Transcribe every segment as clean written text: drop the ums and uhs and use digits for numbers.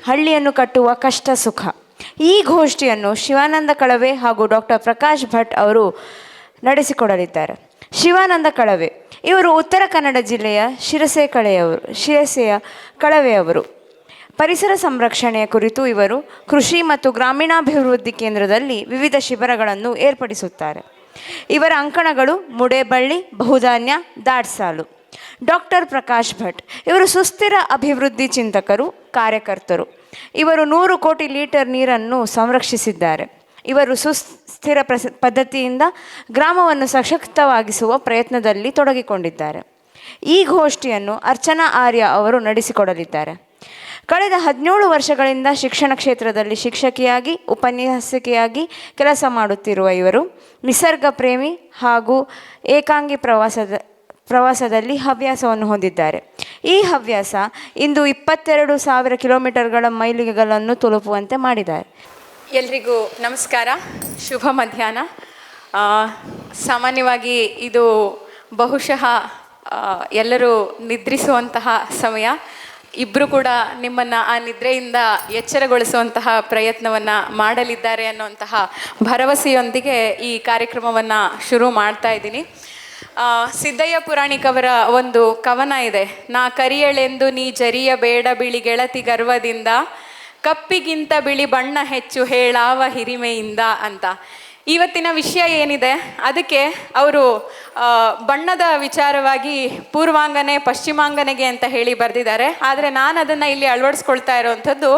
ಹಳ್ಳಿಯನ್ನು ಕಟ್ಟುವ ಕಷ್ಟ ಸುಖ. ಈ ಗೋಷ್ಠಿಯನ್ನು ಶಿವಾನಂದ ಕಳವೆ ಹಾಗೂ ಡಾಕ್ಟರ್ ಪ್ರಕಾಶ್ ಭಟ್ ಅವರು ನಡೆಸಿಕೊಡಲಿದ್ದಾರೆ. ಶಿವಾನಂದ ಕಳವೆ ಇವರು ಉತ್ತರ ಕನ್ನಡ ಜಿಲ್ಲೆಯ ಶಿರಸೆಯ ಕಳವೆಯವರು. ಪರಿಸರ ಸಂರಕ್ಷಣೆಯ ಕುರಿತು ಇವರು ಕೃಷಿ ಮತ್ತು ಗ್ರಾಮೀಣಾಭಿವೃದ್ಧಿ ಕೇಂದ್ರದಲ್ಲಿ ವಿವಿಧ ಶಿಬಿರಗಳನ್ನು ಏರ್ಪಡಿಸುತ್ತಾರೆ. ಇವರ ಅಂಕಣಗಳು ಮುಡೇಬಳ್ಳಿ, ಬಹುಧಾನ್ಯ, ದಾಟ್ಸಾಲು. ಡಾಕ್ಟರ್ ಪ್ರಕಾಶ್ ಭಟ್ ಇವರು ಸುಸ್ಥಿರ ಅಭಿವೃದ್ಧಿ ಚಿಂತಕರು, ಕಾರ್ಯಕರ್ತರು. ಇವರು 100 ಕೋಟಿ ಲೀಟರ್ ನೀರನ್ನು ಸಂರಕ್ಷಿಸಿದ್ದಾರೆ. ಇವರು ಸುಸ್ಥಿರ ಪದ್ಧತಿಯಿಂದ ಗ್ರಾಮವನ್ನು ಸಶಕ್ತವಾಗಿಸುವ ಪ್ರಯತ್ನದಲ್ಲಿ ತೊಡಗಿಕೊಂಡಿದ್ದಾರೆ. ಈ ಗೋಷ್ಠಿಯನ್ನು ಅರ್ಚನಾ ಆರ್ಯ ಅವರು ನಡೆಸಿಕೊಡಲಿದ್ದಾರೆ. ಕಳೆದ 17 ವರ್ಷಗಳಿಂದ ಶಿಕ್ಷಣ ಕ್ಷೇತ್ರದಲ್ಲಿ ಶಿಕ್ಷಕಿಯಾಗಿ, ಉಪನ್ಯಾಸಕಿಯಾಗಿ ಕೆಲಸ ಮಾಡುತ್ತಿರುವ ಇವರು ನಿಸರ್ಗ ಪ್ರೇಮಿ ಹಾಗೂ ಏಕಾಂಗಿ ಪ್ರವಾಸದಲ್ಲಿ ಹವ್ಯಾಸವನ್ನು ಹೊಂದಿದ್ದಾರೆ. ಈ ಹವ್ಯಾಸ ಇಂದು 22,000 ಕಿಲೋಮೀಟರ್ಗಳ ಮೈಲಿಗೆಗಳನ್ನು ತಲುಪುವಂತೆ ಮಾಡಿದ್ದಾರೆ. ಎಲ್ರಿಗೂ ನಮಸ್ಕಾರ, ಶುಭ ಮಧ್ಯಾಹ್ನ. ಸಾಮಾನ್ಯವಾಗಿ ಇದು ಬಹುಶಃ ಎಲ್ಲರೂ ನಿದ್ರಿಸುವಂತಹ ಸಮಯ. ಇಬ್ಬರು ಕೂಡ ನಿಮ್ಮನ್ನು ಆ ನಿದ್ರೆಯಿಂದ ಎಚ್ಚರಗೊಳಿಸುವಂತಹ ಪ್ರಯತ್ನವನ್ನು ಮಾಡಲಿದ್ದಾರೆ ಅನ್ನುವಂತಹ ಭರವಸೆಯೊಂದಿಗೆ ಈ ಕಾರ್ಯಕ್ರಮವನ್ನು ಶುರು ಮಾಡ್ತಾ ಇದ್ದೀನಿ. ಸಿದ್ದಯ್ಯ ಪುರಾಣಿಕವರ ಒಂದು ಕವನ ಇದೆ, ನಾ ಕರಿಯಳೆಂದು ನೀ ಜರಿಯ ಬೇಡ ಬಿಳಿ ಗೆಳತಿ ಗರ್ವದಿಂದ, ಕಪ್ಪಿಗಿಂತ ಬಿಳಿ ಬಣ್ಣ ಹೆಚ್ಚು ಹೇಳಾವ ಹಿರಿಮೆಯಿಂದ ಅಂತ. ಇವತ್ತಿನ ವಿಷಯ ಏನಿದೆ ಅದಕ್ಕೆ ಅವರು ಬಣ್ಣದ ವಿಚಾರವಾಗಿ ಪೂರ್ವಾಂಗನೆ ಪಶ್ಚಿಮಾಂಗನೆಗೆ ಅಂತ ಹೇಳಿ ಬರೆದಿದ್ದಾರೆ. ಆದರೆ ನಾನು ಅದನ್ನು ಇಲ್ಲಿ ಅಳವಡಿಸ್ಕೊಳ್ತಾ ಇರೋವಂಥದ್ದು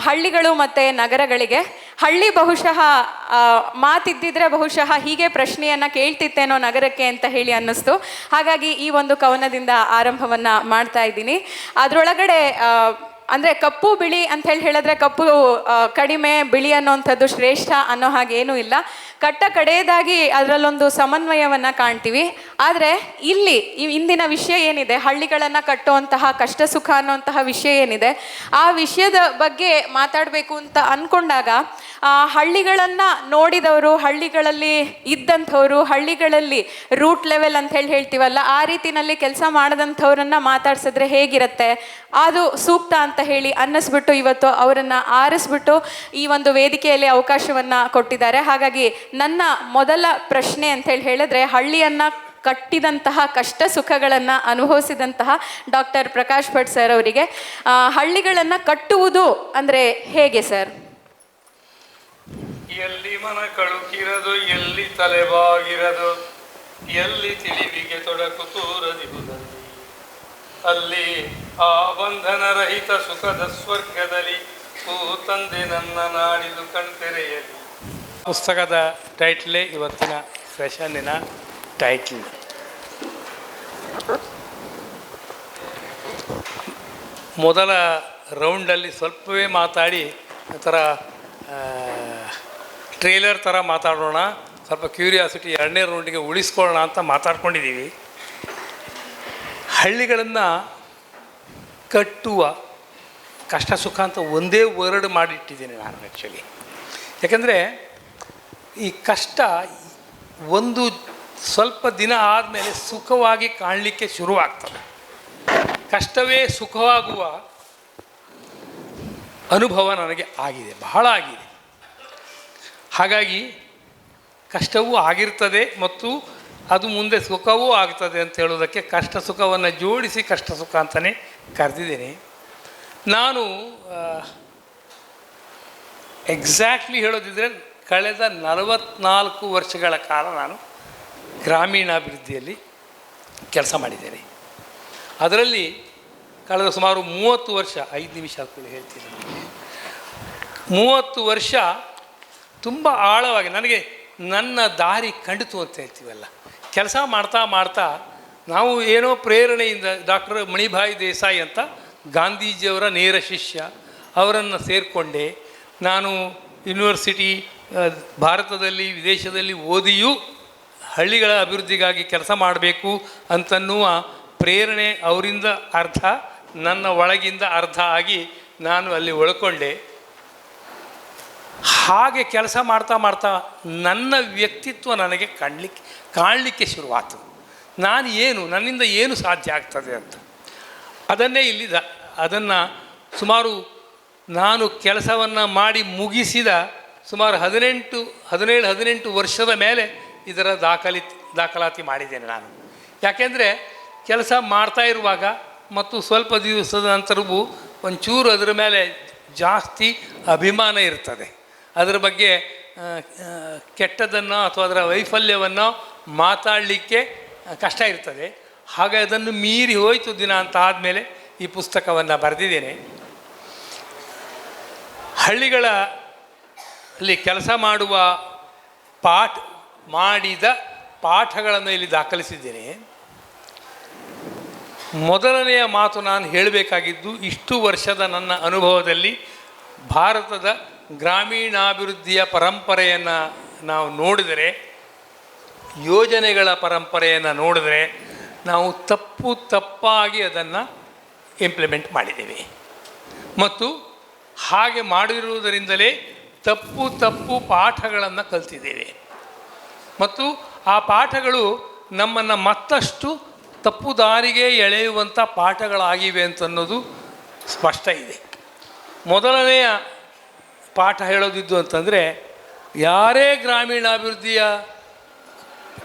ಹಳ್ಳಿಗಳು ಮತ್ತು ನಗರಗಳಿಗೆ. ಹಳ್ಳಿ ಬಹುಶಃ ಮಾತಿದ್ದಿದ್ರೆ ಬಹುಶಃ ಹೀಗೆ ಪ್ರಶ್ನೆಯನ್ನು ಕೇಳ್ತಿತ್ತೇನೋ ನಗರಕ್ಕೆ ಅಂತ ಹೇಳಿ ಅನ್ನಿಸ್ತು. ಹಾಗಾಗಿ ಈ ಒಂದು ಕವನದಿಂದ ಆರಂಭವನ್ನು ಮಾಡ್ತಾ ಇದ್ದೀನಿ. ಅದರೊಳಗಡೆ ಅಂದರೆ ಕಪ್ಪು ಬಿಳಿ ಅಂತ ಹೇಳಿದ್ರೆ ಕಪ್ಪು ಕಡಿಮೆ, ಬಿಳಿ ಅನ್ನೋವಂಥದ್ದು ಶ್ರೇಷ್ಠ ಅನ್ನೋ ಹಾಗೇನೂ ಇಲ್ಲ. ಕಡೆಯದಾಗಿ ಅದರಲ್ಲೊಂದು ಸಮನ್ವಯವನ್ನು ಕಾಣ್ತೀವಿ. ಆದರೆ ಇಲ್ಲಿ ಇಂದಿನ ವಿಷಯ ಏನಿದೆ, ಹಳ್ಳಿಗಳನ್ನು ಕಟ್ಟುವಂತಹ ಕಷ್ಟ ಸುಖ ಅನ್ನುವಂತಹ ವಿಷಯ ಏನಿದೆ, ಆ ವಿಷಯದ ಬಗ್ಗೆ ಮಾತಾಡಬೇಕು ಅಂತ ಅಂದ್ಕೊಂಡಾಗ ಹಳ್ಳಿಗಳನ್ನು ನೋಡಿದವರು, ಹಳ್ಳಿಗಳಲ್ಲಿ ಇದ್ದಂಥವ್ರು, ಹಳ್ಳಿಗಳಲ್ಲಿ ರೂಟ್ ಲೆವೆಲ್ ಅಂತ ಹೇಳ್ತೀವಲ್ಲ, ಆ ರೀತಿಯಲ್ಲಿ ಕೆಲಸ ಮಾಡದಂಥವ್ರನ್ನ ಮಾತಾಡ್ಸಿದ್ರೆ ಹೇಗಿರುತ್ತೆ, ಅದು ಸೂಕ್ತ ಅಂತ ಹೇಳಿ ಅನ್ನಿಸ್ಬಿಟ್ಟು ಇವತ್ತು ಅವರನ್ನು ಆರಿಸ್ಬಿಟ್ಟು ಈ ಒಂದು ವೇದಿಕೆಯಲ್ಲಿ ಅವಕಾಶವನ್ನು ಕೊಟ್ಟಿದ್ದಾರೆ. ಹಾಗಾಗಿ ನನ್ನ ಮೊದಲ ಪ್ರಶ್ನೆ ಅಂತ ಹೇಳಿದ್ರೆ, ಹಳ್ಳಿಯನ್ನು ಕಟ್ಟಿದಂತಹ ಕಷ್ಟ ಸುಖಗಳನ್ನು ಅನುಭವಿಸಿದಂತಹ ಡಾಕ್ಟರ್ ಪ್ರಕಾಶ್ ಭಟ್ ಸರ್ ಅವರಿಗೆ ಹಳ್ಳಿಗಳನ್ನು ಕಟ್ಟುವುದು ಅಂದರೆ ಹೇಗೆ ಸರ್? ಎಲ್ಲಿ ಮನ ಕಳುಕಿರದು, ಎಲ್ಲಿ ತಲೆಬಾಗಿರದು, ಎಲ್ಲಿ ತಿಳಿವಿಗೆ ತೊಡಕು ತೋರದಿರುವುದಲ್ಲಿ, ಅಲ್ಲಿ ಆ ಬಂಧನ ರಹಿತ ಸುಖದ ಸ್ವರ್ಗದಲ್ಲಿ ತಂದೆ ನನ್ನ ನಾಡಿದು ಕಣ್ತೆರೆಯಲಿ. ಪುಸ್ತಕದ ಟೈಟ್ಲೇ ಇವತ್ತಿನ ಸೆಷನ್ನಿನ ಟೈಟ್ಲ್. ಮೊದಲ ರೌಂಡಲ್ಲಿ ಸ್ವಲ್ಪವೇ ಮಾತಾಡಿ ಒಂಥರ ಟ್ರೇಲರ್ ಥರ ಮಾತಾಡೋಣ, ಸ್ವಲ್ಪ ಕ್ಯೂರಿಯಾಸಿಟಿ ಎರಡನೇ ರೌಂಡಿಗೆ ಉಳಿಸ್ಕೊಳ್ಳೋಣ ಅಂತ ಮಾತಾಡ್ಕೊಂಡಿದ್ದೀವಿ. ಹಳ್ಳಿಗಳನ್ನು ಕಟ್ಟುವ ಕಷ್ಟ ಸುಖ ಅಂತ ಒಂದೇ ವರ್ಡ್ ಮಾಡಿಟ್ಟಿದ್ದೀನಿ ನಾನು ಆ್ಯಕ್ಚುಲಿ. ಯಾಕೆಂದರೆ ಈ ಕಷ್ಟ ಒಂದು ಸ್ವಲ್ಪ ದಿನ ಆದಮೇಲೆ ಸುಖವಾಗಿ ಕಾಣಲಿಕ್ಕೆ ಶುರುವಾಗ್ತದೆ. ಕಷ್ಟವೇ ಸುಖವಾಗುವ ಅನುಭವ ನನಗೆ ಆಗಿದೆ, ಬಹಳ ಆಗಿದೆ. ಹಾಗಾಗಿ ಕಷ್ಟವೂ ಆಗಿರ್ತದೆ ಮತ್ತು ಅದು ಮುಂದೆ ಸುಖವೂ ಆಗ್ತದೆ ಅಂತ ಹೇಳೋದಕ್ಕೆ ಕಷ್ಟ ಸುಖವನ್ನು ಜೋಡಿಸಿ ಕಷ್ಟ ಸುಖ ಅಂತಲೇ ಕರೆದಿದ್ದೇನೆ. ನಾನು ಎಕ್ಸಾಕ್ಟ್ಲಿ ಹೇಳೋದಿದ್ದರೆ ಕಳೆದ 44 ವರ್ಷಗಳ ಕಾಲ ನಾನು ಗ್ರಾಮೀಣಾಭಿವೃದ್ಧಿಯಲ್ಲಿ ಕೆಲಸ ಮಾಡಿದ್ದೇನೆ. ಅದರಲ್ಲಿ ಕಳೆದ ಸುಮಾರು 30 ವರ್ಷ, 5 ನಿಮಿಷ ಹೇಳ್ತೀನಿ, 30 ವರ್ಷ ತುಂಬ ಆಳವಾಗಿ ನನಗೆ ನನ್ನ ದಾರಿ ಕಂಡಿತು ಅಂತ ಹೇಳ್ತೀವಲ್ಲ, ಕೆಲಸ ಮಾಡ್ತಾ ಮಾಡ್ತಾ ನಾವು ಏನೋ ಪ್ರೇರಣೆಯಿಂದ ಡಾಕ್ಟರ್ ಮಣಿಭಾಯಿ ದೇಸಾಯಿ ಅಂತ ಗಾಂಧೀಜಿಯವರ ನೇರ ಶಿಷ್ಯ, ಅವರನ್ನು ಸೇರಿಕೊಂಡೆ. ನಾನು ಯೂನಿವರ್ಸಿಟಿ ಭಾರತದಲ್ಲಿ ವಿದೇಶದಲ್ಲಿ ಓದಿಯೂ ಹಳ್ಳಿಗಳ ಅಭಿವೃದ್ಧಿಗಾಗಿ ಕೆಲಸ ಮಾಡಬೇಕು ಅಂತನ್ನುವ ಪ್ರೇರಣೆ ಅವರಿಂದ ಅರ್ಧ, ನನ್ನ ಒಳಗಿಂದ ಅರ್ಧ ಆಗಿ ನಾನು ಅಲ್ಲಿ ಉಳ್ಕೊಂಡೆ. ಹಾಗೆ ಕೆಲಸ ಮಾಡ್ತಾ ಮಾಡ್ತಾ ನನ್ನ ವ್ಯಕ್ತಿತ್ವ ನನಗೆ ಕಾಣಲಿಕ್ಕೆ ಶುರುವಾಯಿತು. ನನ್ನಿಂದ ಏನು ಸಾಧ್ಯ ಆಗ್ತದೆ ಅಂತ. ಅದನ್ನೇ ಇಲ್ಲಿ ಅದನ್ನು ಸುಮಾರು ನಾನು ಕೆಲಸವನ್ನು ಮಾಡಿ ಮುಗಿಸಿದ ಸುಮಾರು 18 ವರ್ಷದ ಮೇಲೆ ಇದರ ದಾಖಲಾತಿ ಮಾಡಿದ್ದೇನೆ ನಾನು. ಯಾಕೆಂದರೆ ಕೆಲಸ ಮಾಡ್ತಾ ಇರುವಾಗ ಮತ್ತು ಸ್ವಲ್ಪ ದಿವಸದ ನಂತರವೂ ಒಂಚೂರು ಅದರ ಮೇಲೆ ಜಾಸ್ತಿ ಅಭಿಮಾನ ಇರ್ತದೆ. ಅದರ ಬಗ್ಗೆ ಕೆಟ್ಟದನ್ನು ಅಥವಾ ಅದರ ವೈಫಲ್ಯವನ್ನು ಮಾತಾಡಲಿಕ್ಕೆ ಕಷ್ಟ ಇರ್ತದೆ. ಹಾಗೆ ಅದನ್ನು ಮೀರಿ ಹೋಯಿತು ದಿನ ಅಂತ ಆದಮೇಲೆ ಈ ಪುಸ್ತಕವನ್ನು ಬರೆದಿದ್ದೇನೆ. ಹಳ್ಳಿಗಳಲ್ಲಿ ಕೆಲಸ ಮಾಡುವ ಮಾಡಿದ ಪಾಠಗಳನ್ನು ಇಲ್ಲಿ ದಾಖಲಿಸಿದ್ದೇನೆ. ಮೊದಲನೆಯ ಮಾತು ನಾನು ಹೇಳಬೇಕಾಗಿದ್ದು, ಇಷ್ಟು ವರ್ಷದ ನನ್ನ ಅನುಭವದಲ್ಲಿ ಭಾರತದ ಗ್ರಾಮೀಣಾಭಿವೃದ್ಧಿಯ ಪರಂಪರೆಯನ್ನು ನಾವು ನೋಡಿದರೆ, ಯೋಜನೆಗಳ ಪರಂಪರೆಯನ್ನು ನೋಡಿದರೆ, ನಾವು ತಪ್ಪಾಗಿ ಅದನ್ನು ಇಂಪ್ಲಿಮೆಂಟ್ ಮಾಡಿದ್ದೇವೆ. ಮತ್ತು ಹಾಗೆ ಮಾಡಿರುವುದರಿಂದಲೇ ತಪ್ಪು ಪಾಠಗಳನ್ನು ಕಲ್ತಿದ್ದೇವೆ. ಮತ್ತು ಆ ಪಾಠಗಳು ನಮ್ಮನ್ನು ಮತ್ತಷ್ಟು ತಪ್ಪು ದಾರಿಗೆ ಎಳೆಯುವಂಥ ಪಾಠಗಳಾಗಿವೆ ಅಂತನ್ನೋದು ಸ್ಪಷ್ಟ ಇದೆ. ಮೊದಲನೆಯ ಪಾಠ ಹೇಳೋದಿದ್ದು ಅಂತಂದರೆ, ಯಾರೇ ಗ್ರಾಮೀಣಾಭಿವೃದ್ಧಿಯ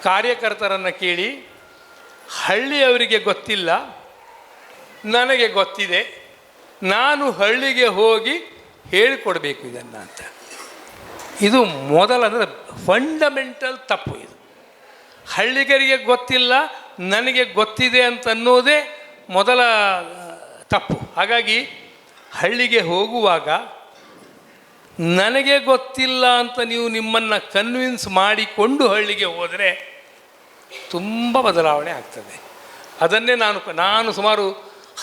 ಕಾರ್ಯಕರ್ತರನ್ನು ಕೇಳಿ, ಹಳ್ಳಿಯವರಿಗೆ ಗೊತ್ತಿಲ್ಲ, ನನಗೆ ಗೊತ್ತಿದೆ, ನಾನು ಹಳ್ಳಿಗೆ ಹೋಗಿ ಹೇಳಿಕೊಡ್ಬೇಕು ಇದನ್ನು ಅಂತ. ಇದು ಮೊದಲಂದರೆ ಫಂಡಮೆಂಟಲ್ ತಪ್ಪು. ಇದು ಹಳ್ಳಿಗರಿಗೆ ಗೊತ್ತಿಲ್ಲ, ನನಗೆ ಗೊತ್ತಿದೆ ಅಂತನ್ನೋದೇ ಮೊದಲ ತಪ್ಪು. ಹಾಗಾಗಿ ಹಳ್ಳಿಗೆ ಹೋಗುವಾಗ ನನಗೆ ಗೊತ್ತಿಲ್ಲ ಅಂತ ನೀವು ನಿಮ್ಮನ್ನು ಕನ್ವಿನ್ಸ್ ಮಾಡಿಕೊಂಡು ಹಳ್ಳಿಗೆ ಹೋದರೆ ತುಂಬ ಬದಲಾವಣೆ ಆಗ್ತದೆ. ಅದನ್ನೇ ನಾನು ಸುಮಾರು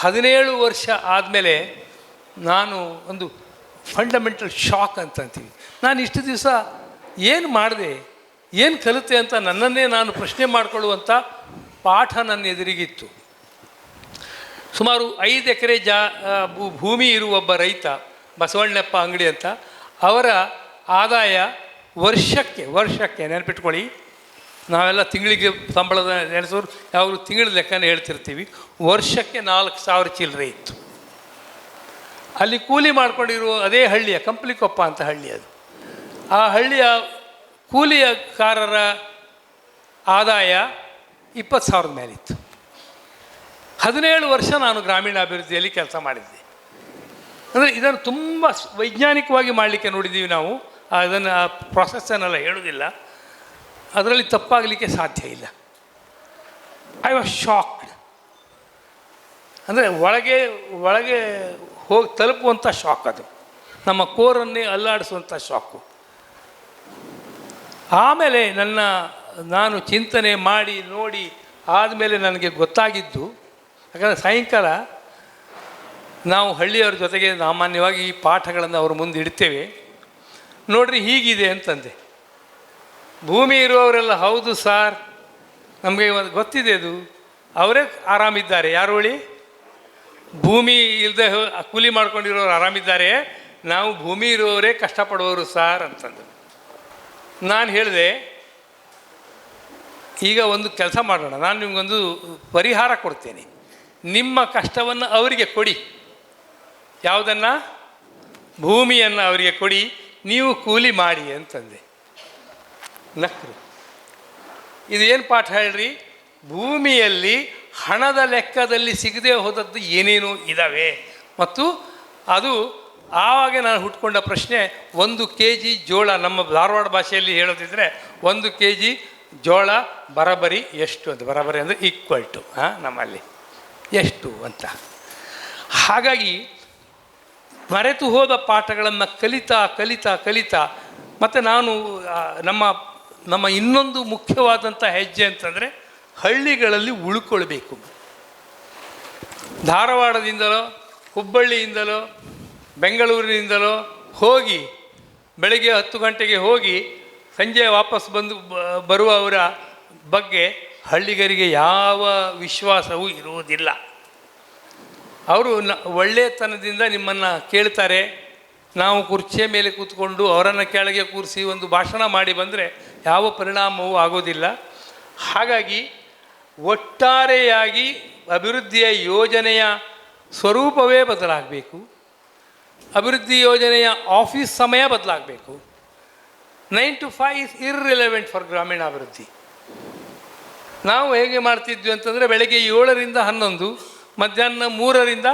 17 ವರ್ಷ ಆದಮೇಲೆ ನಾನು ಒಂದು ಫಂಡಮೆಂಟಲ್ ಶಾಕ್ ಅಂತೀವಿ. ನಾನು ಇಷ್ಟು ದಿವಸ ಏನು ಮಾಡಿದೆ, ಏನು ಕಲಿತೆ ಅಂತ ನನ್ನನ್ನೇ ನಾನು ಪ್ರಶ್ನೆ ಮಾಡಿಕೊಳ್ಳುವಂಥ ಪಾಠ ನನ್ನ ಎದುರಿಗಿತ್ತು. ಸುಮಾರು 5 ಎಕರೆ ಭೂಮಿ ಇರುವ ಒಬ್ಬ ರೈತ, ಬಸವಣ್ಣಪ್ಪ ಅಂಗಡಿ ಅಂತ, ಅವರ ಆದಾಯ ವರ್ಷಕ್ಕೆ ನೆನಪಿಟ್ಕೊಳ್ಳಿ, ನಾವೆಲ್ಲ ತಿಂಗಳಿಗೆ ಸಂಬಳದ ನೆನೆಸೋರು ಯಾವಾಗಲೂ ತಿಂಗಳ ಲೆಕ್ಕನ ಹೇಳ್ತಿರ್ತೀವಿ, ವರ್ಷಕ್ಕೆ 4,000 ಚಿಲ್ಲರೆ ಇತ್ತು. ಅಲ್ಲಿ ಕೂಲಿ ಮಾಡ್ಕೊಂಡಿರುವ ಅದೇ ಹಳ್ಳಿಯ ಕಂಪ್ಲಿಕೊಪ್ಪ ಅಂತ ಹಳ್ಳಿ ಅದು. ಆ ಹಳ್ಳಿಯ ಕೂಲಿಯಕಾರರ ಆದಾಯ 20,000 ಮೇಲಿತ್ತು. 17 ವರ್ಷ ನಾನು ಗ್ರಾಮೀಣಾಭಿವೃದ್ಧಿಯಲ್ಲಿ ಕೆಲಸ ಮಾಡಿದ್ದೆ. ಅಂದರೆ ಇದನ್ನು ತುಂಬ ವೈಜ್ಞಾನಿಕವಾಗಿ ಮಾಡಲಿಕ್ಕೆ ನೋಡಿದ್ದೀವಿ ನಾವು. ಅದನ್ನು ಪ್ರೊಸೆಸ್ಸನ್ನೆಲ್ಲ ಹೇಳೋದಿಲ್ಲ, ಅದರಲ್ಲಿ ತಪ್ಪಾಗಲಿಕ್ಕೆ ಸಾಧ್ಯ ಇಲ್ಲ. I was shocked. ಅಂದರೆ ಒಳಗೆ ಹೋಗಿ ತಲುಪುವಂಥ ಶಾಕ್ ಅದು, ನಮ್ಮ ಕೋರನ್ನೇ ಅಲ್ಲಾಡಿಸುವಂಥ ಶಾಕು. ಆಮೇಲೆ ನಾನು ಚಿಂತನೆ ಮಾಡಿ ನೋಡಿ ಆದಮೇಲೆ ನನಗೆ ಗೊತ್ತಾಗಿದ್ದು, ಯಾಕಂದರೆ ಸಾಯಂಕಾಲ ನಾವು ಹಳ್ಳಿಯವ್ರ ಜೊತೆಗೆ ಸಾಮಾನ್ಯವಾಗಿ ಈ ಪಾಠಗಳನ್ನು ಅವ್ರ ಮುಂದೆ ಇಡ್ತೇವೆ. ನೋಡ್ರಿ ಹೀಗಿದೆ ಅಂತಂದೆ. ಭೂಮಿ ಇರುವವರೆಲ್ಲ ಹೌದು ಸಾರ್, ನಮಗೆ ಗೊತ್ತಿದೆ ಅದು, ಅವರೇ ಆರಾಮಿದ್ದಾರೆ. ಯಾರು ಹೇಳಿ? ಭೂಮಿ ಇಲ್ಲದೆ ಕೂಲಿ ಮಾಡ್ಕೊಂಡಿರೋರು ಆರಾಮಿದ್ದಾರೆ, ನಾವು ಭೂಮಿ ಇರುವವರೇ ಕಷ್ಟಪಡುವವರು ಸಾರ್ ಅಂತಂದು. ನಾನು ಹೇಳಿದೆ, ಈಗ ಒಂದು ಕೆಲಸ ಮಾಡೋಣ, ನಾನು ನಿಮಗೊಂದು ಪರಿಹಾರ ಕೊಡ್ತೇನೆ, ನಿಮ್ಮ ಕಷ್ಟವನ್ನು ಅವರಿಗೆ ಕೊಡಿ. ಯಾವುದನ್ನು? ಭೂಮಿಯನ್ನು ಅವರಿಗೆ ಕೊಡಿ, ನೀವು ಕೂಲಿ ಮಾಡಿ ಅಂತಂದೆ. ನಕ್ರು. ಇದು ಏನು ಪಾಠ ಹೇಳ್ರಿ? ಭೂಮಿಯಲ್ಲಿ ಹಣದ ಲೆಕ್ಕದಲ್ಲಿ ಸಿಗದೆ ಹೋದದ್ದು ಏನೇನೋ ಇದ್ದಾವೆ. ಮತ್ತು ಅದು ಆವಾಗ ನಾನು ಹುಟ್ಕೊಂಡ ಪ್ರಶ್ನೆ, 1 kg ಜೋಳ, ನಮ್ಮ ಧಾರವಾಡ ಭಾಷೆಯಲ್ಲಿ ಹೇಳೋದಿದ್ರೆ 1 kg ಜೋಳ ಬರಬರಿ ಎಷ್ಟು ಅಂತ. ಬರಬರಿ ಅಂದರೆ ಈಕ್ವಲ್ ಟು, ನಮ್ಮಲ್ಲಿ ಎಷ್ಟು ಅಂತ. ಹಾಗಾಗಿ ಮರೆತು ಹೋದ ಪಾಠಗಳನ್ನು ಕಲಿತಾ ಮತ್ತು ನಾನು ನಮ್ಮ ಇನ್ನೊಂದು ಮುಖ್ಯವಾದಂಥ ಹೆಜ್ಜೆ ಅಂತಂದರೆ ಹಳ್ಳಿಗಳಲ್ಲಿ ಉಳ್ಕೊಳ್ಬೇಕು. ಧಾರವಾಡದಿಂದಲೋ ಹುಬ್ಬಳ್ಳಿಯಿಂದಲೋ ಬೆಂಗಳೂರಿನಿಂದಲೋ ಹೋಗಿ ಬೆಳಗ್ಗೆ 10 ಗಂಟೆಗೆ ಹೋಗಿ ಸಂಜೆ ವಾಪಸ್ ಬರುವವರ ಬಗ್ಗೆ ಹಳ್ಳಿಗರಿಗೆ ಯಾವ ವಿಶ್ವಾಸವೂ ಇರುವುದಿಲ್ಲ. ಅವರು ಒಳ್ಳೆಯತನದಿಂದ ನಿಮ್ಮನ್ನು ಕೇಳ್ತಾರೆ. ನಾವು ಕುರ್ಚಿಯ ಮೇಲೆ ಕೂತ್ಕೊಂಡು ಅವರನ್ನು ಕೆಳಗೆ ಕೂರಿಸಿ ಒಂದು ಭಾಷಣ ಮಾಡಿ ಬಂದರೆ ಯಾವ ಪರಿಣಾಮವೂ ಆಗೋದಿಲ್ಲ. ಹಾಗಾಗಿ ಒಟ್ಟಾರೆಯಾಗಿ ಅಭಿವೃದ್ಧಿಯ ಯೋಜನೆಯ ಸ್ವರೂಪವೇ ಬದಲಾಗಬೇಕು. ಅಭಿವೃದ್ಧಿ ಯೋಜನೆಯ ಆಫೀಸ್ ಸಮಯ ಬದಲಾಗಬೇಕು. 9 to 5 ಇಸ್ ಇರ್ರಿಲೆವೆಂಟ್ ಫಾರ್ ಗ್ರಾಮೀಣಾಭಿವೃದ್ಧಿ. ನಾವು ಹೇಗೆ ಮಾಡ್ತಿದ್ವಿ ಅಂತಂದರೆ ಬೆಳಗ್ಗೆ 7ರಿಂದ 11, ಮಧ್ಯಾಹ್ನ 3ರಿಂದ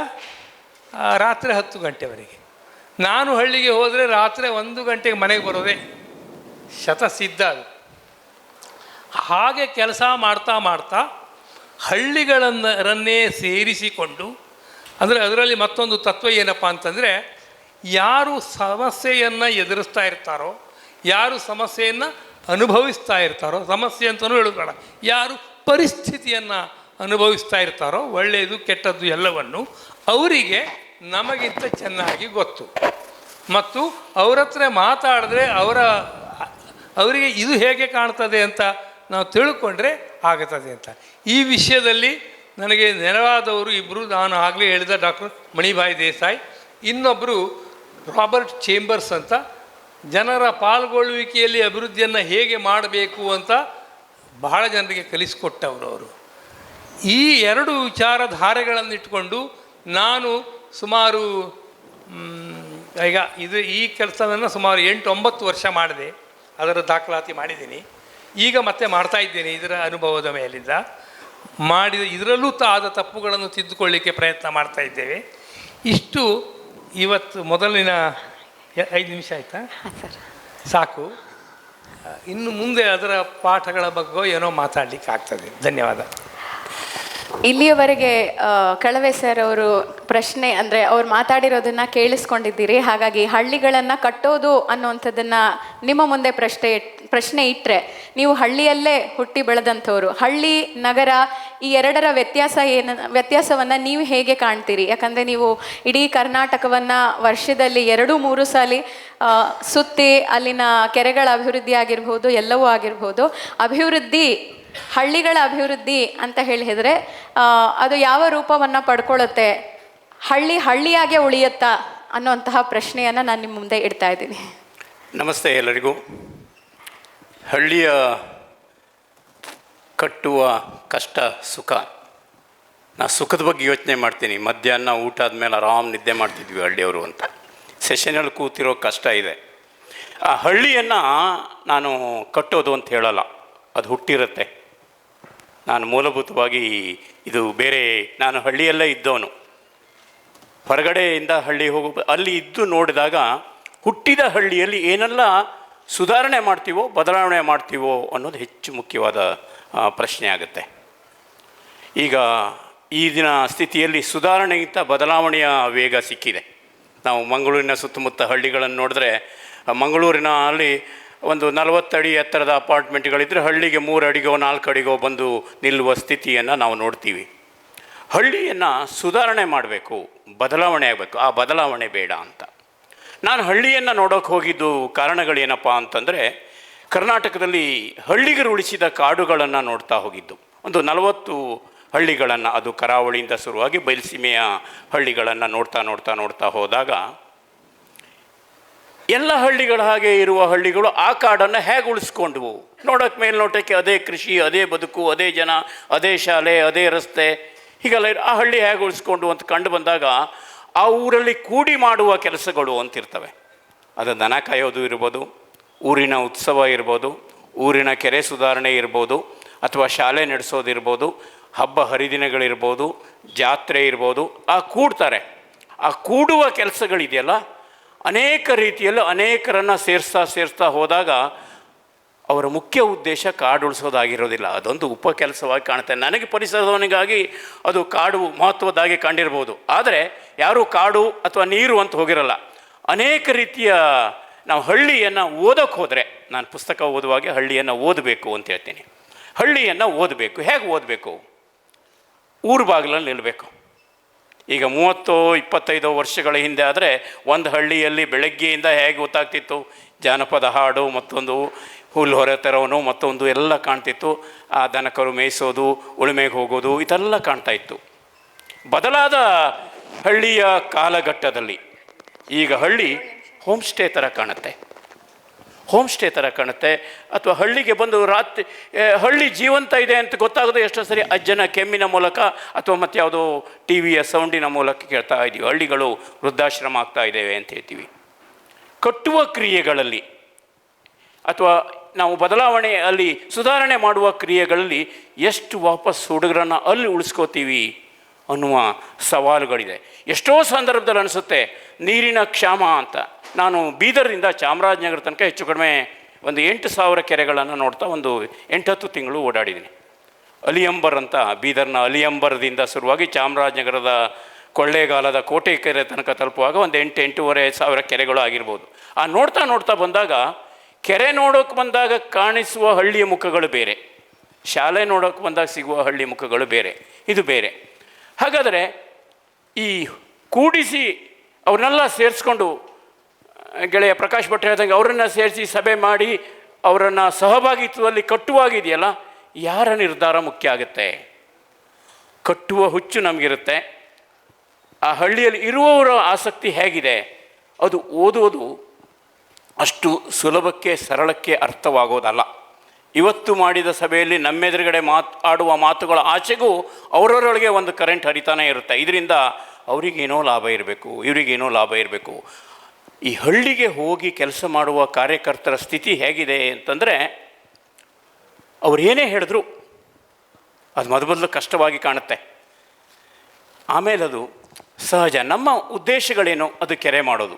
ರಾತ್ರಿ 10 ಗಂಟೆವರೆಗೆ. ನಾನು ಹಳ್ಳಿಗೆ ಹೋದರೆ ರಾತ್ರಿ 1 ಗಂಟೆಗೆ ಮನೆಗೆ ಬರೋದೇ ಶತಸಿದ್ಧ. ಅದು ಹಾಗೆ ಕೆಲಸ ಮಾಡ್ತಾ ಮಾಡ್ತಾ ಹಳ್ಳಿಗಳನ್ನೇ ಸೇರಿಸಿಕೊಂಡು, ಅಂದರೆ ಅದರಲ್ಲಿ ಮತ್ತೊಂದು ತತ್ವ ಏನಪ್ಪ ಅಂತಂದರೆ, ಯಾರು ಸಮಸ್ಯೆಯನ್ನು ಎದುರಿಸ್ತಾ ಇರ್ತಾರೋ, ಯಾರು ಸಮಸ್ಯೆಯನ್ನು ಅನುಭವಿಸ್ತಾ ಇರ್ತಾರೋ, ಸಮಸ್ಯೆ ಅಂತಲೂ ಹೇಳೋಣ, ಯಾರು ಪರಿಸ್ಥಿತಿಯನ್ನು ಅನುಭವಿಸ್ತಾ ಇರ್ತಾರೋ, ಒಳ್ಳೆಯದು ಕೆಟ್ಟದ್ದು ಎಲ್ಲವನ್ನು ಅವರಿಗೆ ನಮಗಿಂತ ಚೆನ್ನಾಗಿ ಗೊತ್ತು. ಮತ್ತು ಅವ್ರ ಹತ್ರ ಮಾತಾಡಿದ್ರೆ ಅವರಿಗೆ ಇದು ಹೇಗೆ ಕಾಣ್ತದೆ ಅಂತ ನಾವು ತಿಳ್ಕೊಂಡ್ರೆ ಆಗುತ್ತದೆ ಅಂತ. ಈ ವಿಷಯದಲ್ಲಿ ನನಗೆ ನೆರವಾದವರು ಇಬ್ಬರು, ನಾನು ಆಗಲೇ ಹೇಳಿದ ಡಾಕ್ಟರ್ ಮಣಿಭಾಯಿ ದೇಸಾಯಿ, ಇನ್ನೊಬ್ಬರು ರಾಬರ್ಟ್ ಚೇಂಬರ್ಸ್ ಅಂತ, ಜನರ ಪಾಲ್ಗೊಳ್ಳುವಿಕೆಯಲ್ಲಿ ಅಭಿವೃದ್ಧಿಯನ್ನು ಹೇಗೆ ಮಾಡಬೇಕು ಅಂತ ಬಹಳ ಜನರಿಗೆ ಕಲಿಸಿಕೊಟ್ಟವರು ಅವರು. ಈ 2 ವಿಚಾರಧಾರೆಗಳನ್ನಿಟ್ಕೊಂಡು ನಾನು ಸುಮಾರು ಈ ಕೆಲಸವನ್ನು ಸುಮಾರು 8-9 ವರ್ಷ ಮಾಡಿದೆ. ಅದರ ದಾಖಲಾತಿ ಮಾಡಿದ್ದೀನಿ. ಈಗ ಮತ್ತೆ ಮಾಡ್ತಾ ಇದ್ದೇನೆ. ಇದರ ಅನುಭವದ ಮೇಲಿಂದ ಇದರಲ್ಲೂ ಆದ ತಪ್ಪುಗಳನ್ನು ತಿದ್ದುಕೊಳ್ಳಿಕ್ಕೆ ಪ್ರಯತ್ನ ಮಾಡ್ತಾ ಇದ್ದೇವೆ. ಇಷ್ಟು ಇವತ್ತು ಮೊದಲಿನ 5 ನಿಮಿಷ ಆಯಿತಾ? ಸಾಕು. ಇನ್ನು ಮುಂದೆ ಅದರ ಪಾಠಗಳ ಬಗ್ಗೆ ಏನೋ ಮಾತಾಡಲಿಕ್ಕೆ ಆಗ್ತದೆ. ಧನ್ಯವಾದ. ಇಲ್ಲಿಯವರೆಗೆ ಕಳವೆ ಸರ್ ಅವರು ಪ್ರಶ್ನೆ ಅಂದರೆ ಅವ್ರು ಮಾತಾಡಿರೋದನ್ನು ಕೇಳಿಸ್ಕೊಂಡಿದ್ದೀರಿ. ಹಾಗಾಗಿ ಹಳ್ಳಿಗಳನ್ನು ಕಟ್ಟೋದು ಅನ್ನುವಂಥದ್ದನ್ನು ನಿಮ್ಮ ಮುಂದೆ ಪ್ರಶ್ನೆ ಇಟ್ಟರೆ, ನೀವು ಹಳ್ಳಿಯಲ್ಲೇ ಹುಟ್ಟಿ ಬೆಳೆದಂಥವ್ರು, ಹಳ್ಳಿ ನಗರ ಈ ಎರಡರ ವ್ಯತ್ಯಾಸವನ್ನು ನೀವು ಹೇಗೆ ಕಾಣ್ತೀರಿ? ಯಾಕಂದರೆ ನೀವು ಇಡೀ ಕರ್ನಾಟಕವನ್ನು ವರ್ಷದಲ್ಲಿ 2-3 ಸಾಲಿ ಸುತ್ತಿ ಅಲ್ಲಿನ ಕೆರೆಗಳ ಅಭಿವೃದ್ಧಿ ಆಗಿರ್ಬೋದು, ಎಲ್ಲವೂ ಆಗಿರ್ಬೋದು, ಹಳ್ಳಿಗಳ ಅಭಿವೃದ್ಧಿ ಅಂತ ಹೇಳಿದರೆ ಅದು ಯಾವ ರೂಪವನ್ನು ಪಡ್ಕೊಳ್ಳುತ್ತೆ, ಹಳ್ಳಿಯಾಗೆ ಉಳಿಯುತ್ತಾ ಅನ್ನುವಂತಹ ಪ್ರಶ್ನೆಯನ್ನು ನಾನು ನಿಮ್ಮ ಮುಂದೆ ಇಡ್ತಾ ಇದ್ದೀನಿ. ನಮಸ್ತೆ ಎಲ್ಲರಿಗೂ. ಹಳ್ಳಿಯ ಕಟ್ಟುವ ಕಷ್ಟ ಸುಖ. ನಾನು ಸುಖದ ಬಗ್ಗೆ ಯೋಚನೆ ಮಾಡ್ತೀನಿ. ಮಧ್ಯಾಹ್ನ ಊಟ ಆದಮೇಲೆ ಆರಾಮ್ ನಿದ್ದೆ ಮಾಡ್ತಿದ್ವಿ ಹಳ್ಳಿಯವರು ಅಂತ. ಸೆಷನಲ್ಲಿ ಕೂತಿರೋ ಕಷ್ಟ ಇದೆ. ಆ ಹಳ್ಳಿಯನ್ನು ನಾನು ಕಟ್ಟೋದು ಅಂತ ಹೇಳಲ್ಲ, ಅದು ಹುಟ್ಟಿರುತ್ತೆ. ನಾನು ಮೂಲಭೂತವಾಗಿ ಇದು ಬೇರೆ, ನಾನು ಹಳ್ಳಿಯಲ್ಲೇ ಇದ್ದವನು. ಹೊರಗಡೆಯಿಂದ ಹಳ್ಳಿ ಅಲ್ಲಿ ಇದ್ದು ನೋಡಿದಾಗ ಹುಟ್ಟಿದ ಹಳ್ಳಿಯಲ್ಲಿ ಏನೆಲ್ಲ ಸುಧಾರಣೆ ಮಾಡ್ತೀವೋ ಬದಲಾವಣೆ ಮಾಡ್ತೀವೋ ಅನ್ನೋದು ಹೆಚ್ಚು ಮುಖ್ಯವಾದ ಪ್ರಶ್ನೆ ಆಗುತ್ತೆ. ಈಗ ಈ ದಿನ ಸ್ಥಿತಿಯಲ್ಲಿ ಸುಧಾರಣೆಗಿಂತ ಬದಲಾವಣೆಯ ವೇಗ ಸಿಕ್ಕಿದೆ. ನಾವು ಮಂಗಳೂರಿನ ಸುತ್ತಮುತ್ತ ಹಳ್ಳಿಗಳನ್ನು ನೋಡಿದ್ರೆ, ಮಂಗಳೂರಿನ ಅಲ್ಲಿ ಒಂದು 40 ಅಡಿ ಎತ್ತರದ ಅಪಾರ್ಟ್ಮೆಂಟ್ಗಳಿದ್ದರೆ ಹಳ್ಳಿಗೆ 3 ಅಡಿಗೋ 4 ಅಡಿಗೋ ಬಂದು ನಿಲ್ಲುವ ಸ್ಥಿತಿಯನ್ನು ನಾವು ನೋಡ್ತೀವಿ. ಹಳ್ಳಿಯನ್ನು ಸುಧಾರಣೆ ಮಾಡಬೇಕು, ಬದಲಾವಣೆ ಆಗಬೇಕು. ಆ ಬದಲಾವಣೆ ಬೇಡ ಅಂತ ನಾನು ಹಳ್ಳಿಯನ್ನು ನೋಡೋಕೆ ಹೋಗಿದ್ದು ಕಾರಣಗಳೇನಪ್ಪ ಅಂತಂದರೆ, ಕರ್ನಾಟಕದಲ್ಲಿ ಹಳ್ಳಿಗರು ಉಳಿಸಿದ ಕಾಡುಗಳನ್ನು ನೋಡ್ತಾ ಹೋಗಿದ್ದು. ಒಂದು 40 ಹಳ್ಳಿಗಳನ್ನು, ಅದು ಕರಾವಳಿಯಿಂದ ಶುರುವಾಗಿ ಬಯಲುಸೀಮೆಯ ಹಳ್ಳಿಗಳನ್ನು ನೋಡ್ತಾ ಹೋದಾಗ ಎಲ್ಲ ಹಳ್ಳಿಗಳ ಹಾಗೆ ಇರುವ ಹಳ್ಳಿಗಳು ಆ ಕಾಡನ್ನು ಹೇಗೆ ಉಳಿಸ್ಕೊಂಡ್ವು ನೋಡೋಕ್ಕೆ ಮೇಲ್ನೋಟಕ್ಕೆ ಅದೇ ಕೃಷಿ, ಅದೇ ಬದುಕು, ಅದೇ ಜನ, ಅದೇ ಶಾಲೆ, ಅದೇ ರಸ್ತೆ, ಹೀಗೆಲ್ಲ ಆ ಹಳ್ಳಿ ಹೇಗೆ ಉಳಿಸ್ಕೊಂಡು ಅಂತ ಕಂಡು ಬಂದಾಗ ಆ ಊರಲ್ಲಿ ಕೂಡಿ ಮಾಡುವ ಕೆಲಸಗಳು ಅಂತಿರ್ತವೆ. ಅದು ದನ ಕಾಯೋದು ಇರ್ಬೋದು, ಊರಿನ ಉತ್ಸವ ಇರ್ಬೋದು, ಊರಿನ ಕೆರೆ ಸುಧಾರಣೆ ಇರ್ಬೋದು, ಅಥವಾ ಶಾಲೆ ನಡೆಸೋದಿರ್ಬೋದು, ಹಬ್ಬ ಹರಿದಿನಗಳಿರ್ಬೋದು, ಜಾತ್ರೆ ಇರ್ಬೋದು. ಆ ಕೂಡ್ತಾರೆ. ಆ ಕೂಡುವ ಕೆಲಸಗಳಿದೆಯಲ್ಲ, ಅನೇಕ ರೀತಿಯಲ್ಲಿ ಅನೇಕರನ್ನು ಸೇರಿಸ್ತಾ ಹೋದಾಗ ಅವರ ಮುಖ್ಯ ಉದ್ದೇಶ ಕಾಡು ಉಳಿಸೋದಾಗಿರೋದಿಲ್ಲ. ಅದೊಂದು ಉಪ ಕೆಲಸವಾಗಿ ಕಾಣುತ್ತೆ. ನನಗೆ ಪರಿಸರದವನಿಗಾಗಿ ಅದು ಕಾಡು ಮಹತ್ವದಾಗಿ ಕಂಡಿರ್ಬೋದು. ಆದರೆ ಯಾರೂ ಕಾಡು ಅಥವಾ ನೀರು ಅಂತ ಹೋಗಿರಲ್ಲ. ಅನೇಕ ರೀತಿಯ ನಾವು ಹಳ್ಳಿಯನ್ನು ಓದೋಕ್ಕೆ ಹೋದರೆ, ನಾನು ಪುಸ್ತಕ ಓದುವಾಗೆ ಹಳ್ಳಿಯನ್ನು ಓದಬೇಕು ಅಂತ ಹೇಳ್ತೀನಿ. ಹಳ್ಳಿಯನ್ನು ಓದಬೇಕು. ಹೇಗೆ ಓದಬೇಕು? ಊರು ಬಾಗಿಲಲ್ಲಿ ನಿಲ್ಲಬೇಕು. ಈಗ 30-25 ವರ್ಷಗಳ ಹಿಂದೆ ಆದರೆ ಒಂದು ಹಳ್ಳಿಯಲ್ಲಿ ಬೆಳಗ್ಗೆಯಿಂದ ಹೇಗೆ ಗೊತ್ತಾಗ್ತಿತ್ತು, ಜಾನಪದ ಹಾಡು, ಮತ್ತೊಂದು ಹುಲ್ಲು ಹೊರತರೋನು, ಮತ್ತೊಂದು ಎಲ್ಲ ಕಾಣ್ತಿತ್ತು. ಆ ದನಕರು ಮೇಯಿಸೋದು, ಉಳುಮೆಗೆ ಹೋಗೋದು, ಇದೆಲ್ಲ ಕಾಣ್ತಾ ಇತ್ತು. ಬದಲಾದ ಹಳ್ಳಿಯ ಕಾಲಘಟ್ಟದಲ್ಲಿ ಈಗ ಹಳ್ಳಿ ಹೋಮ್ ಸ್ಟೇ ಥರ ಕಾಣುತ್ತೆ. ಹೋಮ್ ಸ್ಟೇ ಥರ ಕಾಣುತ್ತೆ. ಅಥವಾ ಹಳ್ಳಿಗೆ ಬಂದು ರಾತ್ರಿ ಹಳ್ಳಿ ಜೀವಂತ ಇದೆ ಅಂತ ಗೊತ್ತಾಗೋದು ಎಷ್ಟೋ ಸರಿ ಅಜ್ಜನ ಕೆಮ್ಮಿನ ಮೂಲಕ ಅಥವಾ ಮತ್ತು ಯಾವುದೋ ಟಿ ವಿಯ ಸೌಂಡಿನ ಮೂಲಕ ಕೇಳ್ತಾ ಇದ್ದೀವಿ. ಹಳ್ಳಿಗಳು ವೃದ್ಧಾಶ್ರಮ ಆಗ್ತಾ ಇದ್ದೇವೆ ಅಂತ ಹೇಳ್ತೀವಿ. ಕಟ್ಟುವ ಕ್ರಿಯೆಗಳಲ್ಲಿ ಅಥವಾ ನಾವು ಬದಲಾವಣೆ ಅಲ್ಲಿ ಸುಧಾರಣೆ ಮಾಡುವ ಕ್ರಿಯೆಗಳಲ್ಲಿ ಎಷ್ಟು ವಾಪಸ್ ಹುಡುಗರನ್ನು ಅಲ್ಲಿ ಉಳಿಸ್ಕೋತೀವಿ ಅನ್ನುವ ಸವಾಲುಗಳಿದೆ. ಎಷ್ಟೋ ಸಂದರ್ಭದಲ್ಲಿ ಅನಿಸುತ್ತೆ ನೀರಿನ ಕ್ಷಾಮ ಅಂತ. ನಾನು ಬೀದರ್ನಿಂದ ಚಾಮರಾಜನಗರ ತನಕ ಹೆಚ್ಚು ಕಡಿಮೆ ಒಂದು 8,000 ಕೆರೆಗಳನ್ನು ನೋಡ್ತಾ ಒಂದು 8-10 ತಿಂಗಳು ಓಡಾಡಿದ್ದೀನಿ. ಅಲಿಯಂಬರ್ ಅಂತ, ಬೀದರ್ನ ಅಲಿಯಂಬರದಿಂದ ಶುರುವಾಗಿ ಚಾಮರಾಜನಗರದ ಕೊಳ್ಳೇಗಾಲದ ಕೋಟೆ ಕೆರೆ ತನಕ ತಲುಪುವಾಗ ಒಂದು 8,500 ಕೆರೆಗಳು ಆಗಿರ್ಬೋದು. ಆ ನೋಡ್ತಾ ಬಂದಾಗ ಕೆರೆ ನೋಡೋಕೆ ಬಂದಾಗ ಕಾಣಿಸುವ ಹಳ್ಳಿಯ ಮುಖಗಳು ಬೇರೆ, ಶಾಲೆ ನೋಡೋಕೆ ಬಂದಾಗ ಸಿಗುವ ಹಳ್ಳಿ ಮುಖಗಳು ಬೇರೆ, ಇದು ಬೇರೆ. ಹಾಗಾದರೆ ಈ ಕೂಡಿಸಿ ಅವ್ರನ್ನೆಲ್ಲ ಸೇರಿಸ್ಕೊಂಡು ಗೆಳೆಯ ಪ್ರಕಾಶ್ ಭಟ್ ಹೇಳಿದಂಗೆ ಅವರನ್ನು ಸೇರಿಸಿ ಸಭೆ ಮಾಡಿ ಅವರನ್ನು ಸಹಭಾಗಿತ್ವದಲ್ಲಿ ಕಟ್ಟುವಾಗಿದೆಯಲ್ಲ, ಯಾರ ನಿರ್ಧಾರ ಮುಖ್ಯ ಆಗುತ್ತೆ? ಕಟ್ಟುವ ಹುಚ್ಚು ನಮಗಿರುತ್ತೆ. ಆ ಹಳ್ಳಿಯಲ್ಲಿ ಇರುವವರ ಆಸಕ್ತಿ ಹೇಗಿದೆ, ಅದು ಓದೋದು ಅಷ್ಟು ಸುಲಭಕ್ಕೆ ಸರಳಕ್ಕೆ ಅರ್ಥವಾಗೋದಲ್ಲ. ಇವತ್ತು ಮಾಡಿದ ಸಭೆಯಲ್ಲಿ ನಮ್ಮೆದುರುಗಡೆ ಆಡುವ ಮಾತುಗಳ ಆಚೆಗೂ ಅವರವರೊಳಗೆ ಒಂದು ಕರೆಂಟ್ ಹರಿತಾನೆ ಇರುತ್ತೆ. ಇದರಿಂದ ಅವರಿಗೇನೋ ಲಾಭ ಇರಬೇಕು, ಇವರಿಗೇನೋ ಲಾಭ ಇರಬೇಕು. ಈ ಹಳ್ಳಿಗೆ ಹೋಗಿ ಕೆಲಸ ಮಾಡುವ ಕಾರ್ಯಕರ್ತರ ಸ್ಥಿತಿ ಹೇಗಿದೆ ಅಂತಂದರೆ, ಅವ್ರು ಏನೇ ಹೇಳಿದ್ರು ಅದು ಮೊದಲು ಕಷ್ಟವಾಗಿ ಕಾಣುತ್ತೆ. ಆಮೇಲೆ ಅದು ಸಹಜ. ನಮ್ಮ ಉದ್ದೇಶಗಳೇನು, ಅದು ಕೆರೆ ಮಾಡೋದು,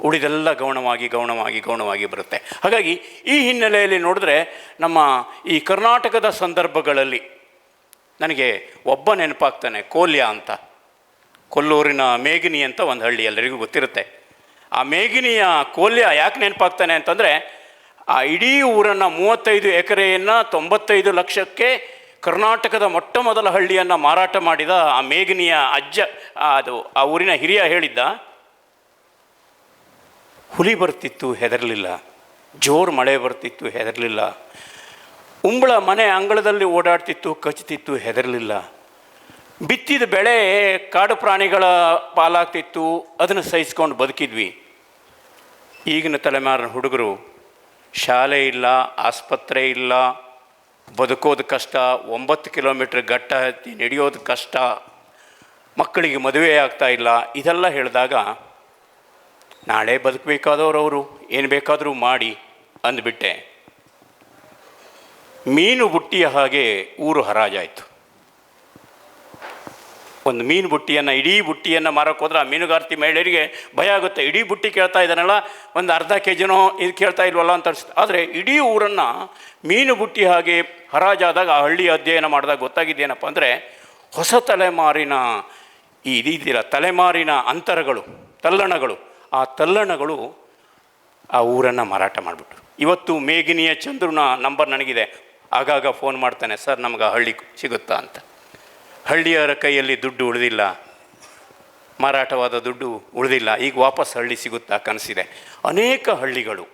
ಉಳಿದೆಲ್ಲ ಗೌಣವಾಗಿ ಬರುತ್ತೆ. ಹಾಗಾಗಿ ಈ ಹಿನ್ನೆಲೆಯಲ್ಲಿ ನೋಡಿದ್ರೆ ನಮ್ಮ ಈ ಕರ್ನಾಟಕದ ಸಂದರ್ಭಗಳಲ್ಲಿ ನನಗೆ ಒಬ್ಬ ನೆನಪಾಗ್ತಾನೆ, ಕೋಲ್ಯ ಅಂತ. ಕೊಲ್ಲೂರಿನ ಮೇಗಿನಿ ಅಂತ ಒಂದು ಹಳ್ಳಿ ಎಲ್ಲರಿಗೂ ಗೊತ್ತಿರುತ್ತೆ. ಆ ಮೇಗಿನಿಯ ಕೋಲ್ಯ ಯಾಕೆ ನೆನಪಾಗ್ತಾನೆ ಅಂತಂದರೆ, ಆ ಇಡೀ ಊರನ್ನು 35 ಎಕರೆಯನ್ನು 95 ಲಕ್ಷಕ್ಕೆ ಕರ್ನಾಟಕದ ಮೊಟ್ಟ ಮೊದಲ ಹಳ್ಳಿಯನ್ನು ಮಾರಾಟ ಮಾಡಿದ ಆ ಮೇಗಿನಿಯ ಅಜ್ಜ, ಅದು ಆ ಊರಿನ ಹಿರಿಯ ಹೇಳಿದ್ದ, ಹುಲಿ ಬರ್ತಿತ್ತು ಹೆದರಲಿಲ್ಲ, ಜೋರು ಮಳೆ ಬರ್ತಿತ್ತು ಹೆದರಲಿಲ್ಲ, ಉಂಬಳ ಮನೆ ಅಂಗಳದಲ್ಲಿ ಓಡಾಡ್ತಿತ್ತು ಕಚ್ತಿತ್ತು ಹೆದರಲಿಲ್ಲ, ಬಿತ್ತಿದ ಬೆಳೆ ಕಾಡು ಪ್ರಾಣಿಗಳ ಪಾಲಾಗ್ತಿತ್ತು ಅದನ್ನು ಸಹಿಸ್ಕೊಂಡು ಬದುಕಿದ್ವಿ. ಈಗಿನ ತಲೆಮಾರಿನ ಹುಡುಗರು ಶಾಲೆ ಇಲ್ಲ, ಆಸ್ಪತ್ರೆ ಇಲ್ಲ, ಬದುಕೋದು ಕಷ್ಟ, 9 ಕಿಲೋಮೀಟ್ರ್ ಗಟ್ಟ ಹತ್ತಿ ನಡೆಯೋದು ಕಷ್ಟ, ಮಕ್ಕಳಿಗೆ ಮದುವೆ ಆಗ್ತಾ ಇಲ್ಲ. ಇದೆಲ್ಲ ಹೇಳಿದಾಗ ನಾಳೆ ಬದುಕಬೇಕಾದವರು ಅವರು ಏನು ಬೇಕಾದರೂ ಮಾಡಿ ಅಂದ್ಬಿಟ್ಟೆ. ಮೀನು ಬುಟ್ಟಿಯ ಹಾಗೆ ಊರು ಹರಾಜಾಯಿತು. ಒಂದು ಮೀನು ಬುಟ್ಟಿಯನ್ನು, ಇಡೀ ಬುಟ್ಟಿಯನ್ನು ಮಾರೋಕ್ಕೆ ಹೋದ್ರೆ ಆ ಮೀನುಗಾರ್ತಿ ಮಹಿಳೆಯರಿಗೆ ಭಯ ಆಗುತ್ತೆ. ಇಡೀ ಬುಟ್ಟಿ ಕೇಳ್ತಾ ಇದ್ದಾನಲ್ಲ, ಒಂದು ಅರ್ಧ ಕೆಜಿನೋ ಇದು ಕೇಳ್ತಾ ಇಲ್ವಲ್ಲ ಅಂತ ಅನಿಸುತ್ತೆ. ಆದರೆ ಇಡೀ ಊರನ್ನು ಮೀನು ಬುಟ್ಟಿ ಹಾಗೆ ಹರಾಜಾದಾಗ ಆ ಹಳ್ಳಿ ಅಧ್ಯಯನ ಮಾಡಿದಾಗ ಗೊತ್ತಾಗಿದ್ದೇನಪ್ಪ ಅಂದರೆ, ಹೊಸ ತಲೆಮಾರಿನ ಇದೀದಿಲ್ಲ, ತಲೆಮಾರಿನ ಅಂತರಗಳು, ತಲ್ಲಣಗಳು, ಆ ತಲ್ಲಣಗಳು ಆ ಊರನ್ನು ಮಾರಾಟ ಮಾಡಿಬಿಟ್ರು. ಇವತ್ತು ಮೇಗಿನಿಯ ಚಂದ್ರನ ನಂಬರ್ ನನಗಿದೆ. ಆಗಾಗ ಫೋನ್ ಮಾಡ್ತಾನೆ, ಸರ್ ನಮ್ಗೆ ಆ ಹಳ್ಳಿ ಸಿಗುತ್ತಾ ಅಂತ. ಹಳ್ಳಿಯವರ ಕೈಯಲ್ಲಿ ದುಡ್ಡು ಉಳಿದಿಲ್ಲ, ಮಾರಾಟವಾದ ದುಡ್ಡು ಉಳಿದಿಲ್ಲ. ಈಗ ವಾಪಸ್ ಹಳ್ಳಿ ಸಿಗುತ್ತಾ ಕನಸಿದೆ. ಅನೇಕ ಹಳ್ಳಿಗಳು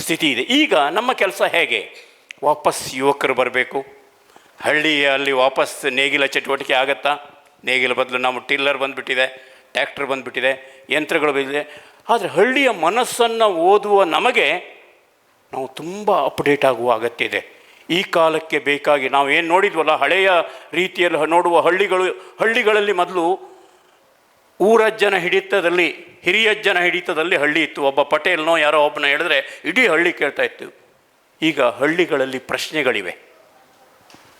ಸ್ಥಿತಿ ಇದೆ. ಈಗ ನಮ್ಮ ಕೆಲಸ ಹೇಗೆ? ವಾಪಸ್ ಯುವಕರು ಬರಬೇಕು. ಹಳ್ಳಿಯಲ್ಲಿ ವಾಪಸ್ ನೇಗಿಲ ಚಟುವಟಿಕೆ ಆಗತ್ತಾ? ನೇಗಿಲ ಬದಲು ನಮ್ಮ ಟಿಲ್ಲರ್ ಬಂದುಬಿಟ್ಟಿದೆ, ಟ್ಯಾಕ್ಟರ್ ಬಂದುಬಿಟ್ಟಿದೆ, ಯಂತ್ರಗಳು ಬಂದಿದೆ. ಆದರೆ ಹಳ್ಳಿಯ ಮನಸ್ಸನ್ನು ಓದುವ ನಮಗೆ ನಾವು ತುಂಬ ಅಪ್ಡೇಟ್ ಆಗುವ ಅಗತ್ಯ ಇದೆ. ಈ ಕಾಲಕ್ಕೆ ಬೇಕಾಗಿ ನಾವು ಏನು ನೋಡಿದ್ವಲ್ಲ, ಹಳೆಯ ರೀತಿಯಲ್ಲಿ ನೋಡುವ ಹಳ್ಳಿಗಳಲ್ಲಿ ಮೊದಲು ಊರಜ್ಜನ ಹಿಡಿತದಲ್ಲಿ, ಹಿರಿಯಜ್ಜನ ಹಿಡಿತದಲ್ಲಿ ಹಳ್ಳಿ ಇತ್ತು. ಒಬ್ಬ ಪಟೇಲ್ನೋ ಯಾರೋ ಒಬ್ಬನ ಹೇಳಿದ್ರೆ ಇಡೀ ಹಳ್ಳಿ ಕೇಳ್ತಾ ಇತ್ತು. ಈಗ ಹಳ್ಳಿಗಳಲ್ಲಿ ಪ್ರಶ್ನೆಗಳಿವೆ,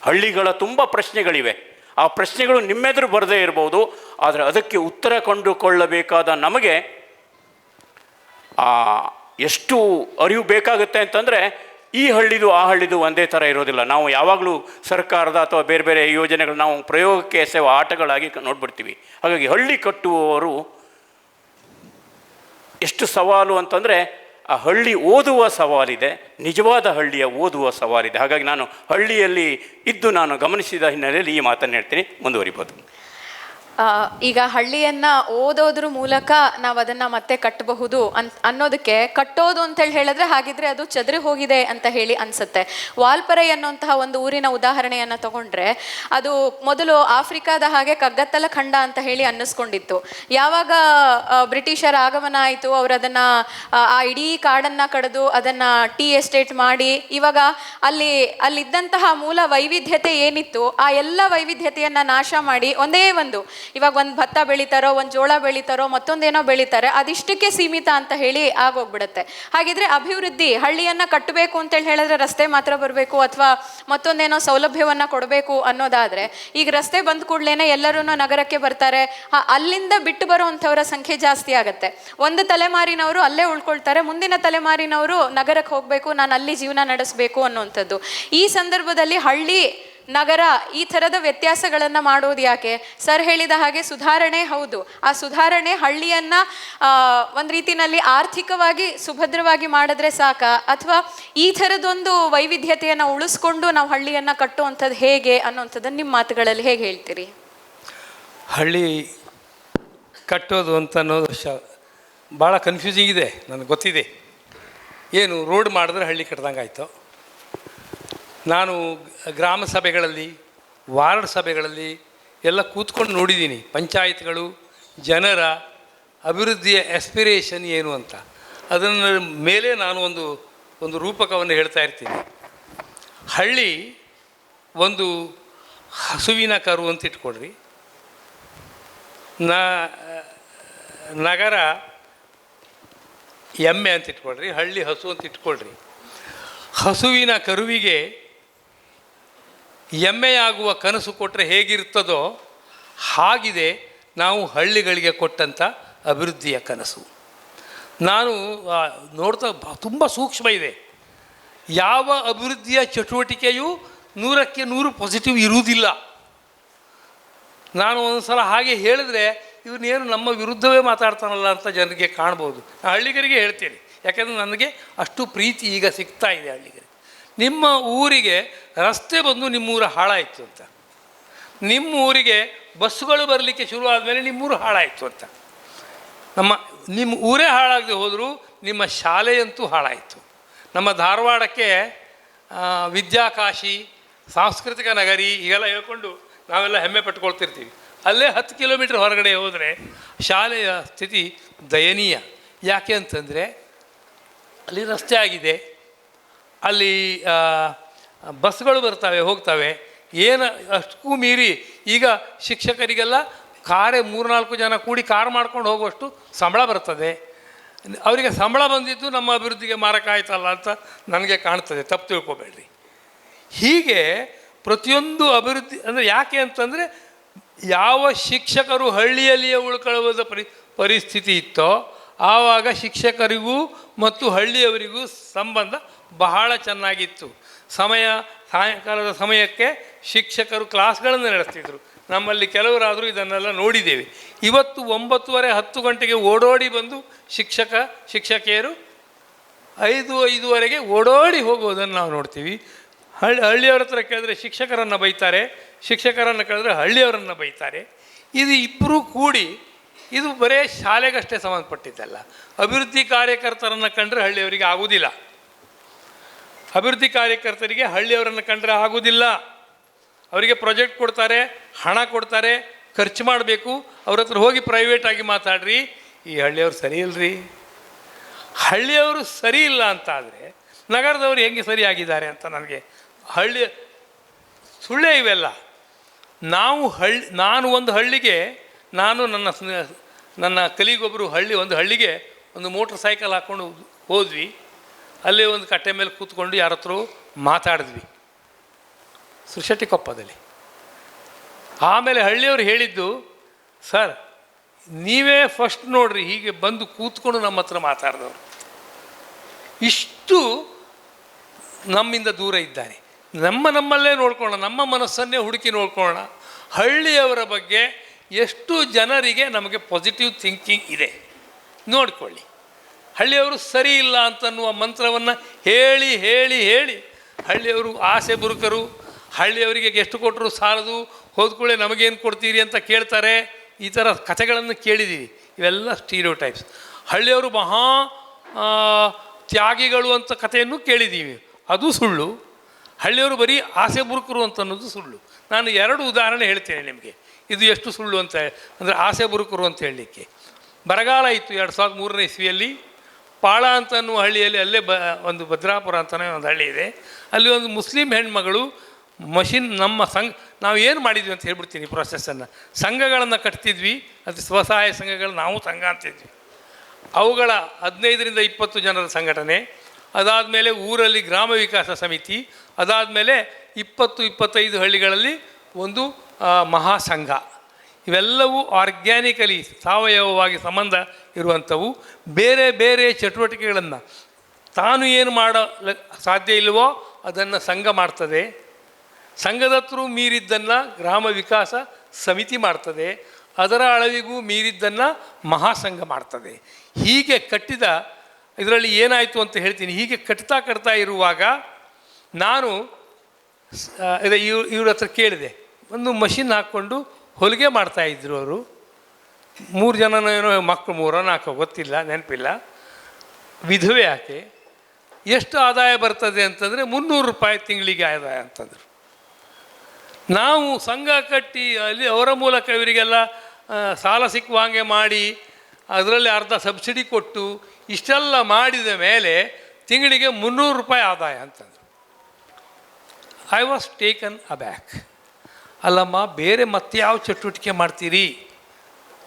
ಹಳ್ಳಿಗಳ ತುಂಬ ಪ್ರಶ್ನೆಗಳಿವೆ. ಆ ಪ್ರಶ್ನೆಗಳು ನಿಮ್ಮೆದುರು ಬರದೇ ಇರ್ಬೋದು, ಆದರೆ ಅದಕ್ಕೆ ಉತ್ತರ ಕಂಡುಕೊಳ್ಳಬೇಕಾದ ನಮಗೆ ಎಷ್ಟು ಅರಿವು ಬೇಕಾಗುತ್ತೆ ಅಂತಂದರೆ, ಈ ಹಳ್ಳಿದು ಆ ಹಳ್ಳಿದು ಒಂದೇ ಥರ ಇರೋದಿಲ್ಲ. ನಾವು ಯಾವಾಗಲೂ ಸರ್ಕಾರದ ಅಥವಾ ಬೇರೆ ಬೇರೆ ಯೋಜನೆಗಳು ನಾವು ಪ್ರಯೋಗಕ್ಕೆ ಎಸೆಯುವ ಆಟಗಳಾಗಿ ನೋಡ್ಬಿಡ್ತೀವಿ. ಹಾಗಾಗಿ ಹಳ್ಳಿ ಕಟ್ಟುವವರು ಎಷ್ಟು ಸವಾಲು ಅಂತಂದರೆ, ಆ ಹಳ್ಳಿ ಓದುವ ಸವಾಲಿದೆ, ನಿಜವಾದ ಹಳ್ಳಿಯ ಓದುವ ಸವಾಲಿದೆ. ಹಾಗಾಗಿ ನಾನು ಹಳ್ಳಿಯಲ್ಲಿ ಇದ್ದು ನಾನು ಗಮನಿಸಿದ ಹಿನ್ನೆಲೆಯಲ್ಲಿ ಈ ಮಾತನ್ನು ಹೇಳ್ತೀನಿ. ಮುಂದುವರಿಬೋದು. ಈಗ ಹಳ್ಳಿಯನ್ನು ಓದೋದ್ರ ಮೂಲಕ ನಾವು ಅದನ್ನು ಮತ್ತೆ ಕಟ್ಟಬಹುದು ಅನ್ನೋದಕ್ಕೆ ಕಟ್ಟೋದು ಅಂತೇಳಿ ಹೇಳಿದ್ರೆ ಹಾಗಿದ್ರೆ ಅದು ಚದುರಿ ಹೋಗಿದೆ ಅಂತ ಹೇಳಿ ಅನಿಸುತ್ತೆ. ವಾಲ್ಪರೈ ಅನ್ನುವಂತಹ ಒಂದು ಊರಿನ ಉದಾಹರಣೆಯನ್ನು ತಗೊಂಡ್ರೆ ಅದು ಮೊದಲು ಆಫ್ರಿಕಾದ ಹಾಗೆ ಕಗ್ಗತ್ತಲ ಖಂಡ ಅಂತ ಹೇಳಿ ಅನ್ನಿಸ್ಕೊಂಡಿತ್ತು. ಯಾವಾಗ ಬ್ರಿಟಿಷರ ಆಗಮನ ಆಯಿತು, ಅವರು ಅದನ್ನು ಆ ಇಡೀ ಕಾಡನ್ನು ಕಡಿದು ಅದನ್ನು ಟೀ ಎಸ್ಟೇಟ್ ಮಾಡಿ ಇವಾಗ ಅಲ್ಲಿದ್ದಂತಹ ಮೂಲ ವೈವಿಧ್ಯತೆ ಏನಿತ್ತು ಆ ಎಲ್ಲ ವೈವಿಧ್ಯತೆಯನ್ನು ನಾಶ ಮಾಡಿ ಇವಾಗ ಒಂದು ಭತ್ತ ಬೆಳಿತಾರೋ, ಒಂದು ಜೋಳ ಬೆಳಿತಾರೋ, ಮತ್ತೊಂದೇನೋ ಬೆಳಿತಾರೆ, ಅದಿಷ್ಟಕ್ಕೆ ಸೀಮಿತ ಅಂತ ಹೇಳಿ ಆಗೋಗ್ಬಿಡುತ್ತೆ. ಹಾಗಿದ್ರೆ ಅಭಿವೃದ್ಧಿ, ಹಳ್ಳಿಯನ್ನು ಕಟ್ಟಬೇಕು ಅಂತೇಳಿ ಹೇಳಿದ್ರೆ ರಸ್ತೆ ಮಾತ್ರ ಬರಬೇಕು ಅಥವಾ ಮತ್ತೊಂದೇನೋ ಸೌಲಭ್ಯವನ್ನು ಕೊಡಬೇಕು ಅನ್ನೋದಾದರೆ ಈಗ ರಸ್ತೆ ಬಂದ ಕೂಡಲೇ ಎಲ್ಲರೂ ನಗರಕ್ಕೆ ಬರ್ತಾರೆ. ಅಲ್ಲಿಂದ ಬಿಟ್ಟು ಬರುವಂಥವರ ಸಂಖ್ಯೆ ಜಾಸ್ತಿ ಆಗುತ್ತೆ. ಒಂದು ತಲೆಮಾರಿನವರು ಅಲ್ಲೇ ಉಳ್ಕೊಳ್ತಾರೆ, ಮುಂದಿನ ತಲೆಮಾರಿನವರು ನಗರಕ್ಕೆ ಹೋಗಬೇಕು, ನಾನು ಅಲ್ಲಿ ಜೀವನ ನಡೆಸಬೇಕು ಅನ್ನುವಂಥದ್ದು. ಈ ಸಂದರ್ಭದಲ್ಲಿ ಹಳ್ಳಿ ನಗರ ಈ ಥರದ ವ್ಯತ್ಯಾಸಗಳನ್ನು ಮಾಡೋದು ಯಾಕೆ? ಸರ್ ಹೇಳಿದ ಹಾಗೆ ಸುಧಾರಣೆ ಹೌದು, ಆ ಸುಧಾರಣೆ ಹಳ್ಳಿಯನ್ನು ಒಂದು ರೀತಿಯಲ್ಲಿ ಆರ್ಥಿಕವಾಗಿ ಸುಭದ್ರವಾಗಿ ಮಾಡಿದ್ರೆ ಸಾಕ, ಅಥವಾ ಈ ಥರದೊಂದು ವೈವಿಧ್ಯತೆಯನ್ನು ಉಳಿಸ್ಕೊಂಡು ನಾವು ಹಳ್ಳಿಯನ್ನು ಕಟ್ಟುವಂಥದ್ದು ಹೇಗೆ ಅನ್ನೋಂಥದ್ದನ್ನು ನಿಮ್ಮ ಮಾತುಗಳಲ್ಲಿ ಹೇಗೆ ಹೇಳ್ತೀರಿ? ಹಳ್ಳಿ ಕಟ್ಟೋದು ಅಂತ ಅನ್ನೋದು ಭಾಳ ಕನ್ಫ್ಯೂಸಿಂಗ್ ಇದೆ, ನನಗೆ ಗೊತ್ತಿದೆ. ಏನು ರೋಡ್ ಮಾಡಿದ್ರೆ ಹಳ್ಳಿ ಕಟ್ದಂಗೆ ಆಯಿತು. ನಾನು ಗ್ರಾಮ ಸಭೆಗಳಲ್ಲಿ, ವಾರ್ಡ್ ಸಭೆಗಳಲ್ಲಿ ಎಲ್ಲ ಕೂತ್ಕೊಂಡು ನೋಡಿದ್ದೀನಿ ಪಂಚಾಯತ್ಗಳು ಜನರ ಅಭಿವೃದ್ಧಿಯ ಆಸ್ಪಿರೇಷನ್ ಏನು ಅಂತ. ಅದನ್ನ ಮೇಲೆ ನಾನು ಒಂದು ರೂಪಕವನ್ನು ಹೇಳ್ತಾ ಇರ್ತೀನಿ. ಹಳ್ಳಿ ಒಂದು ಹಸುವಿನ ಕರು ಅಂತ ಇಟ್ಕೊಳ್ರಿ, ನಗರ ಎಮ್ಮೆ ಅಂತ ಇಟ್ಕೊಳ್ರಿ, ಹಳ್ಳಿ ಹಸು ಅಂತ ಇಟ್ಕೊಳ್ರಿ. ಹಸುವಿನ ಕರುವಿಗೆ ಎಮ್ಮೆಯಾಗುವ ಕನಸು ಕೊಟ್ಟರೆ ಹೇಗಿರ್ತದೋ ಹಾಗಿದೆ ನಾವು ಹಳ್ಳಿಗಳಿಗೆ ಕೊಟ್ಟಂಥ ಅಭಿವೃದ್ಧಿಯ ಕನಸು. ನಾನು ನೋಡ್ತಾ ತುಂಬ ಸೂಕ್ಷ್ಮ ಇದೆ. ಯಾವ ಅಭಿವೃದ್ಧಿಯ ಚಟುವಟಿಕೆಯೂ 100ಕ್ಕೆ 100 ಪಾಸಿಟಿವ್ ಇರುವುದಿಲ್ಲ. ನಾನು ಒಂದು ಸಲ ಹಾಗೆ ಹೇಳಿದ್ರೆ ಇವನೇನು ನಮ್ಮ ವಿರುದ್ಧವೇ ಮಾತಾಡ್ತಾನಲ್ಲ ಅಂತ ಜನರಿಗೆ ಕಾಣ್ಬೋದು. ನಾನು ಹಳ್ಳಿಗರಿಗೆ ಹೇಳ್ತೇನೆ, ಯಾಕೆಂದರೆ ನನಗೆ ಅಷ್ಟು ಪ್ರೀತಿ ಈಗ ಸಿಗ್ತಾ ಇದೆ ಹಳ್ಳಿಗರಿಗೆ. ನಿಮ್ಮ ಊರಿಗೆ ರಸ್ತೆ ಬಂದು ನಿಮ್ಮೂರು ಹಾಳಾಯಿತು ಅಂತ, ನಿಮ್ಮ ಊರಿಗೆ ಬಸ್ಸುಗಳು ಬರಲಿಕ್ಕೆ ಶುರು ಆದಮೇಲೆ ನಿಮ್ಮೂರು ಹಾಳಾಯಿತು ಅಂತ. ನಿಮ್ಮ ಊರೇ ಹಾಳಾಗದೆ ಹೋದರೂ ನಿಮ್ಮ ಶಾಲೆಯಂತೂ ಹಾಳಾಯಿತು. ನಮ್ಮ ಧಾರವಾಡಕ್ಕೆ ವಿದ್ಯಾಕಾಶಿ, ಸಾಂಸ್ಕೃತಿಕ ನಗರಿ ಹೀಗೆಲ್ಲ ಹೇಳ್ಕೊಂಡು ನಾವೆಲ್ಲ ಹೆಮ್ಮೆ ಪಟ್ಕೊಳ್ತಿರ್ತೀವಿ. ಅಲ್ಲೇ 10 ಕಿಲೋಮೀಟ್ರ್ ಹೊರಗಡೆ ಹೋದರೆ ಶಾಲೆಯ ಸ್ಥಿತಿ ದಯನೀಯ. ಯಾಕೆ ಅಂತಂದರೆ ಅಲ್ಲಿ ರಸ್ತೆ ಆಗಿದೆ, ಅಲ್ಲಿ ಬಸ್ಗಳು ಬರ್ತವೆ ಹೋಗ್ತವೆ. ಏನು ಅಷ್ಟಕ್ಕೂ ಮೀರಿ ಈಗ ಶಿಕ್ಷಕರಿಗೆಲ್ಲ ಕಾರೇ 3-4 ಜನ ಕೂಡಿ ಕಾರ್ ಮಾಡ್ಕೊಂಡು ಹೋಗುವಷ್ಟು ಸಂಬಳ ಬರ್ತದೆ. ಅವರಿಗೆ ಸಂಬಳ ಬಂದಿದ್ದು ನಮ್ಮ ಅಭಿವೃದ್ಧಿಗೆ ಮಾರಕ ಆಯ್ತಲ್ಲ ಅಂತ ನನಗೆ ಕಾಣ್ತದೆ, ತಪ್ಪು ತಿಳ್ಕೊಬೇಡ್ರಿ. ಹೀಗೆ ಪ್ರತಿಯೊಂದು ಅಭಿವೃದ್ಧಿ ಅಂದರೆ ಯಾಕೆ ಅಂತಂದರೆ ಯಾವ ಶಿಕ್ಷಕರು ಹಳ್ಳಿಯಲ್ಲಿಯೇ ಉಳ್ಕೊಳ್ಳುವುದ ಪರಿಸ್ಥಿತಿ ಇತ್ತೋ ಆವಾಗ ಶಿಕ್ಷಕರಿಗೂ ಮತ್ತು ಹಳ್ಳಿಯವರಿಗೂ ಸಂಬಂಧ ಬಹಳ ಚೆನ್ನಾಗಿತ್ತು. ಸಾಯಂಕಾಲದ ಸಮಯಕ್ಕೆ ಶಿಕ್ಷಕರು ಕ್ಲಾಸ್ಗಳನ್ನು ನಡೆಸ್ತಿದ್ರು. ನಮ್ಮಲ್ಲಿ ಕೆಲವರಾದರೂ ಇದನ್ನೆಲ್ಲ ನೋಡಿದ್ದೇವೆ. ಇವತ್ತು 9:30-10 ಗಂಟೆಗೆ ಓಡೋಡಿ ಬಂದು ಶಿಕ್ಷಕಿಯರು 5-5:30 ಓಡೋಡಿ ಹೋಗುವುದನ್ನು ನಾವು ನೋಡ್ತೀವಿ. ಹಳ್ಳಿಯವರ ಹತ್ರ ಕೇಳಿದ್ರೆ ಶಿಕ್ಷಕರನ್ನು ಬೈತಾರೆ, ಶಿಕ್ಷಕರನ್ನು ಕೇಳಿದ್ರೆ ಹಳ್ಳಿಯವರನ್ನು ಬೈತಾರೆ. ಇದು ಇಬ್ಬರೂ ಕೂಡಿ ಇದು ಬರೇ ಶಾಲೆಗಷ್ಟೇ ಸಂಬಂಧಪಟ್ಟಿದ್ದಲ್ಲ. ಅಭಿವೃದ್ಧಿ ಕಾರ್ಯಕರ್ತರನ್ನು ಕಂಡ್ರೆ ಹಳ್ಳಿಯವರಿಗೆ ಆಗುವುದಿಲ್ಲ, ಅಭಿವೃದ್ಧಿ ಕಾರ್ಯಕರ್ತರಿಗೆ ಹಳ್ಳಿಯವರನ್ನು ಕಂಡ್ರೆ ಆಗುವುದಿಲ್ಲ. ಅವರಿಗೆ ಪ್ರಾಜೆಕ್ಟ್ ಕೊಡ್ತಾರೆ, ಹಣ ಕೊಡ್ತಾರೆ, ಖರ್ಚು ಮಾಡಬೇಕು. ಅವ್ರ ಹತ್ರ ಹೋಗಿ ಪ್ರೈವೇಟಾಗಿ ಮಾತಾಡ್ರಿ, ಈ ಹಳ್ಳಿಯವರು ಸರಿ ಇಲ್ಲರಿ. ಹಳ್ಳಿಯವರು ಸರಿ ಇಲ್ಲ ಅಂತ ಆದರೆ ನಗರದವರು ಹೆಂಗೆ ಸರಿಯಾಗಿದ್ದಾರೆ ಅಂತ ನನಗೆ ಸುಳ್ಳೇ ಇವೆಲ್ಲ. ನಾನು ಒಂದು ಹಳ್ಳಿಗೆ ನನ್ನ ಕಲಿಗೊಬ್ಬರು ಒಂದು ಹಳ್ಳಿಗೆ ಒಂದು ಮೋಟ್ರ್ ಸೈಕಲ್ ಹಾಕ್ಕೊಂಡು ಹೋದ್ವಿ. ಅಲ್ಲೇ ಒಂದು ಕಟ್ಟೆ ಮೇಲೆ ಕೂತ್ಕೊಂಡು ಯಾರ ಹತ್ರ ಮಾತಾಡಿದ್ವಿ ಸುಶೆಟ್ಟಿಕೊಪ್ಪದಲ್ಲಿ. ಆಮೇಲೆ ಹಳ್ಳಿಯವರು ಹೇಳಿದ್ದು, ಸರ್ ನೀವೇ ಫಸ್ಟ್ ನೋಡ್ರಿ ಹೀಗೆ ಬಂದು ಕೂತ್ಕೊಂಡು ನಮ್ಮ ಹತ್ರ ಮಾತಾಡಿದವರು. ಇಷ್ಟು ನಮ್ಮಿಂದ ದೂರ ಇದ್ದಾರೆ. ನಮ್ಮಲ್ಲೇ ನೋಡ್ಕೊಳ್ಳೋಣ, ನಮ್ಮ ಮನಸ್ಸನ್ನೇ ಹುಡುಕಿ ನೋಡ್ಕೊಳ್ಳೋಣ. ಹಳ್ಳಿಯವರ ಬಗ್ಗೆ ಎಷ್ಟು ಜನರಿಗೆ ನಮಗೆ ಪಾಸಿಟಿವ್ ಥಿಂಕಿಂಗ್ ಇದೆ ನೋಡಿಕೊಳ್ಳಿ. ಹಳ್ಳಿಯವರು ಸರಿ ಇಲ್ಲ ಅಂತನ್ನುವ ಮಂತ್ರವನ್ನು ಹೇಳಿ ಹೇಳಿ ಹೇಳಿ ಹಳ್ಳಿಯವರು ಆಸೆ ಬುರುಕರು. ಹಳ್ಳಿಯವರಿಗೆ ಎಷ್ಟು ಕೊಟ್ಟರು ಸಾಲದು, ಹೋದ್ಕೊಳ್ಳೆ ನಮಗೇನು ಕೊಡ್ತೀರಿ ಅಂತ ಕೇಳ್ತಾರೆ. ಈ ಥರ ಕಥೆಗಳನ್ನು ಕೇಳಿದ್ದೀವಿ. ಇವೆಲ್ಲ ಸ್ಟೀರಿಯೋಟೈಪ್ಸ್. ಹಳ್ಳಿಯವರು ಮಹಾ ತ್ಯಾಗಿಗಳು ಅಂತ ಕಥೆಯನ್ನು ಕೇಳಿದ್ದೀವಿ, ಅದು ಸುಳ್ಳು. ಹಳ್ಳಿಯವರು ಬರೀ ಆಸೆ ಬುರುಕರು ಅಂತ ಅನ್ನೋದು ಸುಳ್ಳು. ನಾನು 2 ಉದಾಹರಣೆ ಹೇಳ್ತೇನೆ ನಿಮಗೆ, ಇದು ಎಷ್ಟು ಸುಳ್ಳು ಅಂತ. ಅಂದರೆ ಆಸೆ ಬುರುಕರು ಅಂತ ಹೇಳಲಿಕ್ಕೆ, ಬರಗಾಲ ಇತ್ತು 2003ನೇ ಇಸ್ವಿಯಲ್ಲಿ. ಪಾಳ ಅಂತ ಅನ್ನುವ ಹಳ್ಳಿಯಲ್ಲಿ, ಅಲ್ಲೇ ಒಂದು ಭದ್ರಾಪುರ ಅಂತಲೇ ಒಂದು ಹಳ್ಳಿ ಇದೆ, ಅಲ್ಲಿ ಒಂದು ಮುಸ್ಲಿಂ ಹೆಣ್ಮಗಳು ನಮ್ಮ ನಾವು ಏನು ಮಾಡಿದ್ವಿ ಅಂತ ಹೇಳ್ಬಿಡ್ತೀನಿ ಪ್ರೊಸೆಸ್ಸನ್ನು. ಸಂಘಗಳನ್ನು ಕಟ್ತಿದ್ವಿ, ಅದು ಸ್ವಸಹಾಯ ಸಂಘಗಳು, ನಾವು ಸಂಘ ಅಂತಿದ್ವಿ. ಅವುಗಳ 15ರಿಂದ 20 ಜನರ ಸಂಘಟನೆ, ಅದಾದಮೇಲೆ ಊರಲ್ಲಿ ಗ್ರಾಮ ವಿಕಾಸ ಸಮಿತಿ, ಅದಾದಮೇಲೆ 20-25 ಹಳ್ಳಿಗಳಲ್ಲಿ ಒಂದು ಮಹಾಸಂಘ. ಇವೆಲ್ಲವೂ ಆರ್ಗ್ಯಾನಿಕಲಿ ಸಾವಯವವಾಗಿ ಸಂಬಂಧ ಇರುವಂಥವು. ಬೇರೆ ಬೇರೆ ಚಟುವಟಿಕೆಗಳನ್ನು ತಾನು ಏನು ಸಾಧ್ಯ ಇಲ್ಲವೋ ಅದನ್ನು ಸಂಘ ಮಾಡ್ತದೆ. ಸಂಘದ ಹತ್ರ ಮೀರಿದ್ದನ್ನು ಗ್ರಾಮ ವಿಕಾಸ ಸಮಿತಿ ಮಾಡ್ತದೆ, ಅದರ ಅಳವಿಗೂ ಮೀರಿದ್ದನ್ನು ಮಹಾಸಂಘ ಮಾಡ್ತದೆ. ಹೀಗೆ ಕಟ್ಟಿದ ಇದರಲ್ಲಿ ಏನಾಯಿತು ಅಂತ ಹೇಳ್ತೀನಿ. ಹೀಗೆ ಕಟ್ತಾ ಇರುವಾಗ ನಾನು ಇವ್ರ ಹತ್ರ ಕೇಳಿದೆ. ಒಂದು ಮಷಿನ್ ಹಾಕ್ಕೊಂಡು ಹೊಲಿಗೆ ಮಾಡ್ತಾಯಿದ್ರು ಅವರು. 3 ಜನನೋ ಏನೋ ಮಕ್ಕಳು, 3-4 ಗೊತ್ತಿಲ್ಲ, ನೆನಪಿಲ್ಲ. ವಿಧವೆ ಆಕೆ. ಎಷ್ಟು ಆದಾಯ ಬರ್ತದೆ ಅಂತಂದರೆ 300 ರೂಪಾಯಿ ತಿಂಗಳಿಗೆ ಆದಾಯ ಅಂತಂದರು. ನಾವು ಸಂಘ ಕಟ್ಟಿ ಅಲ್ಲಿ ಅವರ ಮೂಲಕ ಇವರಿಗೆಲ್ಲ ಸಾಲ ಸಿಕ್ಕುವಂಗೆ ಮಾಡಿ ಅದರಲ್ಲಿ ಅರ್ಧ ಸಬ್ಸಿಡಿ ಕೊಟ್ಟು ಇಷ್ಟೆಲ್ಲ ಮಾಡಿದ ಮೇಲೆ ತಿಂಗಳಿಗೆ 300 ರೂಪಾಯಿ ಆದಾಯ ಅಂತಂದರು. I was taken aback. ಅಲ್ಲಮ್ಮ, ಬೇರೆ ಮತ್ತೆ ಯಾವ ಚಟುವಟಿಕೆ ಮಾಡ್ತೀರಿ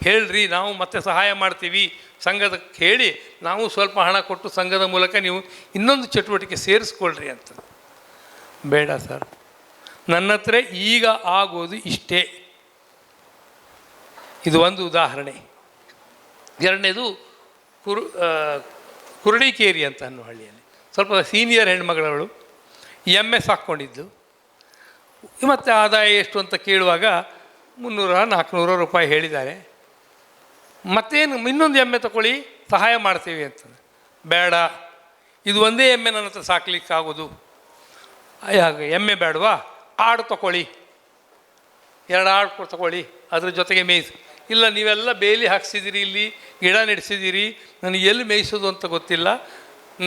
ಹೇಳ್ರಿ, ನಾವು ಮತ್ತೆ ಸಹಾಯ ಮಾಡ್ತೀವಿ ಸಂಘದ ಹೇಳಿ, ನಾವು ಸ್ವಲ್ಪ ಹಣ ಕೊಟ್ಟು ಸಂಘದ ಮೂಲಕ ನೀವು ಇನ್ನೊಂದು ಚಟುವಟಿಕೆ ಸೇರಿಸ್ಕೊಳ್ರಿ ಅಂತ. ಬೇಡ ಸರ್, ನನ್ನ ಹತ್ರ ಈಗ ಆಗೋದು ಇಷ್ಟೇ. ಇದು ಒಂದು ಉದಾಹರಣೆ. 2ನೇದು ಕುರುಡಿಕೇರಿ ಅಂತ ಅನ್ನೋ ಹಳ್ಳಿಯಲ್ಲಿ ಸ್ವಲ್ಪ ಸೀನಿಯರ್ ಹೆಣ್ಮಗಳವಳು MS ಹಾಕ್ಕೊಂಡಿದ್ದು. ಮತ್ತು ಆದಾಯ ಎಷ್ಟು ಅಂತ ಕೇಳುವಾಗ 300-400 ರೂಪಾಯಿ ಹೇಳಿದ್ದಾರೆ. ಮತ್ತೇನು ಇನ್ನೊಂದು ಎಮ್ಮೆ ತಗೊಳ್ಳಿ, ಸಹಾಯ ಮಾಡ್ತೀವಿ ಅಂತಂದರೆ ಬೇಡ, ಇದು ಒಂದೇ ಎಮ್ಮೆ ನನ್ನ ಹತ್ರ ಸಾಕ್ಲಿಕ್ಕಾಗೋದು. ಹಾಗೆ ಎಮ್ಮೆ ಬೇಡವಾ, ಆಡು ತಗೊಳ್ಳಿ, 2 ಆಡು ತಗೊಳ್ಳಿ, ಅದ್ರ ಜೊತೆಗೆ ಮೇಯಿಸಿ. ಇಲ್ಲ, ನೀವೆಲ್ಲ ಬೇಲಿ ಹಾಕ್ಸಿದ್ದೀರಿ, ಇಲ್ಲಿ ಗಿಡ ನೆಡೆಸಿದ್ದೀರಿ, ನನಗೆ ಎಲ್ಲಿ ಮೇಯಿಸೋದು ಅಂತ ಗೊತ್ತಿಲ್ಲ,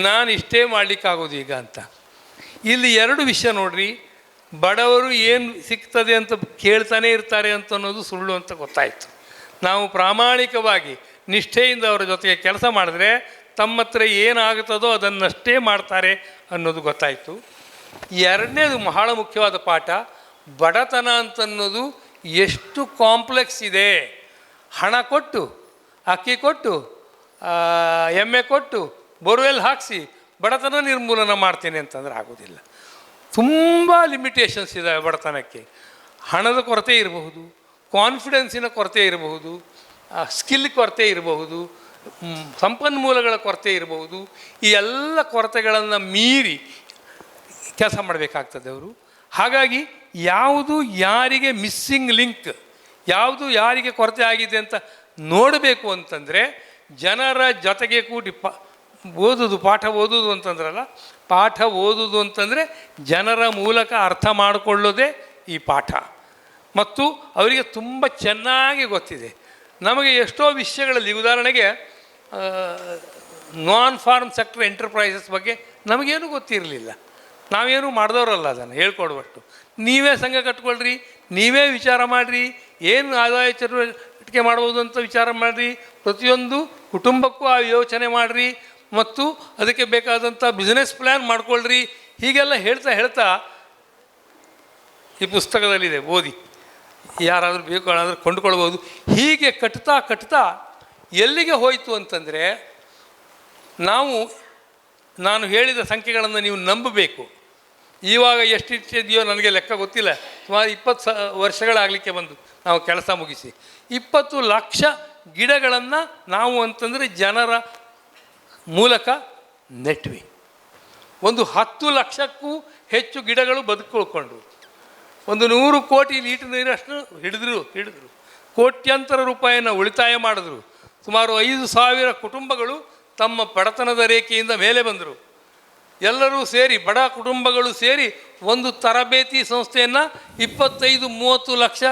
ನಾನು ಇಷ್ಟೇ ಮಾಡಲಿಕ್ಕಾಗೋದು ಈಗ ಅಂತ. ಇಲ್ಲಿ 2 ವಿಷಯ ನೋಡ್ರಿ. ಬಡವರು ಏನು ಸಿಗ್ತದೆ ಅಂತ ಕೇಳ್ತಾನೆ ಇರ್ತಾರೆ ಅಂತ ಅನ್ನೋದು ಸುಳ್ಳು ಅಂತ ಗೊತ್ತಾಯಿತು. ನಾವು ಪ್ರಾಮಾಣಿಕವಾಗಿ ನಿಷ್ಠೆಯಿಂದ ಅವರ ಜೊತೆಗೆ ಕೆಲಸ ಮಾಡಿದ್ರೆ ತಮ್ಮ ಹತ್ರ ಏನಾಗುತ್ತದೋ ಅದನ್ನಷ್ಟೇ ಮಾಡ್ತಾರೆ ಅನ್ನೋದು ಗೊತ್ತಾಯಿತು. 2ನೇದು ಬಹಳ ಮುಖ್ಯವಾದ ಪಾಠ, ಬಡತನ ಅಂತನ್ನೋದು ಎಷ್ಟು ಕಾಂಪ್ಲೆಕ್ಸ್ ಇದೆ. ಹಣ ಕೊಟ್ಟು, ಅಕ್ಕಿ ಕೊಟ್ಟು, ಎಮ್ಮೆ ಕೊಟ್ಟು, ಬೋರ್ವೆಲ್ ಹಾಕಿಸಿ ಬಡತನ ನಿರ್ಮೂಲನ ಮಾಡ್ತೇನೆ ಅಂತಂದ್ರೆ ಆಗೋದಿಲ್ಲ. ತುಂಬ ಲಿಮಿಟೇಷನ್ಸ್ ಇದ್ದಾವೆ ಬಡತನಕ್ಕೆ. ಹಣದ ಕೊರತೆ ಇರಬಹುದು, ಕಾನ್ಫಿಡೆನ್ಸಿನ ಕೊರತೆ ಇರಬಹುದು, ಸ್ಕಿಲ್ ಕೊರತೆ ಇರಬಹುದು, ಸಂಪನ್ಮೂಲಗಳ ಕೊರತೆ ಇರಬಹುದು. ಈ ಎಲ್ಲ ಕೊರತೆಗಳನ್ನು ಮೀರಿ ಕೆಲಸ ಮಾಡಬೇಕಾಗ್ತದೆ ಅವರು. ಹಾಗಾಗಿ ಯಾವುದು ಯಾರಿಗೆ ಮಿಸ್ಸಿಂಗ್ ಲಿಂಕ್, ಯಾವುದು ಯಾರಿಗೆ ಕೊರತೆ ಆಗಿದೆ ಅಂತ ನೋಡಬೇಕು ಅಂತಂದರೆ ಜನರ ಜೊತೆಗೆ ಕೂಡಿ ಓದೋದು, ಪಾಠ ಓದೋದು ಅಂತಂದ್ರಲ್ಲ, ಪಾಠ ಓದೋದು ಅಂತಂದರೆ ಜನರ ಮೂಲಕ ಅರ್ಥ ಮಾಡಿಕೊಳ್ಳೋದೇ ಈ ಪಾಠ. ಮತ್ತು ಅವರಿಗೆ ತುಂಬ ಚೆನ್ನಾಗಿ ಗೊತ್ತಿದೆ. ನಮಗೆ ಎಷ್ಟೋ ವಿಷಯಗಳಲ್ಲಿ, ಉದಾಹರಣೆಗೆ ನಾನ್ ಫಾರ್ಮ್ ಸೆಕ್ಟರ್ ಎಂಟರ್ಪ್ರೈಸಸ್ ಬಗ್ಗೆ ನಮಗೇನು ಗೊತ್ತಿರಲಿಲ್ಲ, ನಾವೇನು ಮಾಡಿದವರಲ್ಲ. ಅದನ್ನು ಹೇಳ್ಕೊಡ್ಬಟ್ಟು ನೀವೇ ಸಂಘ ಕಟ್ಕೊಳ್ರಿ, ನೀವೇ ವಿಚಾರ ಮಾಡಿರಿ, ಏನು ಆದಾಯ ಚಟುವಟಿಕೆ ಮಾಡ್ಬೋದು ಅಂತ ವಿಚಾರ ಮಾಡಿರಿ, ಪ್ರತಿಯೊಂದು ಕುಟುಂಬಕ್ಕೂ ಆ ಯೋಚನೆ ಮಾಡಿರಿ, ಮತ್ತು ಅದಕ್ಕೆ ಬೇಕಾದಂಥ ಬಿಸ್ನೆಸ್ ಪ್ಲ್ಯಾನ್ ಮಾಡ್ಕೊಳ್ರಿ. ಹೀಗೆಲ್ಲ ಹೇಳ್ತಾ ಈ ಪುಸ್ತಕದಲ್ಲಿದೆ, ಓದಿ, ಯಾರಾದರೂ ಬೇಕು ಅನ್ನೋದ್ರೆ ಕೊಂಡುಕೊಳ್ಬೋದು. ಹೀಗೆ ಕಟ್ತಾ ಎಲ್ಲಿಗೆ ಹೋಯಿತು ಅಂತಂದರೆ, ನಾನು ಹೇಳಿದ ಸಂಖ್ಯೆಗಳನ್ನು ನೀವು ನಂಬಬೇಕು. ಇವಾಗ ಎಷ್ಟಿಟ್ಟಿದೆಯೋ ನನಗೆ ಲೆಕ್ಕ ಗೊತ್ತಿಲ್ಲ, ಸುಮಾರು 20 ವರ್ಷಗಳಾಗಲಿಕ್ಕೆ ಬಂದು ನಾವು ಕೆಲಸ ಮುಗಿಸಿ 20 ಲಕ್ಷ ಗಿಡಗಳನ್ನು ನಾವು ಅಂತಂದರೆ ಜನರ ಮೂಲಕ ನೆಟ್ವಿ. ಒಂದು 10 ಲಕ್ಷಕ್ಕೂ ಹೆಚ್ಚು ಗಿಡಗಳು ಬದುಕೊಳ್ಕೊಂಡ್ರು. ಒಂದು 100 ಕೋಟಿ ಲೀಟರ್ ನೀರಷ್ಟು ಹಿಡಿದ್ರು. ಕೋಟ್ಯಂತರ ರೂಪಾಯಿಯನ್ನು ಉಳಿತಾಯ ಮಾಡಿದ್ರು. ಸುಮಾರು 5,000 ಕುಟುಂಬಗಳು ತಮ್ಮ ಬಡತನದ ರೇಖೆಯಿಂದ ಮೇಲೆ ಬಂದರು. ಎಲ್ಲರೂ ಸೇರಿ, ಬಡ ಕುಟುಂಬಗಳು ಸೇರಿ ಒಂದು ತರಬೇತಿ ಸಂಸ್ಥೆಯನ್ನು 25-30 ಲಕ್ಷ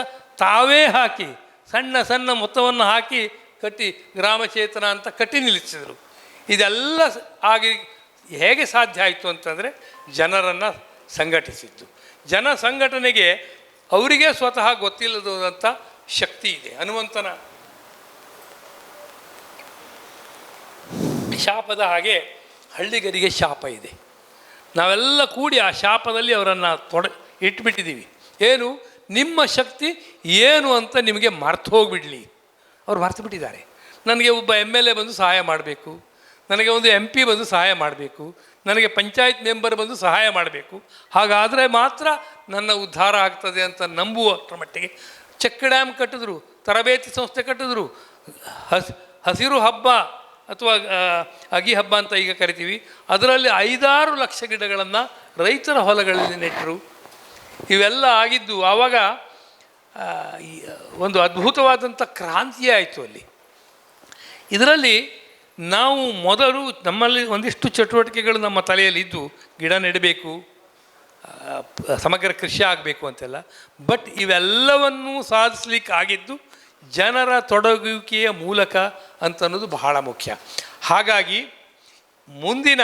ತಾವೇ ಹಾಕಿ ಸಣ್ಣ ಸಣ್ಣ ಮೊತ್ತವನ್ನು ಹಾಕಿ ಕಟ್ಟಿ ಗ್ರಾಮಚೇತನ ಅಂತ ಕಟ್ಟಿ ನಿಲ್ಲಿಸಿದರು. ಇದೆಲ್ಲ ಆಗಿ ಹೇಗೆ ಸಾಧ್ಯ ಆಯಿತು ಅಂತಂದರೆ ಜನರನ್ನು ಸಂಘಟಿಸಿದ್ದು. ಜನ ಸಂಘಟನೆಗೆ ಅವರಿಗೆ ಸ್ವತಃ ಗೊತ್ತಿಲ್ಲದಂಥ ಶಕ್ತಿ ಇದೆ. ಹನುಮಂತನ ಶಾಪದ ಹಾಗೆ ಹಳ್ಳಿಗರಿಗೆ ಶಾಪ ಇದೆ. ನಾವೆಲ್ಲ ಕೂಡಿ ಆ ಶಾಪದಲ್ಲಿ ಅವರನ್ನು ಇಟ್ಬಿಟ್ಟಿದ್ದೀವಿ. ಏನು ನಿಮ್ಮ ಶಕ್ತಿ ಏನು ಅಂತ ನಿಮಗೆ ಮರ್ತು ಹೋಗಿಬಿಡಲಿ. ಅವ್ರು ಮರ್ತು ಬಿಟ್ಟಿದ್ದಾರೆ. ನನಗೆ ಒಬ್ಬ MLA ಬಂದು ಸಹಾಯ ಮಾಡಬೇಕು, ನನಗೆ ಒಂದು MP ಬಂದು ಸಹಾಯ ಮಾಡಬೇಕು, ನನಗೆ ಪಂಚಾಯತ್ ಮೆಂಬರ್ ಬಂದು ಸಹಾಯ ಮಾಡಬೇಕು, ಹಾಗಾದರೆ ಮಾತ್ರ ನನ್ನ ಉದ್ಧಾರ ಆಗ್ತದೆ ಅಂತ ನಂಬುವಷ್ಟರ ಮಟ್ಟಿಗೆ ಚೆಕ್ ಡ್ಯಾಮ್ ಕಟ್ಟಿದ್ರು, ತರಬೇತಿ ಸಂಸ್ಥೆ ಕಟ್ಟಿದ್ರು, ಹಸಿರು ಹಬ್ಬ ಅಥವಾ ಅಗಿ ಹಬ್ಬ ಅಂತ ಈಗ ಕರಿತೀವಿ, ಅದರಲ್ಲಿ 5-6 ಲಕ್ಷ ಗಿಡಗಳನ್ನು ರೈತರ ಹೊಲಗಳಲ್ಲಿ ನೆಟ್ಟರು. ಇವೆಲ್ಲ ಆಗಿದ್ದು ಆವಾಗ ಒಂದು ಅದ್ಭುತವಾದಂಥ ಕ್ರಾಂತಿಯೇ ಆಯಿತು ಅಲ್ಲಿ. ಇದರಲ್ಲಿ ನಾವು ಮೊದಲು ನಮ್ಮಲ್ಲಿ ಒಂದಿಷ್ಟು ಚಟುವಟಿಕೆಗಳು ನಮ್ಮ ತಲೆಯಲ್ಲಿದ್ದು, ಗಿಡ ನೆಡಬೇಕು, ಸಮಗ್ರ ಕೃಷಿ ಆಗಬೇಕು ಅಂತೆಲ್ಲ. ಬಟ್ ಇವೆಲ್ಲವನ್ನೂ ಸಾಧಿಸ್ಲಿಕ್ಕೆ ಆಗಿದ್ದು ಜನರ ತೊಡಗುವಿಕೆಯ ಮೂಲಕ ಅಂತನ್ನೋದು ಬಹಳ ಮುಖ್ಯ. ಹಾಗಾಗಿ ಮುಂದಿನ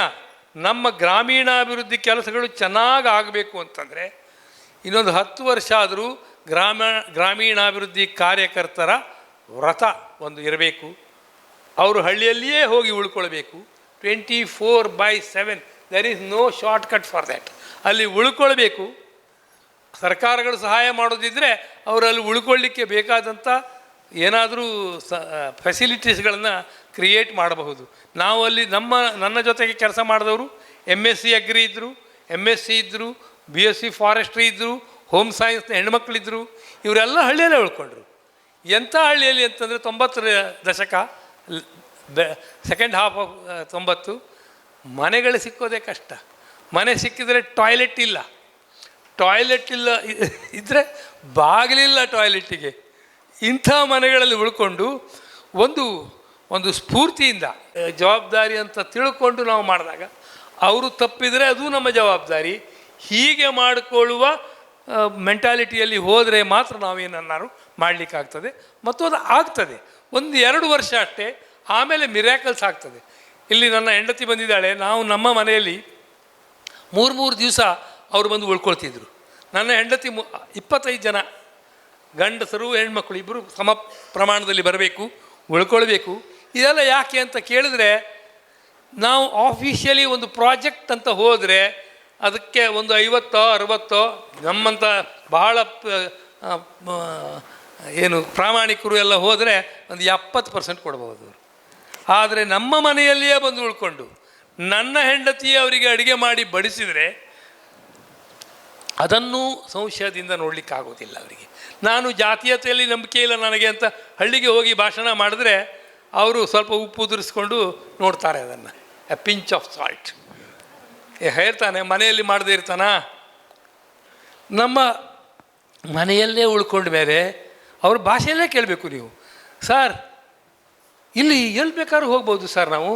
ನಮ್ಮ ಗ್ರಾಮೀಣಾಭಿವೃದ್ಧಿ ಕೆಲಸಗಳು ಚೆನ್ನಾಗಿ ಆಗಬೇಕು ಅಂತಂದರೆ ಇನ್ನೊಂದು 10 ವರ್ಷ ಆದರೂ ಗ್ರಾಮೀಣಾಭಿವೃದ್ಧಿ ಕಾರ್ಯಕರ್ತರ ವ್ರತ ಒಂದು ಇರಬೇಕು. ಅವರು ಹಳ್ಳಿಯಲ್ಲಿಯೇ ಹೋಗಿ ಉಳ್ಕೊಳ್ಬೇಕು. 24/7 there is no short cut for that. ಅಲ್ಲಿ ಉಳ್ಕೊಳ್ಬೇಕು. ಸರ್ಕಾರಗಳು ಸಹಾಯ ಮಾಡೋದಿದ್ದರೆ ಅವರಲ್ಲಿ ಉಳ್ಕೊಳ್ಳಿಕ್ಕೆ ಬೇಕಾದಂಥ ಏನಾದರೂ ಫೆಸಿಲಿಟೀಸ್ಗಳನ್ನು ಕ್ರಿಯೇಟ್ ಮಾಡಬಹುದು. ನಾವು ಅಲ್ಲಿ ನನ್ನ ಜೊತೆಗೆ ಕೆಲಸ ಮಾಡಿದವರು MSc ಅಗ್ರಿ ಇದ್ದರು, MSc ಇದ್ದರು, BSc ಫಾರೆಸ್ಟ್ರಿ ಇದ್ದರು, ಹೋಮ್ ಸೈನ್ಸ್ನ ಹೆಣ್ಮಕ್ಳಿದ್ರು. ಇವರೆಲ್ಲ ಹಳ್ಳಿಯಲ್ಲೇ ಉಳ್ಕೊಂಡ್ರು. ಎಂಥ ಹಳ್ಳಿಯಲ್ಲಿ ಅಂತಂದರೆ 90ರ ದಶಕ, ಸೆಕೆಂಡ್ ಹಾಫ್ ಆಫ್ 90, ಮನೆಗಳು ಸಿಕ್ಕೋದೇ ಕಷ್ಟ. ಮನೆ ಸಿಕ್ಕಿದರೆ ಟಾಯ್ಲೆಟ್ ಇಲ್ಲ ಇದ್ದರೆ ಬಾಗಿಲಿಲ್ಲ ಟಾಯ್ಲೆಟ್ಟಿಗೆ. ಇಂಥ ಮನೆಗಳಲ್ಲಿ ಉಳ್ಕೊಂಡು ಒಂದು ಸ್ಫೂರ್ತಿಯಿಂದ ಜವಾಬ್ದಾರಿ ಅಂತ ತಿಳ್ಕೊಂಡು ನಾವು ಮಾಡಿದಾಗ, ಅವರು ತಪ್ಪಿದರೆ ಅದು ನಮ್ಮ ಜವಾಬ್ದಾರಿ, ಹೀಗೆ ಮಾಡಿಕೊಳ್ಳುವ ಮೆಂಟಾಲಿಟಿಯಲ್ಲಿ ಹೋದರೆ ಮಾತ್ರ ನಾವೇನನ್ನಾರು ಮಾಡಲಿಕ್ಕಾಗ್ತದೆ. ಮತ್ತು ಅದು ಆಗ್ತದೆ 1-2 ವರ್ಷ ಅಷ್ಟೇ, ಆಮೇಲೆ ಮಿರಾಕಲ್ಸ್ ಆಗ್ತದೆ. ಇಲ್ಲಿ ನನ್ನ ಹೆಂಡತಿ ಬಂದಿದ್ದಾಳೆ. ನಾವು ನಮ್ಮ ಮನೆಯಲ್ಲಿ 3 ದಿವಸ ಅವರು ಬಂದು ಉಳ್ಕೊಳ್ತಿದ್ರು. ನನ್ನ ಹೆಂಡತಿ 25 ಜನ ಗಂಡಸರು ಹೆಣ್ಮಕ್ಳು ಇಬ್ಬರು ಸಮ ಪ್ರಮಾಣದಲ್ಲಿ ಬರಬೇಕು, ಉಳ್ಕೊಳ್ಬೇಕು. ಇದೆಲ್ಲ ಯಾಕೆ ಅಂತ ಕೇಳಿದ್ರೆ, ನಾವು ಆಫೀಷಿಯಲಿ ಒಂದು ಪ್ರಾಜೆಕ್ಟ್ ಅಂತ ಹೋದರೆ ಅದಕ್ಕೆ ಒಂದು 50-60 ನಮ್ಮಂಥ ಬಹಳ ಏನು ಪ್ರಾಮಾಣಿಕರು ಎಲ್ಲ ಹೋದರೆ ಒಂದು 70% ಕೊಡ್ಬೋದು ಅವರು. ಆದರೆ ನಮ್ಮ ಮನೆಯಲ್ಲಿಯೇ ಬಂದು ಉಳ್ಕೊಂಡು ನನ್ನ ಹೆಂಡತಿಯೇ ಅವರಿಗೆ ಅಡುಗೆ ಮಾಡಿ ಬಡಿಸಿದರೆ ಅದನ್ನೂ ಸಂಶಯದಿಂದ ನೋಡಲಿಕ್ಕಾಗೋದಿಲ್ಲ ಅವರಿಗೆ. ನಾನು ಜಾತೀಯತೆಯಲ್ಲಿ ನಂಬಿಕೆ ಇಲ್ಲ ನನಗೆ ಅಂತ ಹಳ್ಳಿಗೆ ಹೋಗಿ ಭಾಷಣ ಮಾಡಿದ್ರೆ ಅವರು ಸ್ವಲ್ಪ ಉಪ್ಪು ಉದುರಿಸ್ಕೊಂಡು ನೋಡ್ತಾರೆ ಅದನ್ನು. ಎ ಪಿಂಚ್ ಆಫ್ ಸಾಲ್ಟ್ ಹೇಳ್ತಾನೆ. ಮನೆಯಲ್ಲಿ ಮಾಡದೇ ಇರ್ತಾನ? ನಮ್ಮ ಮನೆಯಲ್ಲೇ ಉಳ್ಕೊಂಡ ಮೇಲೆ ಅವ್ರ ಭಾಷೆಯಲ್ಲೇ ಕೇಳಬೇಕು ನೀವು. ಸರ್ ಇಲ್ಲಿ ಎಲ್ಲಿ ಬೇಕಾದ್ರೂ ಹೋಗ್ಬೋದು ಸರ್ ನಾವು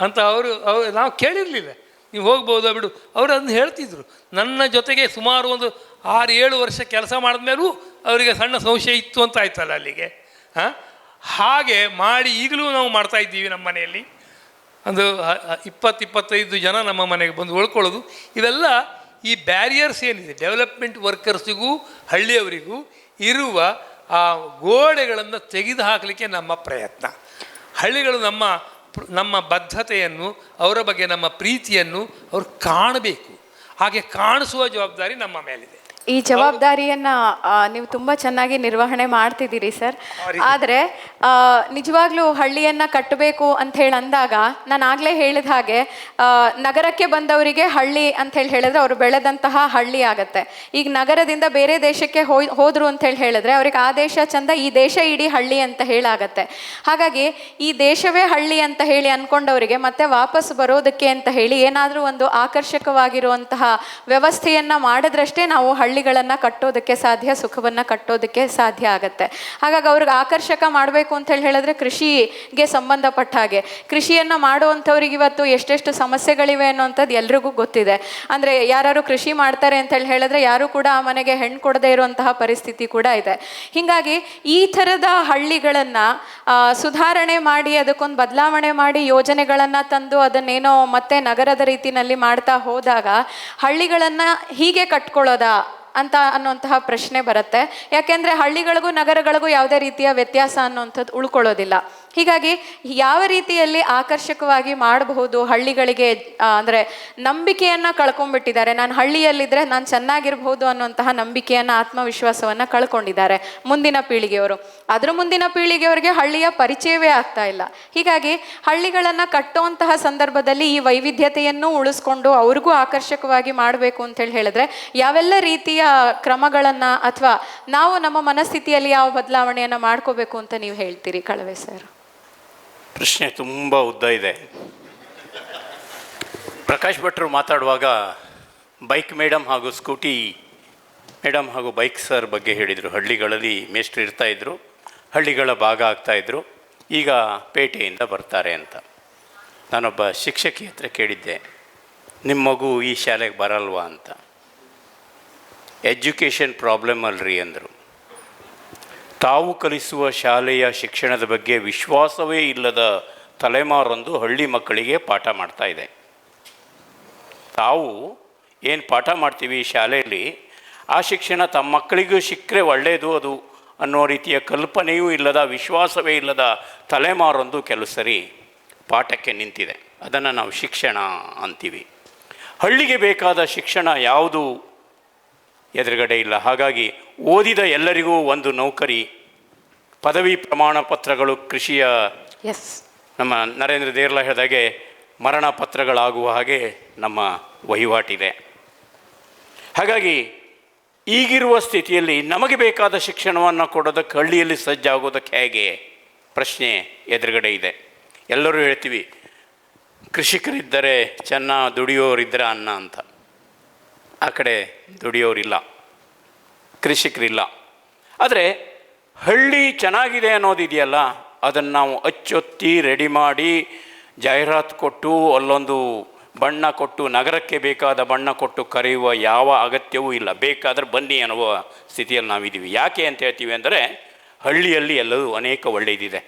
ಅಂತ ಅವರು ನಾವು ಕೇಳಿರಲಿಲ್ಲ. ನೀವು ಹೋಗ್ಬೋದಾ ಬಿಡು ಅವರು ಅದನ್ನು ಹೇಳ್ತಿದ್ರು. ನನ್ನ ಜೊತೆಗೆ ಸುಮಾರು ಒಂದು 6-7 ವರ್ಷ ಕೆಲಸ ಮಾಡಿದ್ಮೇಲೂ ಅವರಿಗೆ ಸಣ್ಣ ಸಂಶಯ ಇತ್ತು ಅಂತ ಆಯ್ತಲ್ಲ ಅಲ್ಲಿಗೆ. ಹಾಗೆ ಮಾಡಿ ಈಗಲೂ ನಾವು ಮಾಡ್ತಾಯಿದ್ದೀವಿ. ನಮ್ಮ ಮನೆಯಲ್ಲಿ ಒಂದು 20-25 ಜನ ನಮ್ಮ ಮನೆಗೆ ಬಂದು ಉಳ್ಕೊಳ್ಳೋದು. ಇವೆಲ್ಲ ಈ ಬ್ಯಾರಿಯರ್ಸ್ ಏನಿದೆ ಡೆವಲಪ್ಮೆಂಟ್ ವರ್ಕರ್ಸಿಗೂ ಹಳ್ಳಿಯವರಿಗೂ ಇರುವ ಆ ಗೋಡೆಗಳನ್ನು ತೆಗೆದು ಹಾಕಲಿಕ್ಕೆ ನಮ್ಮ ಪ್ರಯತ್ನ. ಹಳ್ಳಿಗಳು ನಮ್ಮ ಬದ್ಧತೆಯನ್ನು, ಅವರ ಬಗ್ಗೆ ನಮ್ಮ ಪ್ರೀತಿಯನ್ನು ಅವರು ಕಾಣಬೇಕು. ಹಾಗೆ ಕಾಣಿಸುವ ಜವಾಬ್ದಾರಿ ನಮ್ಮ ಮೇಲಿದೆ. ಈ ಜವಾಬ್ದಾರಿಯನ್ನು ನೀವು ತುಂಬ ಚೆನ್ನಾಗಿ ನಿರ್ವಹಣೆ ಮಾಡ್ತಿದ್ದೀರಿ ಸರ್. ಆದರೆ ನಿಜವಾಗ್ಲೂ ಹಳ್ಳಿಯನ್ನು ಕಟ್ಟಬೇಕು ಅಂತ ಹೇಳಿ ಅಂದಾಗ, ನಾನು ಆಗಲೇ ಹೇಳಿದ ಹಾಗೆ ನಗರಕ್ಕೆ ಬಂದವರಿಗೆ ಹಳ್ಳಿ ಅಂತ ಹೇಳಿದ್ರೆ ಅವರು ಬೆಳೆದಂತಹ ಹಳ್ಳಿ ಆಗತ್ತೆ. ಈಗ ನಗರದಿಂದ ಬೇರೆ ದೇಶಕ್ಕೆ ಹೋದರು ಅಂತ ಹೇಳಿದ್ರೆ ಅವ್ರಿಗೆ ಆ ದೇಶ ಚಂದ, ಈ ದೇಶ ಇಡೀ ಹಳ್ಳಿ ಅಂತ ಹೇಳಾಗತ್ತೆ. ಹಾಗಾಗಿ ಈ ದೇಶವೇ ಹಳ್ಳಿ ಅಂತ ಹೇಳಿ ಅಂದ್ಕೊಂಡವರಿಗೆ ಮತ್ತೆ ವಾಪಸ್ ಬರೋದಕ್ಕೆ ಅಂತ ಹೇಳಿ ಏನಾದರೂ ಒಂದು ಆಕರ್ಷಕವಾಗಿರುವಂತಹ ವ್ಯವಸ್ಥೆಯನ್ನು ಮಾಡಿದ್ರಷ್ಟೇ ನಾವು ಹಳ್ಳಿ ಹಳ್ಳಿಗಳನ್ನು ಕಟ್ಟೋದಕ್ಕೆ ಸಾಧ್ಯ, ಸುಖವನ್ನು ಕಟ್ಟೋದಕ್ಕೆ ಸಾಧ್ಯ ಆಗತ್ತೆ. ಹಾಗಾಗಿ ಅವ್ರಿಗೆ ಆಕರ್ಷಕ ಮಾಡಬೇಕು ಅಂತ ಹೇಳಿದ್ರೆ ಕೃಷಿಗೆ ಸಂಬಂಧಪಟ್ಟ ಹಾಗೆ ಕೃಷಿಯನ್ನು ಮಾಡುವಂಥವ್ರಿಗೆ ಇವತ್ತು ಎಷ್ಟೆಷ್ಟು ಸಮಸ್ಯೆಗಳಿವೆ ಅನ್ನೋಂಥದ್ದು ಎಲ್ರಿಗೂ ಗೊತ್ತಿದೆ. ಅಂದರೆ ಯಾರು ಕೃಷಿ ಮಾಡ್ತಾರೆ ಅಂತ ಹೇಳಿದ್ರೆ ಯಾರು ಕೂಡ ಆ ಮನೆಗೆ ಹೆಣ್ಣು ಕೊಡದೇ ಇರುವಂತಹ ಪರಿಸ್ಥಿತಿ ಕೂಡ ಇದೆ. ಹೀಗಾಗಿ ಈ ಥರದ ಹಳ್ಳಿಗಳನ್ನು ಸುಧಾರಣೆ ಮಾಡಿ ಅದಕ್ಕೊಂದು ಬದಲಾವಣೆ ಮಾಡಿ ಯೋಜನೆಗಳನ್ನು ತಂದು ಅದನ್ನೇನೋ ಮತ್ತೆ ನಗರದ ರೀತಿಯಲ್ಲಿ ಮಾಡ್ತಾ ಹೋದಾಗ ಹಳ್ಳಿಗಳನ್ನು ಹೀಗೆ ಕಟ್ಕೊಳ್ಳೋದಾ ಅಂತ ಅನ್ನುವಂತಹ ಪ್ರಶ್ನೆ ಬರುತ್ತೆ. ಯಾಕೆಂದರೆ ಹಳ್ಳಿಗಳಿಗೂ ನಗರಗಳಿಗೂ ಯಾವುದೇ ರೀತಿಯ ವ್ಯತ್ಯಾಸ ಅನ್ನುವಂಥದ್ದು ಉಳ್ಕೊಳ್ಳೋದಿಲ್ಲ. ಹೀಗಾಗಿ ಯಾವ ರೀತಿಯಲ್ಲಿ ಆಕರ್ಷಕವಾಗಿ ಮಾಡಬಹುದು ಹಳ್ಳಿಗಳಿಗೆ ಅಂದರೆ ನಂಬಿಕೆಯನ್ನು ಕಳ್ಕೊಂಡ್ಬಿಟ್ಟಿದ್ದಾರೆ. ನಾನು ಹಳ್ಳಿಯಲ್ಲಿದ್ದರೆ ನಾನು ಚೆನ್ನಾಗಿರ್ಬೋದು ಅನ್ನುವಂತಹ ನಂಬಿಕೆಯನ್ನು, ಆತ್ಮವಿಶ್ವಾಸವನ್ನು ಕಳ್ಕೊಂಡಿದ್ದಾರೆ ಮುಂದಿನ ಪೀಳಿಗೆಯವರು. ಅದ್ರ ಮುಂದಿನ ಪೀಳಿಗೆಯವರಿಗೆ ಹಳ್ಳಿಯ ಪರಿಚಯವೇ ಆಗ್ತಾ ಇಲ್ಲ. ಹೀಗಾಗಿ ಹಳ್ಳಿಗಳನ್ನು ಕಟ್ಟುವಂತಹ ಸಂದರ್ಭದಲ್ಲಿ ಈ ವೈವಿಧ್ಯತೆಯನ್ನು ಉಳಿಸ್ಕೊಂಡು ಅವ್ರಿಗೂ ಆಕರ್ಷಕವಾಗಿ ಮಾಡಬೇಕು ಅಂತೇಳಿ ಹೇಳಿದ್ರೆ ಯಾವೆಲ್ಲ ರೀತಿಯ ಕ್ರಮಗಳನ್ನು ಅಥವಾ ನಾವು ನಮ್ಮ ಮನಸ್ಥಿತಿಯಲ್ಲಿ ಯಾವ ಬದಲಾವಣೆಯನ್ನು ಮಾಡ್ಕೋಬೇಕು ಅಂತ ನೀವು ಹೇಳ್ತೀರಿ ಕಳವೆ ಸರ್? ಪ್ರಶ್ನೆ ತುಂಬ ಉದ್ದ ಇದೆ. ಪ್ರಕಾಶ್ ಭಟ್ರು ಮಾತಾಡುವಾಗ ಬೈಕ್ ಮೇಡಮ್ ಹಾಗೂ ಸ್ಕೂಟಿ ಮೇಡಮ್ ಹಾಗೂ ಬೈಕ್ ಸರ್ ಬಗ್ಗೆ ಹೇಳಿದರು. ಹಳ್ಳಿಗಳಲ್ಲಿ ಮೇಷ್ಟ್ರು ಇರ್ತಾಯಿದ್ರು, ಹಳ್ಳಿಗಳ ಭಾಗ ಆಗ್ತಾಯಿದ್ರು, ಈಗ ಪೇಟೆಯಿಂದ ಬರ್ತಾರೆ ಅಂತ. ನಾನೊಬ್ಬ ಶಿಕ್ಷಕಿ ಹತ್ರ ಕೇಳಿದ್ದೆ, ನಿಮ್ಮ ಮಗು ಈ ಶಾಲೆಗೆ ಬರಲ್ವಾ ಅಂತ. ಎಜುಕೇಷನ್ ಪ್ರಾಬ್ಲಮ್ ಅಲ್ರಿ ಅಂದರು. ತಾವು ಕಲಿಸುವ ಶಾಲೆಯ ಶಿಕ್ಷಣದ ಬಗ್ಗೆ ವಿಶ್ವಾಸವೇ ಇಲ್ಲದ ತಲೆಮಾರೊಂದು ಹಳ್ಳಿ ಮಕ್ಕಳಿಗೆ ಪಾಠ ಮಾಡ್ತಾ ಇದೆ. ತಾವು ಏನು ಪಾಠ ಮಾಡ್ತೀವಿ ಶಾಲೆಯಲ್ಲಿ ಆ ಶಿಕ್ಷಣ ತಮ್ಮ ಮಕ್ಕಳಿಗೂ ಸಿಕ್ಕರೆ ಒಳ್ಳೆಯದು ಅದು ಅನ್ನೋ ರೀತಿಯ ಕಲ್ಪನೆಯೂ ಇಲ್ಲದ, ವಿಶ್ವಾಸವೇ ಇಲ್ಲದ ತಲೆಮಾರೊಂದು ಕೆಲವು ಸರಿ ಪಾಠಕ್ಕೆ ನಿಂತಿದೆ. ಅದನ್ನು ನಾವು ಶಿಕ್ಷಣ ಅಂತೀವಿ. ಹಳ್ಳಿಗೆ ಬೇಕಾದ ಶಿಕ್ಷಣ ಯಾವುದು ಎದುರುಗಡೆ ಇಲ್ಲ. ಹಾಗಾಗಿ ಓದಿದ ಎಲ್ಲರಿಗೂ ಒಂದು ನೌಕರಿ, ಪದವಿ ಪ್ರಮಾಣ ಪತ್ರಗಳು, ಕೃಷಿಯ ನಮ್ಮ ನರೇಂದ್ರ ದೇರ್ಲ ಹೇಳಿದಾಗೆ ಮರಣ ಪತ್ರಗಳಾಗುವ ಹಾಗೆ ನಮ್ಮ ವಹಿವಾಟಿದೆ. ಹಾಗಾಗಿ ಈಗಿರುವ ಸ್ಥಿತಿಯಲ್ಲಿ ನಮಗೆ ಬೇಕಾದ ಶಿಕ್ಷಣವನ್ನು ಕೊಡೋದಕ್ಕೆ ಹಳ್ಳಿಯಲ್ಲಿ ಸಜ್ಜಾಗೋದಕ್ಕೆ ಹೇಗೆ ಪ್ರಶ್ನೆ ಎದುರುಗಡೆ ಇದೆ. ಎಲ್ಲರೂ ಹೇಳ್ತೀವಿ ಕೃಷಿಕರಿದ್ದರೆ ಚೆನ್ನ, ದುಡಿಯೋರಿದ್ದರೆ ಅನ್ನ ಅಂತ. ಆ ಕಡೆ ದುಡಿಯೋರಿಲ್ಲ, ಕೃಷಿಕರಿಲ್ಲ. ಆದರೆ ಹಳ್ಳಿ ಚೆನ್ನಾಗಿದೆ ಅನ್ನೋದಿದೆಯಲ್ಲ, ಅದನ್ನು ನಾವು ಅಚ್ಚೊತ್ತಿ ರೆಡಿ ಮಾಡಿ ಜಾಹೀರಾತು ಕೊಟ್ಟು ಅಲ್ಲೊಂದು ಬಣ್ಣ ಕೊಟ್ಟು ನಗರಕ್ಕೆ ಬೇಕಾದ ಬಣ್ಣ ಕೊಟ್ಟು ಕರೆಯುವ ಯಾವ ಅಗತ್ಯವೂ ಇಲ್ಲ. ಬೇಕಾದರೆ ಬನ್ನಿ ಅನ್ನುವ ಸ್ಥಿತಿಯಲ್ಲಿ ನಾವಿದ್ದೀವಿ. ಯಾಕೆ ಅಂತ ಹೇಳ್ತೀವಿ ಅಂದರೆ ಹಳ್ಳಿಯಲ್ಲಿ ಎಲ್ಲವೂ ಅನೇಕ ಒಳ್ಳೆಯದಿದೆ.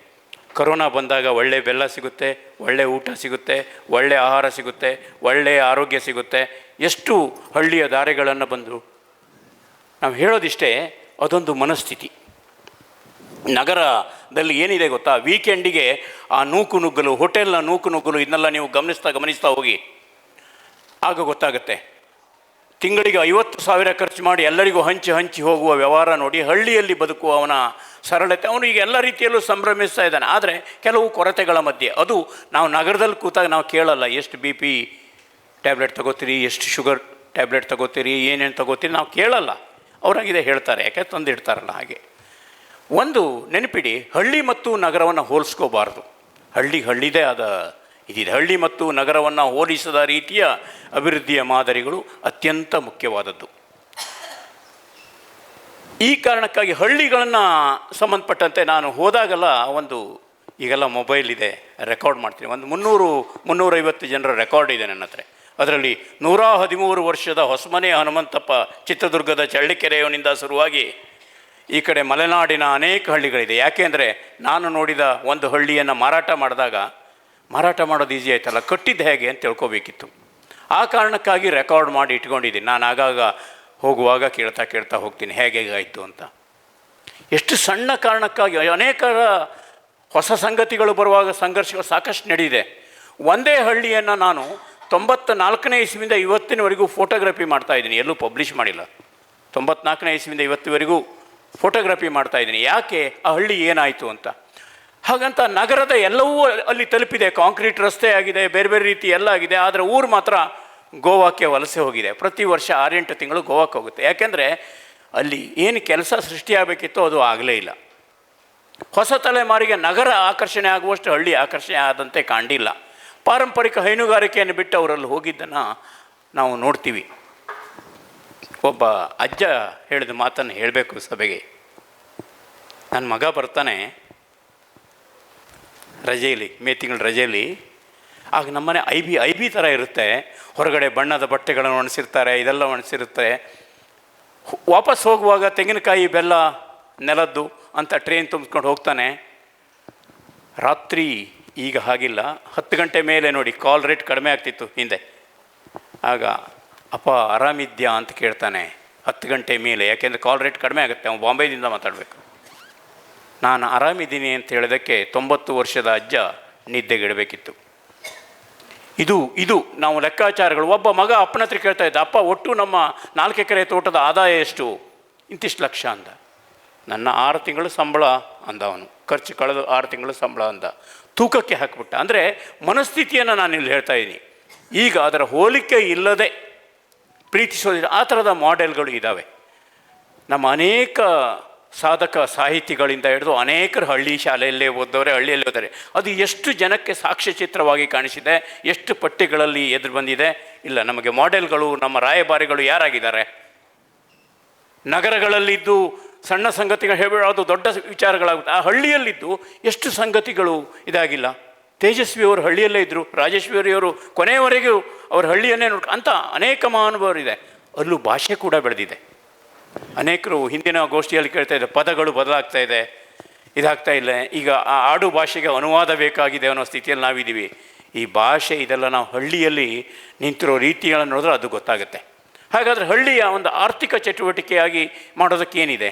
ಕೊರೋನಾ ಬಂದಾಗ ಒಳ್ಳೆ ಬೆಲ್ಲ ಸಿಗುತ್ತೆ, ಒಳ್ಳೆ ಊಟ ಸಿಗುತ್ತೆ, ಒಳ್ಳೆ ಆಹಾರ ಸಿಗುತ್ತೆ, ಒಳ್ಳೆಯ ಆರೋಗ್ಯ ಸಿಗುತ್ತೆ. ಎಷ್ಟು ಹಳ್ಳಿಯ ದಾರಿಗಳನ್ನು ಬಂದು ನಾವು ಹೇಳೋದಿಷ್ಟೇ, ಅದೊಂದು ಮನಸ್ಥಿತಿ. ನಗರದಲ್ಲಿ ಏನಿದೆ ಗೊತ್ತಾ, ವೀಕೆಂಡಿಗೆ ಆ ನೂಕು ನುಗ್ಗಲು, ಹೋಟೆಲ್ನ ನೂಕು ನುಗ್ಗಲು, ಇದನ್ನೆಲ್ಲ ನೀವು ಗಮನಿಸ್ತಾ ಹೋಗಿ, ಆಗ ಗೊತ್ತಾಗುತ್ತೆ. ತಿಂಗಳಿಗೆ 50,000 ಖರ್ಚು ಮಾಡಿ ಎಲ್ಲರಿಗೂ ಹಂಚಿ ಹೋಗುವ ವ್ಯವಹಾರ ನೋಡಿ ಹಳ್ಳಿಯಲ್ಲಿ ಬದುಕುವ ಅವನ ಸರಳತೆ, ಅವನು ಈಗ ಎಲ್ಲ ರೀತಿಯಲ್ಲೂ ಸಂಭ್ರಮಿಸ್ತಾ ಇದ್ದಾನೆ. ಆದರೆ ಕೆಲವು ಕೊರತೆಗಳ ಮಧ್ಯೆ ಅದು ನಾವು ನಗರದಲ್ಲಿ ಕೂತಾಗ ನಾವು ಕೇಳಲ್ಲ. ಎಷ್ಟು BP ಟ್ಯಾಬ್ಲೆಟ್ ತಗೋತೀರಿ, ಎಷ್ಟು ಶುಗರ್ ಟ್ಯಾಬ್ಲೆಟ್ ತಗೋತೀರಿ, ಏನೇನು ತಗೋತೀರಿ ನಾವು ಕೇಳಲ್ಲ. ಅವರಾಗಿದೆ ಹೇಳ್ತಾರೆ, ಯಾಕೆ ತಂದಿಡ್ತಾರಲ್ಲ. ಹಾಗೆ ಒಂದು ನೆನಪಿಡಿ, ಹಳ್ಳಿ ಮತ್ತು ನಗರವನ್ನು ಹೋಲಿಸ್ಕೋಬಾರ್ದು. ಹಳ್ಳಿದೇ ಆದ ಇದಿದೆ. ಹಳ್ಳಿ ಮತ್ತು ನಗರವನ್ನು ಹೋಲಿಸದ ರೀತಿಯ ಅಭಿವೃದ್ಧಿಯ ಮಾದರಿಗಳು ಅತ್ಯಂತ ಮುಖ್ಯವಾದದ್ದು. ಈ ಕಾರಣಕ್ಕಾಗಿ ಹಳ್ಳಿಗಳನ್ನು ಸಂಬಂಧಪಟ್ಟಂತೆ ನಾನು ಹೋದಾಗೆಲ್ಲ ಈಗೆಲ್ಲ ಮೊಬೈಲ್ ಇದೆ, ರೆಕಾರ್ಡ್ ಮಾಡ್ತೀನಿ. ಒಂದು 300-350 ಜನರ ರೆಕಾರ್ಡ್ ಇದೆ ನನ್ನ ಹತ್ರ. ಅದರಲ್ಲಿ 113 ವರ್ಷದ ಹೊಸಮನೆ ಹನುಮಂತಪ್ಪ ಚಿತ್ರದುರ್ಗದ ಚಳ್ಳಿಕೆರೆಯವನಿಂದ ಶುರುವಾಗಿ ಈ ಕಡೆ ಮಲೆನಾಡಿನ ಅನೇಕ ಹಳ್ಳಿಗಳಿದೆ. ಯಾಕೆಂದರೆ ನಾನು ನೋಡಿದ ಒಂದು ಹಳ್ಳಿಯನ್ನು ಮಾರಾಟ ಮಾಡೋದು ಈಸಿ ಆಯ್ತಲ್ಲ, ಕಟ್ಟಿದ್ದು ಹೇಗೆ ಅಂತ ತಿಳ್ಕೊಬೇಕಿತ್ತು. ಆ ಕಾರಣಕ್ಕಾಗಿ ರೆಕಾರ್ಡ್ ಮಾಡಿ ಇಟ್ಕೊಂಡಿದ್ದೀನಿ. ನಾನು ಆಗಾಗ ಹೋಗುವಾಗ ಕೇಳ್ತಾ ಹೋಗ್ತೀನಿ ಹೇಗಾಯಿತು ಅಂತ. ಎಷ್ಟು ಸಣ್ಣ ಕಾರಣಕ್ಕಾಗಿ ಅನೇಕರ ಹೊಸ ಸಂಗತಿಗಳು ಬರುವಾಗ ಸಂಘರ್ಷಗಳು ಸಾಕಷ್ಟು ನಡೆದಿದೆ. ಒಂದೇ ಹಳ್ಳಿಯನ್ನು ನಾನು 94ನೇ ಇಸ್ವಿಯಿಂದ ಇವತ್ತಿನವರೆಗೂ ಫೋಟೋಗ್ರಫಿ ಮಾಡ್ತಾಯಿದ್ದೀನಿ, ಎಲ್ಲೂ ಪಬ್ಲಿಷ್ ಮಾಡಿಲ್ಲ. 94ನೇ ಇಸ್ವಿಯಿಂದ ಇವತ್ತಿವರೆಗೂ ಫೋಟೋಗ್ರಫಿ ಮಾಡ್ತಾಯಿದ್ದೀನಿ. ಯಾಕೆ, ಆ ಹಳ್ಳಿ ಏನಾಯಿತು ಅಂತ. ಹಾಗಂತ ನಗರದ ಎಲ್ಲವೂ ಅಲ್ಲಿ ತಲುಪಿದೆ, ಕಾಂಕ್ರೀಟ್ ರಸ್ತೆ ಆಗಿದೆ, ಬೇರೆ ಬೇರೆ ರೀತಿ ಎಲ್ಲ ಆಗಿದೆ. ಆದರೆ ಊರು ಮಾತ್ರ ಗೋವಾಕ್ಕೆ ವಲಸೆ ಹೋಗಿದೆ. ಪ್ರತಿ ವರ್ಷ 6-8 ತಿಂಗಳು ಗೋವಾಕ್ಕೆ ಹೋಗುತ್ತೆ. ಯಾಕೆಂದರೆ ಅಲ್ಲಿ ಏನು ಕೆಲಸ ಸೃಷ್ಟಿಯಾಗಬೇಕಿತ್ತೋ ಅದು ಆಗಲೇ ಇಲ್ಲ. ಹೊಸ ತಲೆಮಾರಿಗೆ ನಗರ ಆಕರ್ಷಣೆ ಆಗುವಷ್ಟು ಹಳ್ಳಿ ಆಕರ್ಷಣೆ ಆದಂತೆ ಕಾಣಿಲ್ಲ. ಪಾರಂಪರಿಕ ಹೈನುಗಾರಿಕೆಯನ್ನು ಬಿಟ್ಟು ಅವರಲ್ಲಿ ಹೋಗಿದ್ದನ್ನು ನಾವು ನೋಡ್ತೀವಿ. ಒಬ್ಬ ಅಜ್ಜ ಹೇಳಿದ ಮಾತನ್ನು ಹೇಳಬೇಕು ಸಭೆಗೆ. ನನ್ನ ಮಗ ಬರ್ತಾನೆ ರಜೆಯಲ್ಲಿ, ಮೇ ತಿಂಗಳ ರಜೆಯಲ್ಲಿ. ಆಗ ನಮ್ಮನೆ ಐ ಬಿ ಥರ ಇರುತ್ತೆ. ಹೊರಗಡೆ ಬಣ್ಣದ ಬಟ್ಟೆಗಳನ್ನು ಒಣಸಿರ್ತಾರೆ, ಇದೆಲ್ಲ ಒಣಸಿರುತ್ತೆ. ವಾಪಸ್ ಹೋಗುವಾಗ ತೆಂಗಿನಕಾಯಿ ಬೆಲ್ಲ ನೆಲದ್ದು ಅಂತ ಟ್ರೈನ್ ತುಂಬಿಸ್ಕೊಂಡು ಹೋಗ್ತಾನೆ. ರಾತ್ರಿ ಈಗ ಹಾಗಿಲ್ಲ, 10 ಗಂಟೆ ಮೇಲೆ ನೋಡಿ ಕಾಲ್ ರೇಟ್ ಕಡಿಮೆ ಆಗ್ತಿತ್ತು ಹಿಂದೆ. ಆಗ ಅಪ್ಪ ಆರಾಮಿದ್ಯಾ ಅಂತ ಕೇಳ್ತಾನೆ 10 ಗಂಟೆ ಮೇಲೆ, ಯಾಕೆಂದರೆ ಕಾಲ್ ರೇಟ್ ಕಡಿಮೆ ಆಗುತ್ತೆ, ಅವನು ಬಾಂಬೆದಿಂದ ಮಾತಾಡಬೇಕು. ನಾನು ಆರಾಮಿದ್ದೀನಿ ಅಂತ ಹೇಳೋದಕ್ಕೆ 90 ವರ್ಷದ ಅಜ್ಜ ನಿದ್ದೆಗಿಡಬೇಕಿತ್ತು. ಇದು ನಾವು ಲೆಕ್ಕಾಚಾರಗಳು. ಒಬ್ಬ ಮಗ ಅಪ್ಪನ ಹತ್ರ ಕೇಳ್ತಾ ಇದ್ದ, ಅಪ್ಪ ಒಟ್ಟು ನಮ್ಮ 4 ಎಕರೆ ತೋಟದ ಆದಾಯ ಎಷ್ಟು? ಇಂತಿಷ್ಟು ಲಕ್ಷ ಅಂದ. ನನ್ನ 6 ತಿಂಗಳು ಸಂಬಳ ಅಂದ ಅವನು, ಖರ್ಚು ಕಳೆದು 6 ತಿಂಗಳು ಸಂಬಳ ಅಂದ. ತೂಕಕ್ಕೆ ಹಾಕಿಬಿಟ್ಟ. ಅಂದರೆ ಮನಸ್ಥಿತಿಯನ್ನು ನಾನು ಇಲ್ಲಿ ಹೇಳ್ತಾ ಇದ್ದೀನಿ. ಈಗ ಅದರ ಹೋಲಿಕೆ ಇಲ್ಲದೆ ಪ್ರೀತಿಸೋದಿಲ್ಲ, ಆ ಥರದ ಮಾಡೆಲ್ಗಳು ಇದ್ದಾವೆ. ನಮ್ಮ ಅನೇಕ ಸಾಧಕ ಸಾಹಿತಿಗಳಿಂದ ಹಿಡಿದು ಅನೇಕರು ಹಳ್ಳಿ ಶಾಲೆಯಲ್ಲೇ ಓದೋರೆ, ಹಳ್ಳಿಯಲ್ಲಿ ಓದರೆ. ಅದು ಎಷ್ಟು ಜನಕ್ಕೆ ಸಾಕ್ಷ್ಯಚಿತ್ರವಾಗಿ ಕಾಣಿಸಿದೆ, ಎಷ್ಟು ಪಠ್ಯಗಳಲ್ಲಿ ಎದುರು ಬಂದಿದೆ. ಇಲ್ಲ, ನಮಗೆ ಮಾಡೆಲ್ಗಳು, ನಮ್ಮ ರಾಯಭಾರಿಗಳು ಯಾರಾಗಿದ್ದಾರೆ? ನಗರಗಳಲ್ಲಿದ್ದು ಸಣ್ಣ ಸಂಗತಿಗಳು ಹೇಳೋದು ದೊಡ್ಡ ವಿಚಾರಗಳಾಗುತ್ತೆ. ಆ ಹಳ್ಳಿಯಲ್ಲಿದ್ದು ಎಷ್ಟು ಸಂಗತಿಗಳು ಇದಾಗಿಲ್ಲ. ತೇಜಸ್ವಿಯವರು ಹಳ್ಳಿಯಲ್ಲೇ ಇದ್ದರು, ರಾಜೇಶ್ವರಿಯವರು ಕೊನೆಯವರೆಗೂ ಅವ್ರ ಹಳ್ಳಿಯನ್ನೇ ಅಂತ ಅನೇಕ ಮಹಾನುಭಾವರಿದೆ. ಅಲ್ಲೂ ಭಾಷೆ ಕೂಡ ಬೆಳೆದಿದೆ. ಅನೇಕರು ಹಿಂದಿನ ಗೋಷ್ಠಿಯಲ್ಲಿ ಕೇಳ್ತಾ ಇದ್ದೆ, ಪದಗಳು ಬದಲಾಗ್ತಾ ಇದೆ, ಇದಾಗ್ತಾ ಇಲ್ಲ. ಈಗ ಆ ಆಡು ಭಾಷೆಗೆ ಅನುವಾದ ಬೇಕಾಗಿದೆ ಅನ್ನೋ ಸ್ಥಿತಿಯಲ್ಲಿ ನಾವಿದ್ದೀವಿ. ಈ ಭಾಷೆ ಇದೆಲ್ಲ ನಾವು ಹಳ್ಳಿಯಲ್ಲಿ ನಿಂತಿರೋ ರೀತಿಗಳನ್ನು ನೋಡಿದ್ರೆ ಅದು ಗೊತ್ತಾಗುತ್ತೆ. ಹಾಗಾದರೆ ಹಳ್ಳಿಯ ಒಂದು ಆರ್ಥಿಕ ಚಟುವಟಿಕೆಯಾಗಿ ಮಾಡೋದಕ್ಕೇನಿದೆ?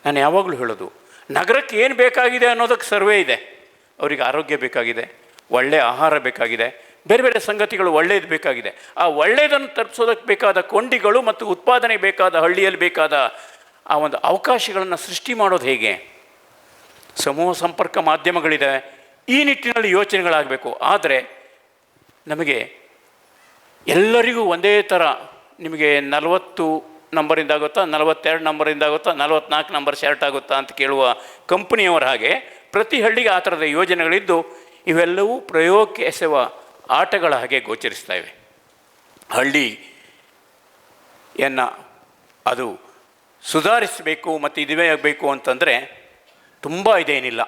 ನಾನು ಯಾವಾಗಲೂ ಹೇಳೋದು, ನಗರಕ್ಕೆ ಏನು ಬೇಕಾಗಿದೆ ಅನ್ನೋದಕ್ಕೆ ಸರ್ವೇ ಇದೆ. ಅವರಿಗೆ ಆರೋಗ್ಯ ಬೇಕಾಗಿದೆ, ಒಳ್ಳೆಯ ಆಹಾರ ಬೇಕಾಗಿದೆ, ಬೇರೆ ಬೇರೆ ಸಂಗತಿಗಳು ಒಳ್ಳೆಯದು ಬೇಕಾಗಿದೆ. ಆ ಒಳ್ಳೆಯದನ್ನು ತಲುಪಿಸೋದಕ್ಕೆ ಬೇಕಾದ ಕೊಂಡಿಗಳು ಮತ್ತು ಉತ್ಪಾದನೆ ಬೇಕಾದ, ಹಳ್ಳಿಯಲ್ಲಿ ಬೇಕಾದ ಆ ಒಂದು ಅವಕಾಶಗಳನ್ನು ಸೃಷ್ಟಿ ಮಾಡೋದು ಹೇಗೆ? ಸಮೂಹ ಸಂಪರ್ಕ ಮಾಧ್ಯಮಗಳಿದೆ. ಈ ನಿಟ್ಟಿನಲ್ಲಿ ಯೋಚನೆಗಳಾಗಬೇಕು. ಆದರೆ ನಮಗೆ ಎಲ್ಲರಿಗೂ ಒಂದೇ ಥರ, ನಿಮಗೆ 40 ನಂಬರಿಂದ ಆಗುತ್ತಾ, 42 ನಂಬರಿಂದ ಆಗುತ್ತಾ, 44 ನಂಬರ್ ಶರ್ಟ್ ಆಗುತ್ತಾ ಅಂತ ಕೇಳುವ ಕಂಪ್ನಿಯವರ ಹಾಗೆ ಪ್ರತಿ ಹಳ್ಳಿಗೆ ಆ ಥರದ ಯೋಜನೆಗಳಿದ್ದು ಇವೆಲ್ಲವೂ ಪ್ರಯೋಗಕ್ಕೆ ಎಸೆವ ಆಟಗಳ ಹಾಗೆ ಗೋಚರಿಸ್ತಾ ಇವೆ. ಹಳ್ಳಿಯನ್ನು ಅದು ಸುಧಾರಿಸಬೇಕು ಮತ್ತು ಇದುವೇ ಆಗಬೇಕು ಅಂತಂದರೆ ತುಂಬ ಇದೇನಿಲ್ಲ,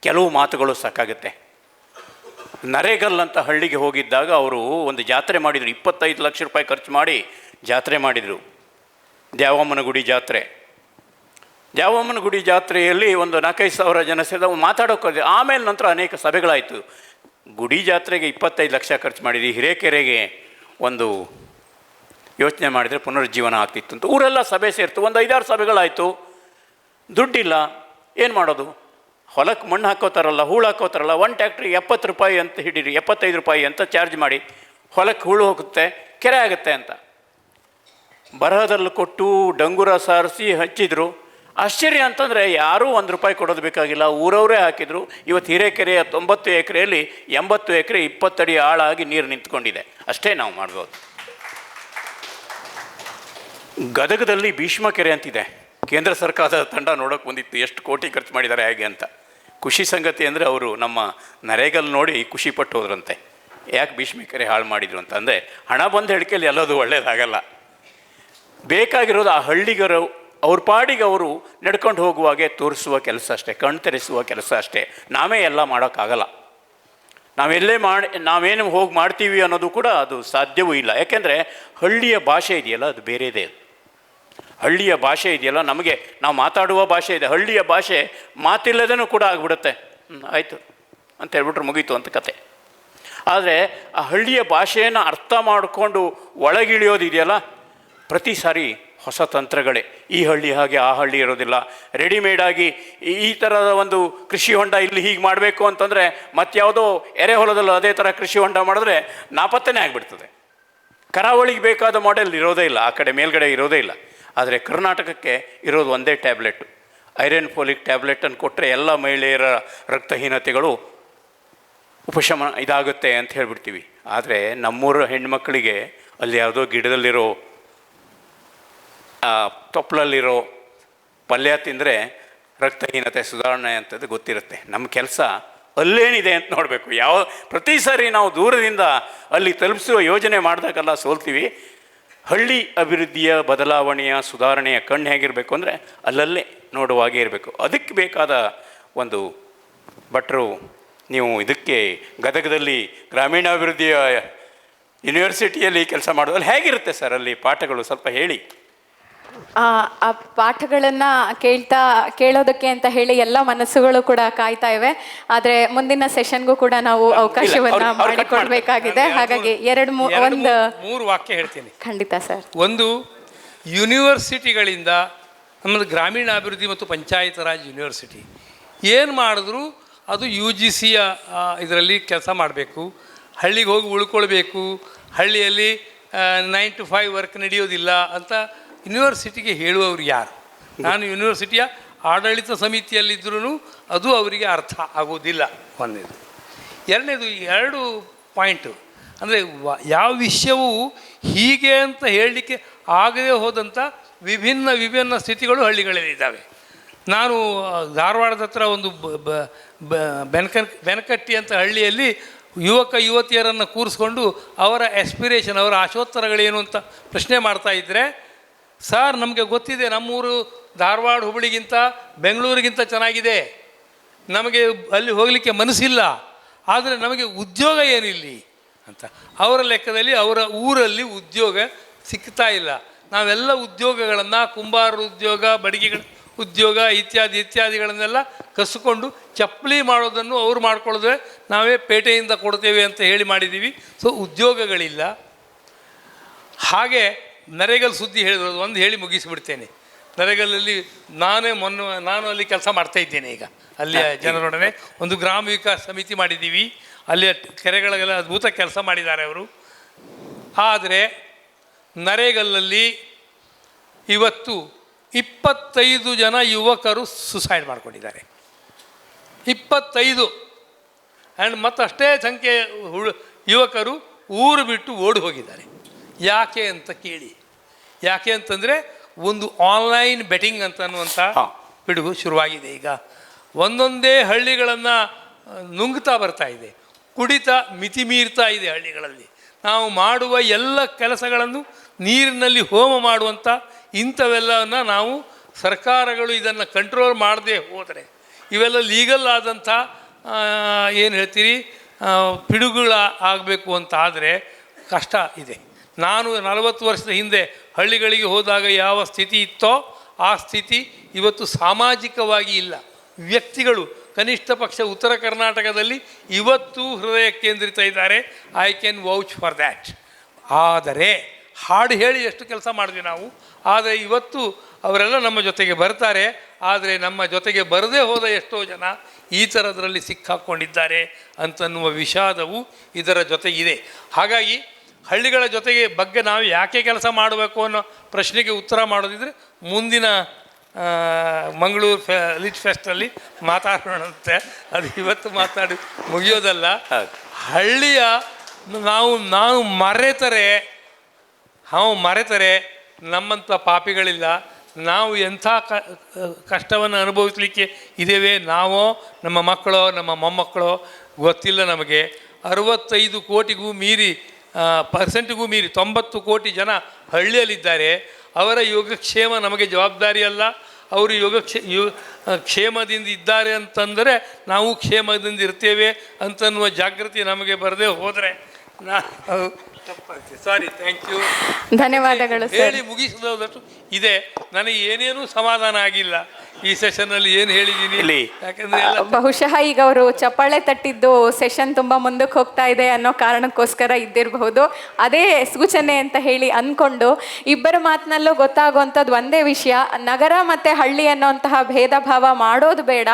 ಕೆಲವು ಮಾತುಗಳು ಸಾಕಾಗುತ್ತೆ. ನರೇಗಲ್ ಅಂತ ಹಳ್ಳಿಗೆ ಹೋಗಿದ್ದಾಗ ಅವರು ಒಂದು ಜಾತ್ರೆ ಮಾಡಿದರು. 25 ಲಕ್ಷ ರೂಪಾಯಿ ಖರ್ಚು ಮಾಡಿ ಜಾತ್ರೆ ಮಾಡಿದರು. ದ್ಯಾವಮ್ಮನ ಗುಡಿ ಜಾತ್ರೆ. ದ್ಯಾವಮ್ಮನ ಗುಡಿ ಜಾತ್ರೆಯಲ್ಲಿ ಒಂದು 4-5 ಸಾವಿರ ಜನ ಸೇರಿದ ಮಾತಾಡೋಕೆ. ಆಮೇಲೆ ನಂತರ ಅನೇಕ ಸಭೆಗಳಾಯಿತು. ಗುಡಿ ಜಾತ್ರೆಗೆ 25 ಲಕ್ಷ ಖರ್ಚು ಮಾಡಿದ್ವಿ, ಹಿರೇಕೆರೆಗೆ ಒಂದು ಯೋಚನೆ ಮಾಡಿದರೆ ಪುನರುಜ್ಜೀವನ ಆಗ್ತಿತ್ತು ಅಂತ ಊರೆಲ್ಲ ಸಭೆ ಸೇರ್ತು. ಒಂದು 5-6 ಸಭೆಗಳಾಯಿತು. ದುಡ್ಡಿಲ್ಲ, ಏನು ಮಾಡೋದು? ಹೊಲಕ್ಕೆ ಮಣ್ಣು ಹಾಕೋತಾರಲ್ಲ, ಹೂಳು ಹಾಕೋತಾರಲ್ಲ, ಒಂದು ಟ್ಯಾಕ್ಟ್ರಿಗೆ 70 ರೂಪಾಯಿ ಅಂತ ಹಿಡೀರಿ, 75 ರೂಪಾಯಿ ಅಂತ ಚಾರ್ಜ್ ಮಾಡಿ ಹೊಲಕ್ಕೆ ಹೂಳು ಹೋಗುತ್ತೆ, ಕೆರೆ ಆಗುತ್ತೆ ಅಂತ ಬರಹದಲ್ಲಿ ಕೊಟ್ಟು ಡಂಗುರ ಸಾರಿಸಿ ಹಚ್ಚಿದ್ರು. ಆಶ್ಚರ್ಯ ಅಂತಂದರೆ ಯಾರೂ 1 ರೂಪಾಯಿ ಕೊಡೋದು ಬೇಕಾಗಿಲ್ಲ, ಊರವರೇ ಹಾಕಿದರು. ಇವತ್ತು ಹಿರೇಕೆರೆಯ 90 ಎಕರೆಯಲ್ಲಿ 80 ಎಕರೆ 20 ಅಡಿ ಆಳಾಗಿ ನೀರು ನಿಂತ್ಕೊಂಡಿದೆ. ಅಷ್ಟೇ ನಾವು ಮಾಡ್ಬೋದು. ಗದಗದಲ್ಲಿ ಭೀಷ್ಮ ಕೆರೆ ಅಂತಿದೆ. ಕೇಂದ್ರ ಸರ್ಕಾರದ ತಂಡ ನೋಡೋಕೆ ಬಂದಿತ್ತು, ಎಷ್ಟು ಕೋಟಿ ಖರ್ಚು ಮಾಡಿದ್ದಾರೆ ಹೇಗೆ ಅಂತ. ಖುಷಿ ಸಂಗತಿ ಅಂದರೆ ಅವರು ನಮ್ಮ ನರೇಗಲ್ ನೋಡಿ ಖುಷಿ ಪಟ್ಟು ಹೋದ್ರಂತೆ. ಯಾಕೆ ಭೀಷ್ಮ ಕೆರೆ ಹಾಳು ಮಾಡಿದರು ಅಂತ. ಅಂದರೆ ಹಣ ಬಂದ ಹೇಳಿಕೆಯಲ್ಲಿ ಎಲ್ಲದು ಒಳ್ಳೆಯದಾಗಲ್ಲ. ಬೇಕಾಗಿರೋದು ಆ ಹಳ್ಳಿಗರು ಅವ್ರ ಪಾಡಿಗೆ ಅವರು ನಡ್ಕೊಂಡು ಹೋಗುವಾಗೆ ತೋರಿಸುವ ಕೆಲಸ ಅಷ್ಟೇ, ಕಣ್ತೆರೆಸುವ ಕೆಲಸ ಅಷ್ಟೇ. ನಾವೇ ಎಲ್ಲ ಮಾಡೋಕ್ಕಾಗಲ್ಲ. ನಾವೇನು ಹೋಗಿ ಮಾಡ್ತೀವಿ ಅನ್ನೋದು ಕೂಡ ಅದು ಸಾಧ್ಯವೂ ಇಲ್ಲ. ಯಾಕೆಂದರೆ ಹಳ್ಳಿಯ ಭಾಷೆ ಇದೆಯಲ್ಲ, ಅದು ಬೇರೆದೇ. ಹಳ್ಳಿಯ ಭಾಷೆ ಇದೆಯಲ್ಲ, ನಮಗೆ ನಾವು ಮಾತಾಡುವ ಭಾಷೆ ಇದೆ. ಹಳ್ಳಿಯ ಭಾಷೆ ಮಾತಿಲ್ಲದೇನೂ ಕೂಡ ಆಗಿಬಿಡುತ್ತೆ. ಆಯಿತು ಅಂತ ಹೇಳ್ಬಿಟ್ರೆ ಮುಗೀತು ಅಂತ ಕತೆ. ಆದರೆ ಆ ಹಳ್ಳಿಯ ಭಾಷೆಯನ್ನು ಅರ್ಥ ಮಾಡಿಕೊಂಡು ಒಳಗಿಳಿಯೋದಿದೆಯಲ್ಲ, ಪ್ರತಿ ಸಾರಿ ಹೊಸ ತಂತ್ರಗಳೇ. ಈ ಹಳ್ಳಿ ಹಾಗೆ ಆ ಹಳ್ಳಿ ಇರೋದಿಲ್ಲ. ರೆಡಿಮೇಡಾಗಿ ಈ ಥರದ ಒಂದು ಕೃಷಿ ಹೊಂಡ ಇಲ್ಲಿ ಹೀಗೆ ಮಾಡಬೇಕು ಅಂತಂದರೆ ಮತ್ಯಾವುದೋ ಎರೆಹೊಲದಲ್ಲೂ ಅದೇ ಥರ ಕೃಷಿ ಹೊಂಡ ಮಾಡಿದ್ರೆ ನಾಪತ್ತೆನೇ ಆಗಿಬಿಡ್ತದೆ. ಕರಾವಳಿಗೆ ಬೇಕಾದ ಮಾಡೆಲ್ ಇರೋದೇ ಇಲ್ಲ, ಆ ಕಡೆ ಮೇಲ್ಗಡೆ ಇರೋದೇ ಇಲ್ಲ. ಆದರೆ ಕರ್ನಾಟಕಕ್ಕೆ ಇರೋದು ಒಂದೇ ಟ್ಯಾಬ್ಲೆಟ್, ಐರನ್ ಫೋಲಿಕ್ ಟ್ಯಾಬ್ಲೆಟನ್ನು ಕೊಟ್ಟರೆ ಎಲ್ಲ ಮಹಿಳೆಯರ ರಕ್ತಹೀನತೆಗಳು ಉಪಶಮನ ಇದಾಗುತ್ತೆ ಅಂತ ಹೇಳ್ಬಿಡ್ತೀವಿ. ಆದರೆ ನಮ್ಮೂರ ಹೆಣ್ಮಕ್ಳಿಗೆ ಅಲ್ಲಿ ಯಾವುದೋ ಗಿಡದಲ್ಲಿರೋ ತೊಪ್ಪಲಲ್ಲಿರೋ ಪಲ್ಯ ತಿಂದರೆ ರಕ್ತಹೀನತೆ ಸುಧಾರಣೆ ಅಂತದ್ದು ಗೊತ್ತಿರುತ್ತೆ. ನಮ್ಮ ಕೆಲಸ ಅಲ್ಲೇನಿದೆ ಅಂತ ನೋಡಬೇಕು. ಪ್ರತಿ ಸಾರಿ ನಾವು ದೂರದಿಂದ ಅಲ್ಲಿ ತಲುಪಿಸುವ ಯೋಜನೆ ಮಾಡಿದಾಗೆಲ್ಲ ಸೋಲ್ತೀವಿ. ಹಳ್ಳಿ ಅಭಿವೃದ್ಧಿಯ ಬದಲಾವಣೆಯ ಸುಧಾರಣೆಯ ಕಣ್ಣು ಹೇಗಿರಬೇಕು ಅಂದರೆ ಅಲ್ಲಲ್ಲೇ ನೋಡುವ ಹಾಗೆ ಇರಬೇಕು. ಅದಕ್ಕೆ ಬೇಕಾದ ಒಂದು ಭಟ್ರು ನೀವು ಇದಕ್ಕೆ ಗದಗದಲ್ಲಿ ಗ್ರಾಮೀಣಾಭಿವೃದ್ಧಿಯ ಯೂನಿವರ್ಸಿಟಿಯಲ್ಲಿ ಕೆಲಸ ಮಾಡೋದಲ್ಲಿ ಹೇಗಿರುತ್ತೆ ಸರ್ ಅಲ್ಲಿ ಪಾಠಗಳು ಸ್ವಲ್ಪ ಹೇಳಿ? ಆ ಪಾಠಗಳನ್ನು ಕೇಳೋದಕ್ಕೆ ಅಂತ ಹೇಳಿ ಎಲ್ಲ ಮನಸ್ಸುಗಳು ಕೂಡ ಕಾಯ್ತಾ ಇವೆ. ಆದರೆ ಮುಂದಿನ ಸೆಷನ್ಗೂ ಕೂಡ ನಾವು ಅವಕಾಶವನ್ನು ಮಾಡಿಕೊಡ್ಬೇಕಾಗಿದೆ. ಹಾಗಾಗಿ ಮೂರು ವಾಕ್ಯ ಹೇಳ್ತೀನಿ. ಖಂಡಿತ ಸರ್. ಒಂದು, ಯೂನಿವರ್ಸಿಟಿಗಳಿಂದ ನಮ್ಮದು ಗ್ರಾಮೀಣಾಭಿವೃದ್ಧಿ ಮತ್ತು ಪಂಚಾಯತ್ ರಾಜ್ ಯೂನಿವರ್ಸಿಟಿ ಏನು ಮಾಡಿದ್ರು ಅದು UGCಯ ಇದರಲ್ಲಿ ಕೆಲಸ ಮಾಡಬೇಕು. ಹಳ್ಳಿಗೆ ಹೋಗಿ ಉಳ್ಕೊಳ್ಬೇಕು, ಹಳ್ಳಿಯಲ್ಲಿ 9 to 5 ವರ್ಕ್ ನಡೆಯೋದಿಲ್ಲ ಅಂತ ಯೂನಿವರ್ಸಿಟಿಗೆ ಹೇಳುವವರು ಯಾರು? ನಾನು ಯೂನಿವರ್ಸಿಟಿಯ ಆಡಳಿತ ಸಮಿತಿಯಲ್ಲಿದ್ದರೂ ಅದು ಅವರಿಗೆ ಅರ್ಥ ಆಗೋದಿಲ್ಲ. ಒಂದನೇದು. ಎರಡನೇದು, 2 ಪಾಯಿಂಟು ಅಂದರೆ ಯಾವ ವಿಷಯವೂ ಹೀಗೆ ಅಂತ ಹೇಳಲಿಕ್ಕೆ ಆಗದೇ ಹೋದಂಥ ವಿಭಿನ್ನ ಸ್ಥಿತಿಗಳು ಹಳ್ಳಿಗಳಲ್ಲಿದ್ದಾವೆ. ನಾನು ಧಾರವಾಡದ ಹತ್ರ ಒಂದು ಬೆನಕಟ್ಟಿ ಅಂತ ಹಳ್ಳಿಯಲ್ಲಿ ಯುವತಿಯರನ್ನು ಕೂರಿಸ್ಕೊಂಡು ಅವರ ಎಸ್ಪಿರೇಷನ್, ಅವರ ಆಶೋತ್ತರಗಳೇನು ಅಂತ ಪ್ರಶ್ನೆ ಮಾಡ್ತಾಯಿದ್ರೆ, ಸರ್ ನಮಗೆ ಗೊತ್ತಿದೆ ನಮ್ಮೂರು ಧಾರವಾಡ ಹುಬ್ಬಳ್ಳಿಗಿಂತ ಬೆಂಗಳೂರಿಗಿಂತ ಚೆನ್ನಾಗಿದೆ, ನಮಗೆ ಅಲ್ಲಿ ಹೋಗಲಿಕ್ಕೆ ಮನಸ್ಸಿಲ್ಲ, ಆದರೆ ನಮಗೆ ಉದ್ಯೋಗ ಏನಿಲ್ಲಿ ಅಂತ. ಅವರ ಲೆಕ್ಕದಲ್ಲಿ ಅವರ ಊರಲ್ಲಿ ಉದ್ಯೋಗ ಸಿಗ್ತಾ ಇಲ್ಲ. ನಾವೆಲ್ಲ ಉದ್ಯೋಗಗಳನ್ನು, ಕುಂಬಾರರ ಉದ್ಯೋಗ, ಬಡಗಿಗಳ ಉದ್ಯೋಗ ಇತ್ಯಾದಿಗಳನ್ನೆಲ್ಲ ಕಸ್ಕೊಂಡು ಚಪ್ಪಲಿ ಮಾಡೋದನ್ನು ಅವ್ರು ಮಾಡ್ಕೊಳ್ಳೋದ್ರೆ ನಾವೇ ಪೇಟೆಯಿಂದ ಕೊಡ್ತೇವೆ ಅಂತ ಹೇಳಿ ಮಾಡಿದ್ದೀವಿ. ಸೊ ಉದ್ಯೋಗಗಳಿಲ್ಲ. ಹಾಗೆ ನರೇಗಲ್ ಸುದ್ದಿ ಹೇಳಿದ್ರು, ಒಂದು ಹೇಳಿ ಮುಗಿಸಿಬಿಡ್ತೇನೆ. ನರೇಗಲಲ್ಲಿ ನಾನು ಅಲ್ಲಿ ಕೆಲಸ ಮಾಡ್ತಾಯಿದ್ದೇನೆ. ಈಗ ಅಲ್ಲಿಯ ಜನರೊಡನೆ ಒಂದು ಗ್ರಾಮ ವಿಕಾಸ ಸಮಿತಿ ಮಾಡಿದ್ದೀವಿ. ಅಲ್ಲಿಯ ಕೆರೆಗಳಿಗೆಲ್ಲ ಅದ್ಭುತ ಕೆಲಸ ಮಾಡಿದ್ದಾರೆ ಅವರು. ಆದರೆ ನರೇಗಲಲ್ಲಿ ಇವತ್ತು 25 ಜನ ಯುವಕರು ಸುಸೈಡ್ ಮಾಡ್ಕೊಂಡಿದ್ದಾರೆ. 25. ಆ್ಯಂಡ್ ಮತ್ತಷ್ಟೇ ಸಂಖ್ಯೆ ಯುವಕರು ಊರು ಬಿಟ್ಟು ಓಡಿ ಹೋಗಿದ್ದಾರೆ. ಯಾಕೆ ಅಂತ ಕೇಳಿ. ಯಾಕೆ ಅಂತಂದರೆ ಒಂದು ಆನ್ಲೈನ್ ಬೆಟ್ಟಿಂಗ್ ಅಂತನ್ನುವಂಥ ಪಿಡುಗು ಶುರುವಾಗಿದೆ. ಈಗ ಒಂದೊಂದೇ ಹಳ್ಳಿಗಳನ್ನು ನುಂಗ್ತಾ ಬರ್ತಾ ಇದೆ. ಕುಡಿತ ಮಿತಿ ಮೀರ್ತಾ ಇದೆ ಹಳ್ಳಿಗಳಲ್ಲಿ. ನಾವು ಮಾಡುವ ಎಲ್ಲ ಕೆಲಸಗಳನ್ನು ನೀರಿನಲ್ಲಿ ಹೋಮ ಮಾಡುವಂಥ ಇಂಥವೆಲ್ಲವನ್ನು ನಾವು ಸರ್ಕಾರಗಳು ಇದನ್ನು ಕಂಟ್ರೋಲ್ ಮಾಡದೆ ಹೋದರೆ, ಇವೆಲ್ಲ ಲೀಗಲ್ ಆದಂಥ ಏನು ಹೇಳ್ತೀರಿ ಪಿಡುಗುಗಳ ಆಗಬೇಕು ಅಂತ ಆದರೆ ಕಷ್ಟ ಇದೆ. ನಾನು 40 ವರ್ಷದ ಹಿಂದೆ ಹಳ್ಳಿಗಳಿಗೆ ಹೋದಾಗ ಯಾವ ಸ್ಥಿತಿ ಇತ್ತೋ ಆ ಸ್ಥಿತಿ ಇವತ್ತು ಸಾಮಾಜಿಕವಾಗಿ ಇಲ್ಲ. ವ್ಯಕ್ತಿಗಳು ಕನಿಷ್ಠ ಪಕ್ಷ ಉತ್ತರ ಕರ್ನಾಟಕದಲ್ಲಿ ಇವತ್ತು ಹೃದಯ ಕೇಂದ್ರಿತ ಇದ್ದಾರೆ. I can vouch for that. ಆದರೆ ಹಾಡು ಹೇಳಿ ಎಷ್ಟು ಕೆಲಸ ಮಾಡಿದ್ವಿ ನಾವು. ಆದರೆ ಇವತ್ತು ಅವರೆಲ್ಲ ನಮ್ಮ ಜೊತೆಗೆ ಬರ್ತಾರೆ. ಆದರೆ ನಮ್ಮ ಜೊತೆಗೆ ಬರದೇ ಹೋದ ಎಷ್ಟೋ ಜನ ಈ ಥರದ್ರಲ್ಲಿ ಸಿಕ್ಕಾಕ್ಕೊಂಡಿದ್ದಾರೆ ಅಂತನ್ನುವ ವಿಷಾದವು ಇದರ ಜೊತೆಗಿದೆ. ಹಾಗಾಗಿ ಹಳ್ಳಿಗಳ ಜೊತೆಗೆ ಬಗ್ಗೆ ನಾವು ಯಾಕೆ ಕೆಲಸ ಮಾಡಬೇಕು ಅನ್ನೋ ಪ್ರಶ್ನೆಗೆ ಉತ್ತರ ಮಾಡೋದಿದ್ರೆ ಮುಂದಿನ ಮಂಗಳೂರು ಲಿಟ್ ಫೆಸ್ಟಲ್ಲಿ ಮಾತಾಡೋಣಂತೆ. ಅದು ಇವತ್ತು ಮಾತಾಡಿ ಮುಗಿಯೋದಲ್ಲ. ಹಳ್ಳಿಯ ನಾವು ಮರೆತರೆ ನಮ್ಮಂಥ ಪಾಪಿಗಳಿಲ್ಲ. ನಾವು ಎಂಥ ಕಷ್ಟವನ್ನು ಅನುಭವಿಸಲಿಕ್ಕೆ ಇದ್ದೇವೆ ನಾವೋ ನಮ್ಮ ಮಕ್ಕಳೋ ನಮ್ಮ ಮೊಮ್ಮಕ್ಕಳೋ ಗೊತ್ತಿಲ್ಲ ನಮಗೆ. 65 ಕೋಟಿಗೂ ಮೀರಿ ಪರ್ಸೆಂಟಿಗೂ ಮೀರಿ 90 ಕೋಟಿ ಜನ ಹಳ್ಳಿಯಲ್ಲಿದ್ದಾರೆ. ಅವರ ಯೋಗಕ್ಷೇಮ ನಮಗೆ ಜವಾಬ್ದಾರಿ ಅಲ್ಲ. ಅವರು ಕ್ಷೇಮದಿಂದ ಇದ್ದಾರೆ ಅಂತಂದರೆ ನಾವು ಕ್ಷೇಮದಿಂದ ಇರ್ತೇವೆ ಅಂತನ್ನುವ ಜಾಗೃತಿ ನಮಗೆ ಬರದೇ ಹೋದರೆ ಸಾರಿ, ಥ್ಯಾಂಕ್ ಯು, ಧನ್ಯವಾದಗಳು. ಹೇಳಿ ಮುಗಿಸೋದಷ್ಟು ಇದೆ. ನನಗೆ ಏನೇನೂ ಸಮಾಧಾನ ಆಗಿಲ್ಲ ಈ ಸೆಷನ್ನಲ್ಲಿ ಏನು ಹೇಳಿದ್ದೀನಿ. ಯಾಕಂದರೆ ಬಹುಶಃ ಈಗ ಅವರು ಚಪ್ಪಾಳೆ ತಟ್ಟಿದ್ದು ಸೆಷನ್ ತುಂಬ ಮುಂದಕ್ಕೆ ಹೋಗ್ತಾ ಇದೆ ಅನ್ನೋ ಕಾರಣಕ್ಕೋಸ್ಕರ ಇದ್ದಿರಬಹುದು. ಅದೇ ಸೂಚನೆ ಅಂತ ಹೇಳಿ ಅಂದ್ಕೊಂಡು ಇಬ್ಬರ ಮಾತಿನಲ್ಲೂ ಗೊತ್ತಾಗುವಂಥದ್ದು ಒಂದೇ ವಿಷಯ, ನಗರ ಮತ್ತು ಹಳ್ಳಿ ಅನ್ನೋಂತಹ ಭೇದ ಭಾವ ಮಾಡೋದು ಬೇಡ.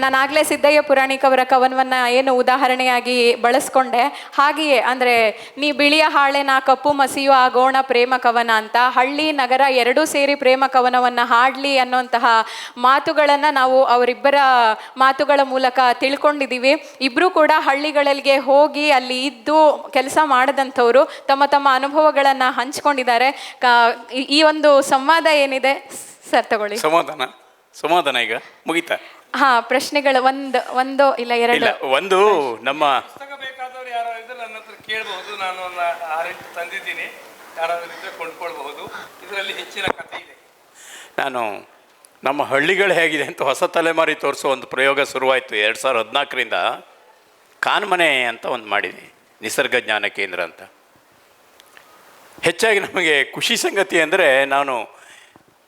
ನಾನಾಗಲೇ ಸಿದ್ದಯ್ಯ ಪುರಾಣಿಕ್ ಅವರ ಕವನವನ್ನು ಏನು ಉದಾಹರಣೆಯಾಗಿ ಬಳಸ್ಕೊಂಡೆ, ಹಾಗೆಯೇ ಅಂದರೆ ನೀ ಬಿಳಿಯ ಹಾಳೆ ನಾ ಕಪ್ಪು ಮಸಿಯು ಆಗೋಣ ಪ್ರೇಮ ಕವನ ಅಂತ ಹಳ್ಳಿ ನಗರ ಎರಡೂ ಸೇರಿ ಪ್ರೇಮ ಕವನವನ್ನು ಹಾಡಲಿ ಅನ್ನೋಂತಹ ಮಾತುಗಳನ್ನು ನಾವು ಅವರಿಬ್ಬರ ಮಾತುಗಳ ಮೂಲಕ ತಿಳ್ಕೊಂಡಿದ್ದೀವಿ. ಇಬ್ಬರು ಕೂಡ ಹಳ್ಳಿಗಳಿಗೆ ಹೋಗಿ ಅಲ್ಲಿ ಇದ್ದು ಕೆಲಸ ಮಾಡದಂಥವ್ರು ತಮ್ಮ ತಮ್ಮ ಅನುಭವಗಳನ್ನು ಹಂಚ್ಕೊಂಡಿದ್ದಾರೆ. ಈ ಒಂದು ಸಂವಾದ ಏನಿದೆ ಸರ್ ತಗೊಳ್ಳಿ. ಸಮಾಧಾನ ಈಗ ಮುಗಿತಾ? ಪ್ರಶ್ನೆಗಳು ಒಂದು ಇಲ್ಲ ಎರಡು. ಒಂದು ನಮ್ಮ ಪುಸ್ತಕ ಬೇಕಾದವರು ಯಾರು ಇದ್ರೆ ನನ್ನ ಹತ್ರ ಕೇಳಬಹುದು. ನಾನು 6 ತಂದಿದ್ದೀನಿ. ಯಾರಾದರೂ ಇದ್ದರೆ ಕೊಂಡ್ಕೊಳ್ಬಹುದು. ಇದರಲ್ಲಿ ಹೆಚ್ಚಿನ ಕಥೆ ಇದೆ. ನಾನು ನಮ್ಮ ಹಳ್ಳಿಗಳು ಹೇಗಿದೆ ಅಂತ ಹೊಸ ತಲೆಮಾರಿ ತೋರಿಸೋ ಒಂದು ಪ್ರಯೋಗ ಶುರುವಾಯಿತು 2014ರಿಂದ. ಕಾನ್ಮನೆ ಅಂತ ಒಂದು ಮಾಡಿದೆ, ನಿಸರ್ಗ ಜ್ಞಾನ ಕೇಂದ್ರ ಅಂತ. ಹೆಚ್ಚಾಗಿ ನಮಗೆ ಖುಷಿ ಸಂಗತಿ ಅಂದರೆ, ನಾನು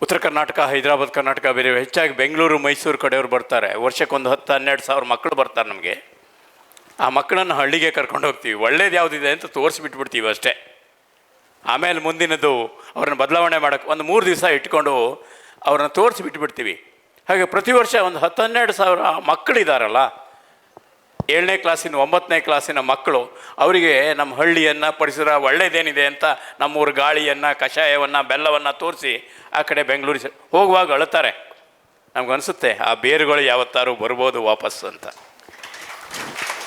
ಉತ್ತರ ಕರ್ನಾಟಕ, ಹೈದರಾಬಾದ್ ಕರ್ನಾಟಕ, ಬೇರೆ ಹೆಚ್ಚಾಗಿ ಬೆಂಗಳೂರು ಮೈಸೂರು ಕಡೆಯವರು ಬರ್ತಾರೆ. ವರ್ಷಕ್ಕೊಂದು 10-12 ಸಾವಿರ ಮಕ್ಕಳು ಬರ್ತಾರೆ ನಮಗೆ. ಆ ಮಕ್ಕಳನ್ನು ಹಳ್ಳಿಗೆ ಕರ್ಕೊಂಡು ಹೋಗ್ತೀವಿ, ಒಳ್ಳೇದು ಯಾವುದಿದೆ ಅಂತ ತೋರಿಸ್ಬಿಟ್ಬಿಡ್ತೀವಿ ಅಷ್ಟೇ. ಆಮೇಲೆ ಮುಂದಿನದು ಅವ್ರನ್ನ ಬದಲಾವಣೆ ಮಾಡೋಕ್ಕೆ ಒಂದು 3 ದಿವಸ ಇಟ್ಕೊಂಡು ಅವ್ರನ್ನ ತೋರಿಸಿಬಿಟ್ಬಿಡ್ತೀವಿ. ಹಾಗೆ ಪ್ರತಿ ವರ್ಷ ಒಂದು 10-12 ಸಾವಿರ ಮಕ್ಕಳಿದಾರಲ್ಲ, 7ನೇ ಕ್ಲಾಸಿನ 9ನೇ ಕ್ಲಾಸಿನ ಮಕ್ಕಳು, ಅವರಿಗೆ ನಮ್ಮ ಹಳ್ಳಿಯನ್ನು, ಪರಿಸರ ಒಳ್ಳೆಯದೇನಿದೆ ಅಂತ ನಮ್ಮೂರ ಗಾಳಿಯನ್ನು, ಕಷಾಯವನ್ನು, ಬೆಲ್ಲವನ್ನು ತೋರಿಸಿ ಆ ಕಡೆ ಬೆಂಗಳೂರು ಹೋಗುವಾಗ ಅಳುತ್ತಾರೆ. ನಮಗನ್ಸುತ್ತೆ ಆ ಬೇರುಗಳು ಯಾವತ್ತಾರು ಬರ್ಬೋದು ವಾಪಸ್ಸು ಅಂತ.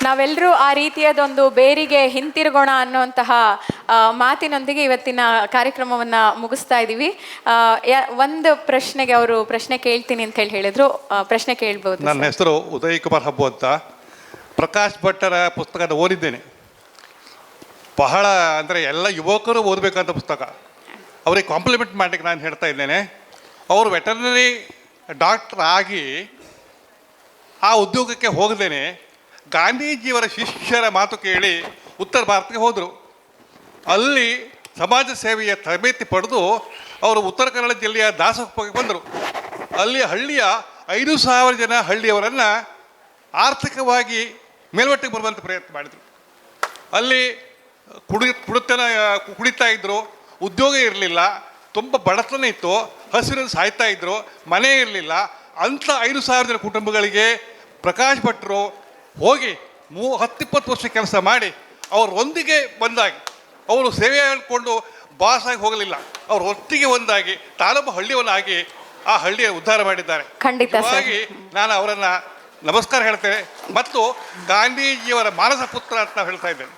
ನಾವೆಲ್ಲರೂ ಆ ರೀತಿಯದೊಂದು ಬೇರಿಗೆ ಹಿಂತಿರುಗೋಣ ಅನ್ನುವಂತಹ ಮಾತಿನೊಂದಿಗೆ ಇವತ್ತಿನ ಕಾರ್ಯಕ್ರಮವನ್ನು ಮುಗಿಸ್ತಾ ಇದ್ದೀವಿ. ಒಂದು ಪ್ರಶ್ನೆಗೆ ಅವರು ಪ್ರಶ್ನೆ ಕೇಳ್ತೀನಿ ಅಂತ ಹೇಳಿದ್ರು. ಪ್ರಶ್ನೆ ಕೇಳ್ಬೋದು. ನನ್ನ ಹೆಸರು ಉದಯ್ ಕುಮಾರ್ ಹಬ್ಬು ಅಂತ. ಪ್ರಕಾಶ್ ಭಟ್ಟರ ಪುಸ್ತಕನ ಓದಿದ್ದೇನೆ. ಬಹಳ ಅಂದರೆ ಎಲ್ಲ ಯುವಕರು ಓದಬೇಕಂತ ಪುಸ್ತಕ. ಅವರಿಗೆ ಕಾಂಪ್ಲಿಮೆಂಟ್ ಮಾಡಲಿಕ್ಕೆ ನಾನು ಹೇಳ್ತಾ ಇದ್ದೇನೆ. ಅವರು ವೆಟರ್ನರಿ ಡಾಕ್ಟರ್ ಆಗಿ ಆ ಉದ್ಯೋಗಕ್ಕೆ ಹೋಗದೇನೆ ಗಾಂಧೀಜಿಯವರ ಶಿಷ್ಯರ ಮಾತು ಕೇಳಿ ಉತ್ತರ ಭಾರತಕ್ಕೆ ಹೋದರು. ಅಲ್ಲಿ ಸಮಾಜ ಸೇವೆಯ ತರಬೇತಿ ಪಡೆದು ಅವರು ಉತ್ತರ ಕನ್ನಡ ಜಿಲ್ಲೆಯ ದಾಸಹಳ್ಳಿಗೆ ಬಂದರು. ಅಲ್ಲಿ ಹಳ್ಳಿಯ 5,000 ಜನ ಹಳ್ಳಿಯವರನ್ನು ಆರ್ಥಿಕವಾಗಿ ಮೇಲ್ಮಟ್ಟಕ್ಕೆ ಬರುವಂಥ ಪ್ರಯತ್ನ ಮಾಡಿದರು. ಅಲ್ಲಿ ಕುಡಿತಾ ಇದ್ದರು, ಉದ್ಯೋಗ ಇರಲಿಲ್ಲ, ತುಂಬ ಬಡತನ ಇತ್ತು, ಹಸಿರು ಸಾಯ್ತಾ ಇದ್ದರು, ಮನೆ ಇರಲಿಲ್ಲ. ಅಂಥ 5,000 ಜನ ಕುಟುಂಬಗಳಿಗೆ ಪ್ರಕಾಶ್ ಭಟ್ರು ಹೋಗಿ 10-20 ವರ್ಷ ಕೆಲಸ ಮಾಡಿ ಅವರೊಂದಿಗೆ ಒಂದಾಗಿ, ಅವರು ಸೇವೆ ಮಾಡಿಕೊಂಡು ಬಾಸಾಗಿ ಹೋಗಲಿಲ್ಲ, ಅವರು ಒಟ್ಟಿಗೆ ಒಂದಾಗಿ ತಾಲೂಕು ಹಳ್ಳಿಯವನ್ನಾಗಿ ಆ ಹಳ್ಳಿಯ ಉದ್ಧಾರ ಮಾಡಿದ್ದಾರೆ. ಖಂಡಿತ ನಾನು ಅವರನ್ನು ನಮಸ್ಕಾರ ಹೇಳ್ತೇನೆ. ಮತ್ತು ಗಾಂಧೀಜಿಯವರ ಮಾನಸ ಪುತ್ರ ಅಂತ ನಾವು ಹೇಳ್ತಾ ಇದ್ದೇನೆ.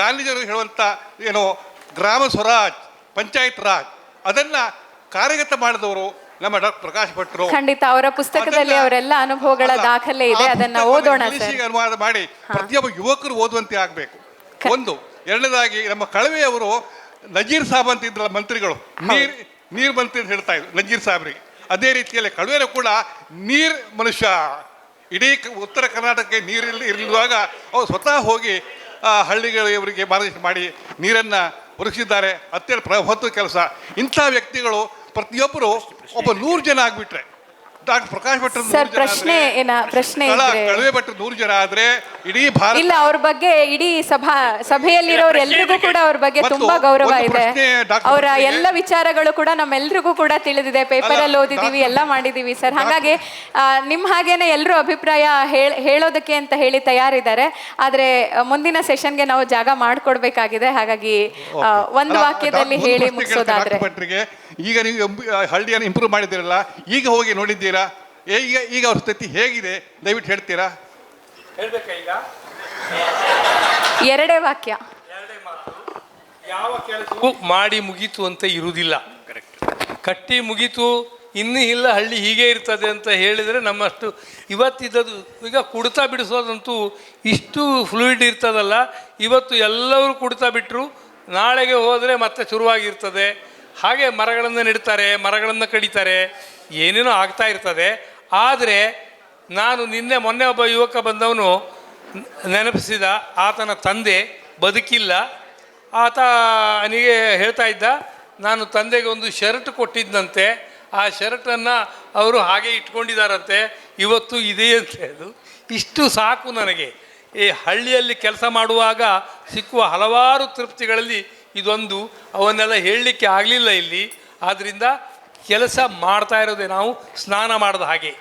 ಗಾಂಧೀಜಿಯವರು ಹೇಳುವಂಥ ಏನು ಗ್ರಾಮ ಸ್ವರಾಜ್, ಪಂಚಾಯತ್ ರಾಜ್, ಅದನ್ನು ಕಾರ್ಯಗತ ಮಾಡಿದವರು ನಮ್ಮ ಡಾಕ್ಟರ್ ಪ್ರಕಾಶ್ ಭಟ್ರು. ಖಂಡಿತ ಅವರ ಪುಸ್ತಕದಲ್ಲಿ ಅವರೆಲ್ಲ ಅನುಭವಗಳ ದಾಖಲೆ ಇದೆ, ಅದನ್ನ ಓದೋಣ ಸರ್. ಅನುವಾದ ಮಾಡಿ ಪ್ರತಿಯೊಬ್ಬ ಯುವಕರು ಓದುವಂತೆ ಆಗಬೇಕು. ಒಂದು. ಎರಡನೇದಾಗಿ ನಮ್ಮ ಕಳವೆಯವರು ನಜೀರ್ ಸಾಬ್ ಅಂತ ಇದ್ರಲ್ಲ ಮಂತ್ರಿಗಳು, ನೀರು ಮಂತ್ರಿ ಅಂತ ಹೇಳ್ತಾ ಇದ್ರು ನಜೀರ್ ಸಾಬ್ರಿಗೆ. ಅದೇ ರೀತಿಯಲ್ಲಿ ಕಳವೆಯರು ಕೂಡ ನೀರು ಮನುಷ್ಯ. ಇಡೀ ಉತ್ತರ ಕರ್ನಾಟಕಕ್ಕೆ ನೀರು ಇರುವಾಗ ಅವರು ಸ್ವತಃ ಹೋಗಿ ಹಳ್ಳಿಗಳಿಗೆ ಮಾರ್ಗದರ್ಶನ ಮಾಡಿ ನೀರನ್ನು ಒದಗಿಸಿದ್ದಾರೆ. ಅತ್ಯಂತ ಹೊತ್ತು ಕೆಲಸ. ಇಂಥ ವ್ಯಕ್ತಿಗಳು ಪ್ರತಿಯೊಬ್ಬರು ಒಬ್ಬ 100 ಜನ ಆಗ್ಬಿಟ್ರೆ, ಡಾಕ್ಟರ್ ಪ್ರಕಾಶ್ ಭಟ್ ಪ್ರಶ್ನೆ ಕಳವೆ ಭಟ್ರು 100 ಜನ ಆದ್ರೆ ಇಡೀ ಭಾರತ ಇಲ್ಲ. ಅವ್ರ ಬಗ್ಗೆ ಇಡೀ ಸಭೆಯಲ್ಲಿರೋರು ಎಲ್ರಿಗೂ ಕೂಡ ಅವ್ರ ಬಗ್ಗೆ ತುಂಬಾ ಗೌರವ ಇದೆ. ಅವರ ಎಲ್ಲ ವಿಚಾರಗಳು ಕೂಡ ನಮ್ಮೆಲ್ರಿಗೂ ಕೂಡ ತಿಳಿದಿದೆ, ಪೇಪರ್ ಅಲ್ಲಿ ಓದಿದೀವಿ, ಎಲ್ಲ ಮಾಡಿದೀವಿ ಸರ್. ಹಾಗಾಗಿ ನಿಮ್ ಹಾಗೇನೆ ಎಲ್ಲರೂ ಅಭಿಪ್ರಾಯ ಹೇಳೋದಕ್ಕೆ ಅಂತ ಹೇಳಿ ತಯಾರಿದ್ದಾರೆ. ಆದ್ರೆ ಮುಂದಿನ ಸೆಷನ್ಗೆ ನಾವು ಜಾಗ ಮಾಡ್ಕೊಡ್ಬೇಕಾಗಿದೆ. ಹಾಗಾಗಿ ಒಂದು ವಾಕ್ಯದಲ್ಲಿ ಹೇಳಿ ಮುಗಿಸೋದಾದ್ರೆ, ಈಗ ನೀವು ಹಳ್ಳಿಯನ್ನು ಇಂಪ್ರೂವ್ ಮಾಡಿದ್ದೀರಲ್ಲ, ಈಗ ಹೋಗಿ ನೋಡಿದ್ದೀರಾ, ಈಗ ಅವ್ರ ಸ್ಥಿತಿ ಹೇಗಿದೆ ದಯವಿಟ್ಟು ಹೇಳ್ತೀರಾ? ಹೇಳ್ಬೇಕಾ? ಈಗ 2 ವಾಕ್ಯ. ಯಾವ ಕೆಲಸವೂ ಮಾಡಿ ಮುಗೀತು ಅಂತ ಇರುವುದಿಲ್ಲ. ಕಟ್ಟಿ ಮುಗೀತು ಇನ್ನೂ ಇಲ್ಲ, ಹಳ್ಳಿ ಹೀಗೆ ಇರ್ತದೆ ಅಂತ ಹೇಳಿದರೆ ನಮ್ಮಷ್ಟು ಇವತ್ತಿದ್ದದು. ಈಗ ಕುಡ್ತಾ ಬಿಡಿಸೋದಂತೂ ಇಷ್ಟು ಫ್ಲೂಯಿಡ್ ಇರ್ತದಲ್ಲ, ಇವತ್ತು ಎಲ್ಲರೂ ಕುಡ್ತಾ ಬಿಟ್ಟರು ನಾಳೆಗೆ ಹೋದರೆ ಮತ್ತೆ ಶುರುವಾಗಿರ್ತದೆ. ಹಾಗೆ ಮರಗಳನ್ನು ನೆಡ್ತಾರೆ, ಮರಗಳನ್ನು ಕಡಿತಾರೆ, ಏನೇನೋ ಆಗ್ತಾ ಇರ್ತದೆ. ಆದರೆ ನಾನು ಮೊನ್ನೆ ಒಬ್ಬ ಯುವಕ ಬಂದವನು ನೆನಪಿಸಿದ, ಆತನ ತಂದೆ ಬದುಕಿಲ್ಲ. ಆತನಿಗೆ ಹೇಳ್ತಾ ಇದ್ದ, ನಾನು ತಂದೆಗೆ ಒಂದು ಶರ್ಟ್ ಕೊಟ್ಟಿದ್ದಂತೆ, ಆ ಶರ್ಟನ್ನು ಅವರು ಹಾಗೆ ಇಟ್ಕೊಂಡಿದ್ದಾರಂತೆ, ಇವತ್ತು ಇದೆ ಅಂತ. ಅದು ಇಷ್ಟು ಸಾಕು ನನಗೆ. ಈ ಹಳ್ಳಿಯಲ್ಲಿ ಕೆಲಸ ಮಾಡುವಾಗ ಸಿಕ್ಕುವ ಹಲವಾರು ತೃಪ್ತಿಗಳಲ್ಲಿ ಇದೊಂದು. ಅವನ್ನೆಲ್ಲ ಹೇಳಲಿಕ್ಕೆ ಆಗಲಿಲ್ಲ ಇಲ್ಲಿ. ಆದ್ದರಿಂದ ಕೆಲಸ ಮಾಡ್ತಾ ಇರೋದೇ ನಾವು ಸ್ನಾನ ಮಾಡಿದ ಹಾಗೆ,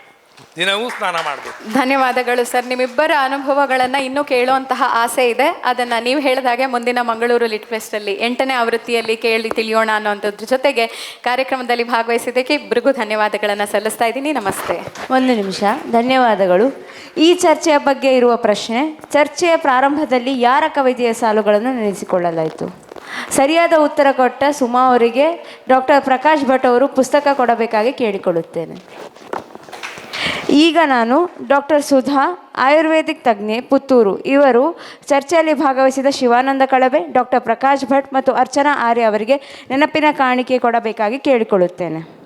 ದಿನವೂ ಸ್ನಾನ ಮಾಡಬೇಕು. ಧನ್ಯವಾದಗಳು ಸರ್. ನಿಮ್ಮಿಬ್ಬರ ಅನುಭವಗಳನ್ನು ಇನ್ನೂ ಕೇಳುವಂತಹ ಆಸೆ ಇದೆ. ಅದನ್ನು ನೀವು ಹೇಳಿದ ಹಾಗೆ ಮುಂದಿನ ಮಂಗಳೂರು ಲಿಟ್ ಫೆಸ್ಟಲ್ಲಿ 8ನೇ ಆವೃತ್ತಿಯಲ್ಲಿ ಕೇಳಿ ತಿಳಿಯೋಣ ಅನ್ನೋಂಥದ್ರ ಜೊತೆಗೆ ಕಾರ್ಯಕ್ರಮದಲ್ಲಿ ಭಾಗವಹಿಸಿದ್ದಕ್ಕೆ ಇಬ್ಬರಿಗೂ ಧನ್ಯವಾದಗಳನ್ನು ಸಲ್ಲಿಸ್ತಾ ಇದ್ದೀನಿ. ನಮಸ್ತೆ. ಒಂದು ನಿಮಿಷ, ಧನ್ಯವಾದಗಳು. ಈ ಚರ್ಚೆಯ ಬಗ್ಗೆ ಇರುವ ಪ್ರಶ್ನೆ: ಚರ್ಚೆಯ ಪ್ರಾರಂಭದಲ್ಲಿ ಯಾರ ಕವಿತೆಯ ಸಾಲುಗಳನ್ನು ನೆನೆಸಿಕೊಳ್ಳಲಾಯಿತು? ಸರಿಯಾದ ಉತ್ತರ ಕೊಟ್ಟ ಸುಮಾ ಅವರಿಗೆ ಡಾಕ್ಟರ್ ಪ್ರಕಾಶ್ ಭಟ್ ಅವರು ಪುಸ್ತಕ ಕೊಡಬೇಕಾಗಿ ಕೇಳಿಕೊಳ್ಳುತ್ತೇನೆ. ಈಗ ನಾನು ಡಾಕ್ಟರ್ ಸುಧಾ, ಆಯುರ್ವೇದಿಕ್ ತಜ್ಞೆ, ಪುತ್ತೂರು, ಇವರು ಚರ್ಚೆಯಲ್ಲಿ ಭಾಗವಹಿಸಿದ ಶಿವಾನಂದ ಕಳಬೆ, ಡಾಕ್ಟರ್ ಪ್ರಕಾಶ್ ಭಟ್ ಮತ್ತು ಅರ್ಚನಾ ಆರ್ಯ ಅವರಿಗೆ ನೆನಪಿನ ಕಾಣಿಕೆ ಕೊಡಬೇಕಾಗಿ ಕೇಳಿಕೊಳ್ಳುತ್ತೇನೆ.